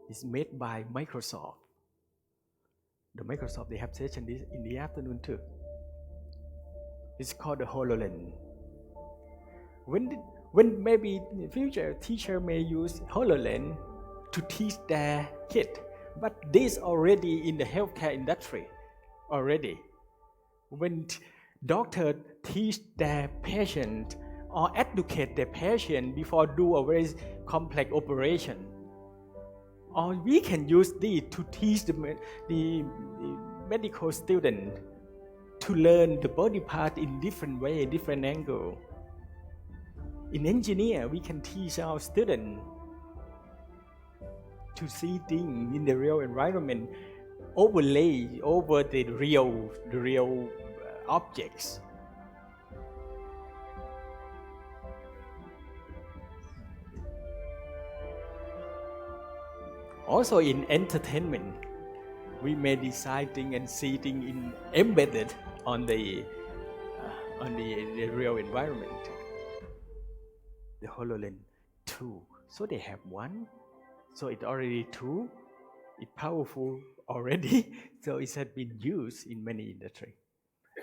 It's made by Microsoft. The Microsoft, they have session this in the afternoon too. It's called the HoloLens. When maybe in the future, teacher may use HoloLens to teach their kid, but this already in the healthcare industry already. When doctor teach their patient or educate their patient before do a very complex operation, or we can use this to teach the medical student to learn the body part in different way, different angle. In engineer, we can teach our student to see things in the real environment, overlay over the real objects. Also in entertainment, we may design things and see things embedded on the real environment. The HoloLens 2. So they have one. So it's already 2. It's powerful already. So it has been used in many industries.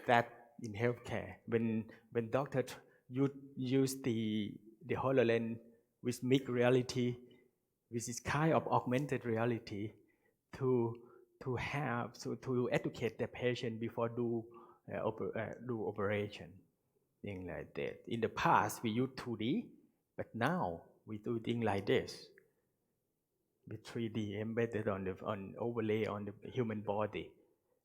That in healthcare, when doctors use the HoloLens with mixed reality, with this kind of augmented reality, to educate the patient before do operation, things like that. In the past, we used 2D, but now we do things like this, with 3D embedded on overlay on the human body.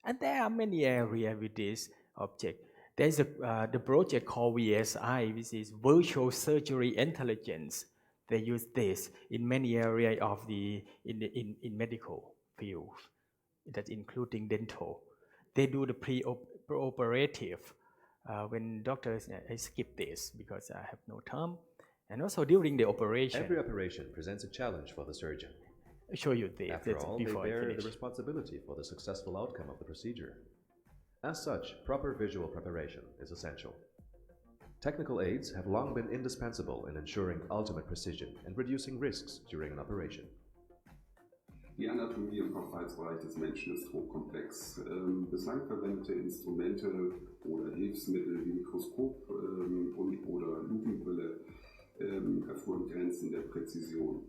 And there are many areas with this object. There's the project called VSI, which is Virtual Surgery Intelligence. They use this in many areas of in medical fields, that's including dental. They do the pre-operative. When doctors, I skip this because I have no time. And also during the operation. Every operation presents a challenge for the surgeon. I show you this. After all, they bear the responsibility for the successful outcome of the procedure. As such, proper visual preparation is essential. Technical aids have long been indispensable in ensuring ultimate precision and reducing risks during an operation. Die Anatomie im Kopf-Hals-Bereich des Menschen ist hochkomplex. Bislang verwendete Instrumente oder Hilfsmittel wie Mikroskop oder Lupenbrille erfuhren Grenzen der Präzision.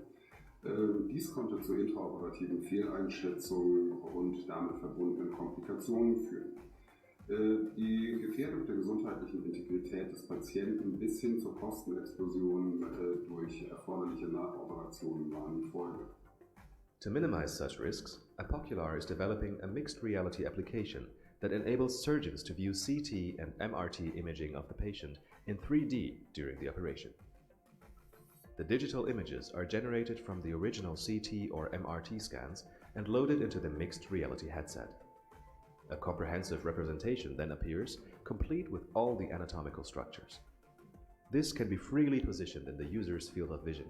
Dies konnte zu intraoperativen Fehleinschätzungen und damit verbundenen Komplikationen führen. Die Gefährdung der gesundheitlichen Integrität des Patienten bis hin zur Kostenexplosion durch erforderliche Nachoperationen waren die Folge. To minimize such risks, Apocular is developing a mixed reality application that enables surgeons to view CT and MRT imaging of the patient in 3D during the operation. The digital images are generated from the original CT or MRT scans and loaded into the mixed reality headset. A comprehensive representation then appears, complete with all the anatomical structures. This can be freely positioned in the user's field of vision.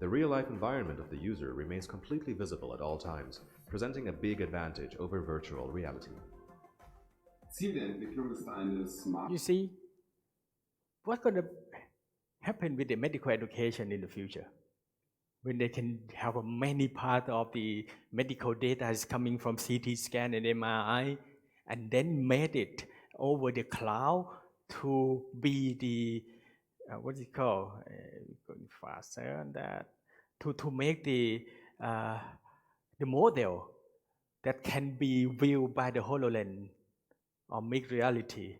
The real-life environment of the user remains completely visible at all times, presenting a big advantage over virtual reality. Ziel der Entwicklung ist eine Smart. You see, what's going to happen with the medical education in the future? When they can have many part of the medical data is coming from CT scan and MRI, and then made it over the cloud to be the what is it called? Going faster on that to make the model that can be viewed by the HoloLens or mixed reality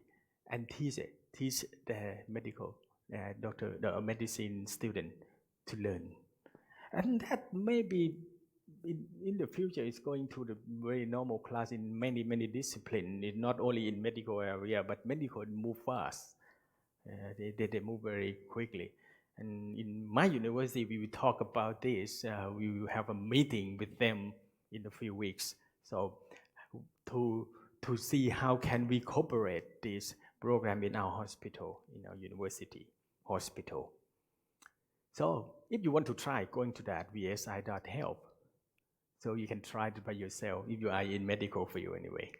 and teach the medical the medicine student to learn. And that maybe in the future is going to the very normal class in many disciplines. It's not only in medical area, but medical move fast. They move very quickly. And in my university, we will talk about this. We will have a meeting with them in a few weeks. So to see how can we cooperate this program in our hospital, in our university hospital. So if you want to try going to that, vsi.help. So you can try it by yourself if you are in medical field anyway.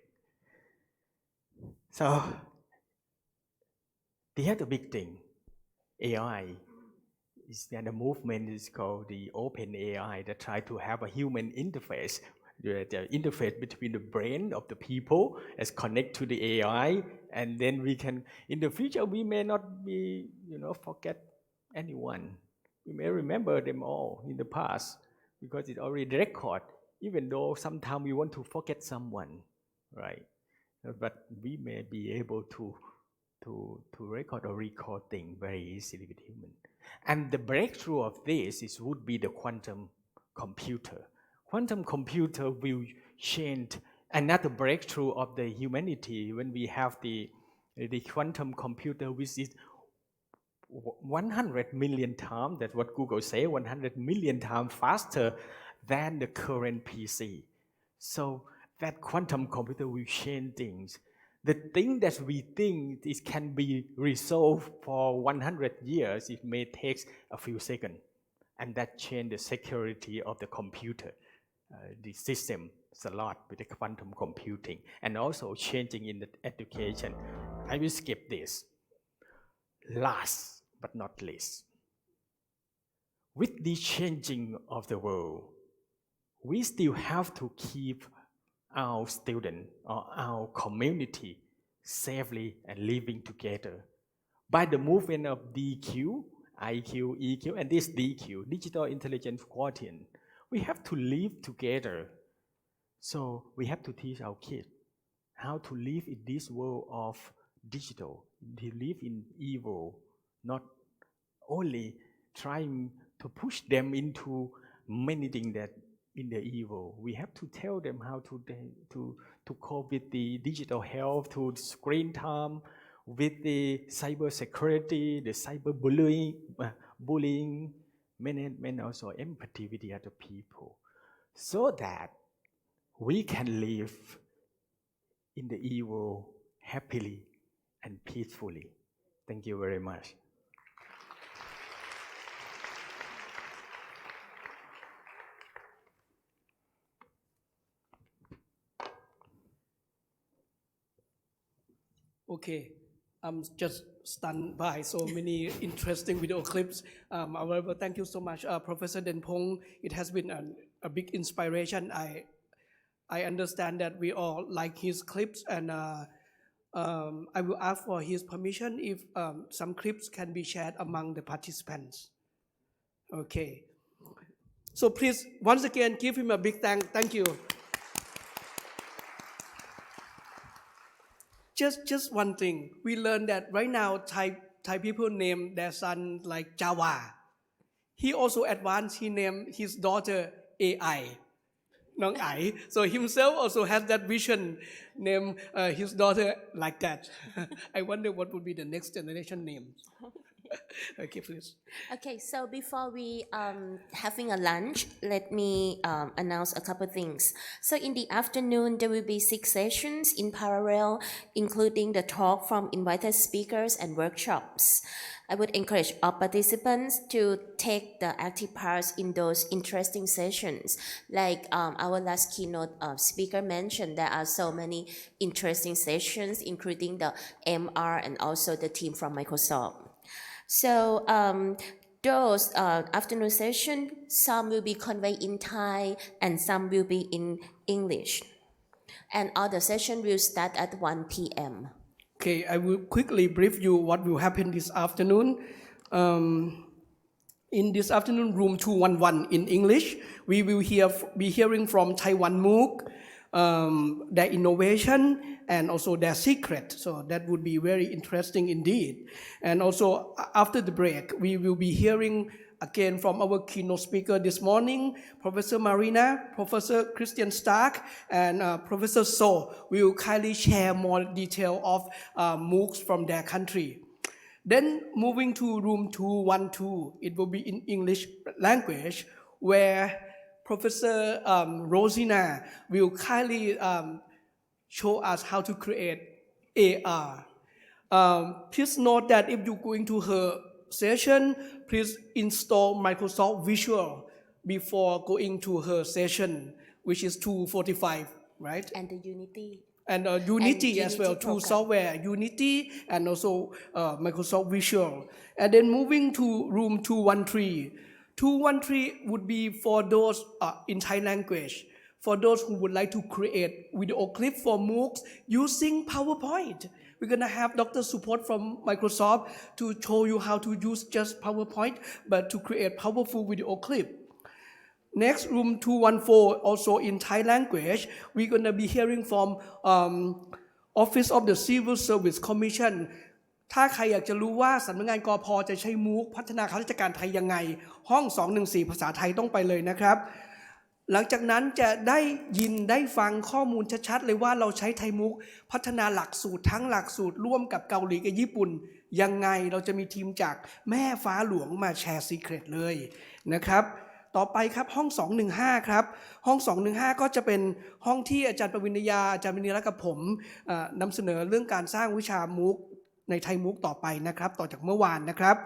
So the other big thing, AI, is that the movement is called the open AI that try to have a human interface, the interface between the brain of the people as connect to the AI, and then we can, in the future, we may not be, forget anyone. We may remember them all in the past because it's already record, even though sometimes we want to forget someone, right? But we may be able to record or record things very easily with human. And the breakthrough of this would be the quantum computer. Quantum computer will change another breakthrough of the humanity when we have the quantum computer, which is 100 million times, that's what Google say, 100 million times faster than the current PC. So that quantum computer will change things. The thing that we think it can be resolved for 100 years, it may take a few seconds. And that change the security of the computer, the system, a lot with the quantum computing, and also changing in the education. I will skip this. Last but not least, with the changing of the world, we still have to keep our students or our community safely and living together by the movement of DQ, IQ, EQ, and this DQ, Digital Intelligence Quotient. We have to live together. So we have to teach our kids how to live in this world of digital, to live in evil, not only trying to push them into many things that in the evil. We have to tell them how to cope with the digital health, to screen time, with the cyber security, the cyber bullying, management, also empathy with the other people, so that we can live in the evil happily and peacefully. Thank you very much. Okay, I'm just stunned by so many interesting video clips. However, thank you so much, Professor Denpong. It has been a big inspiration. I understand that we all like his clips, and I will ask for his permission if some clips can be shared among the participants. Okay. So please, once again, give him a big thank you. Just one thing, we learned that right now Thai people name their son like Java. He also advanced, he named his daughter AI, Nong Ai. So himself also has that vision, name his daughter like that. I wonder what would be the next generation name. Okay, please. Okay, so before we having a lunch, let me announce a couple things. So in the afternoon, there will be 6 sessions in parallel, including the talk from invited speakers and workshops. I would encourage all participants to take the active parts in those interesting sessions. Like our last keynote speaker mentioned, there are so many interesting sessions, including the MR and also the team from Microsoft. So those afternoon sessions, some will be conveyed in Thai and some will be in English. And all the session will start at 1 p.m. Okay, I will quickly brief you what will happen this afternoon. In this afternoon, room 211 in English, we will be hearing from Taiwan Mooc, their innovation and also their secret. So that would be very interesting indeed. And also after the break, we will be hearing again from our keynote speaker this morning, Professor Marina, Professor Christian Stark, and Professor So will kindly share more detail of Moocs from their country. Then moving to room 212, it will be in English language, where Professor Rosina will kindly show us how to create AR. Please note that if you're going to her session, please install Microsoft Visual before going to her session, which is 2:45, right? And the Unity. And Unity and as well, Unity two program. software, Unity and also Microsoft Visual. And then moving to room 213. 213 would be for those in Thai language, for those who would like to create video clip for Moocs using PowerPoint. We're going to have Dr. Support from Microsoft to show you how to use just PowerPoint, but to create powerful video clip. Next, room 214, also in Thai language, we're going to be hearing from Office of the Civil Service Commission. ถ้าใครอยากจะรู้ว่าสำนักงานกพ.จะใช้มูคพัฒนาข้าราชการไทยยังไงห้อง214ภาษาไทยต้องไปเลยนะครับหลังจากนั้นจะได้ยินได้ฟังข้อมูลชัดๆเลยว่าเราใช้ไทยมุกพัฒนาหลักสูตรทั้งหลักสูตรร่วมกับเกาหลีกับญี่ปุ่นยังไงเราจะมีทีมจากแม่ฟ้าหลวงมาแชร์ซีเครตเลยนะครับต่อไปครับห้อง215ครับห้อง215ก็จะเป็นห้องที่อาจารย์ประวินยาอาจารย์วินิรักษ์กับผมนำเสนอเรื่องการสร้างวิชามุกในไทยมุกต่อไปนะครับต่อจากเมื่อวานนะครับ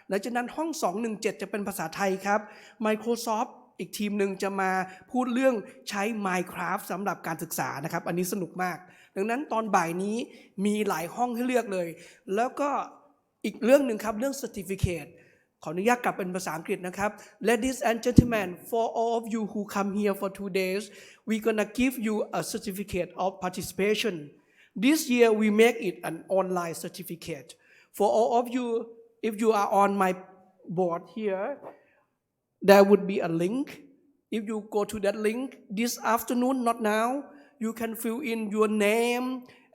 หลังจากนั้นห้อง217จะเป็นภาษาไทยครับ Microsoft อีกทีมหนึ่งจะมาพูดเรื่องใช้ Minecraft สำหรับการศึกษานะครับอันนี้สนุกมากดังนั้นตอนบ่ายนี้มีหลายห้องให้เลือกเลยแล้วก็อีกเรื่องหนึ่งครับเรื่อง Certificate ขออนุญาตกลับเป็นภาษาอังกฤษนะครับ Ladies and gentlemen, for all of you who come here for 2 days, we're gonna give you a certificate of participation. This year we make it an online certificate. For all of you, if you are on my board here, there would be a link. If you go to that link this afternoon, not now, you can fill in your name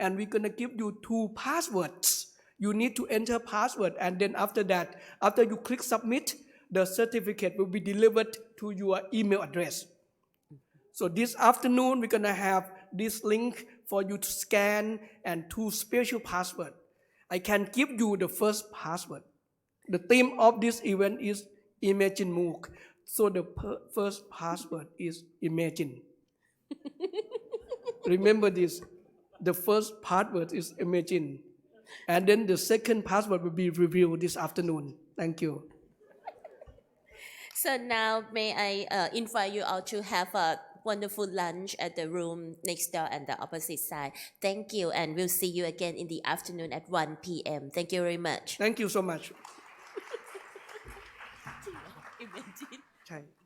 and we're gonna give you 2 passwords. You need to enter password and then after that, after you click submit, the certificate will be delivered to your email address. So this afternoon, we're gonna have this link for you to scan and 2 special passwords. I can give you the first password. The theme of this event is Imagine Mooc. So the first password is Imagine. Remember this. The first password is Imagine. And then the second password will be revealed this afternoon. Thank you. So now may I invite you all to have a wonderful lunch at the room next door and the opposite side. Thank you, and we'll see you again in the afternoon at 1 p.m. Thank you very much. Thank you so much ใช่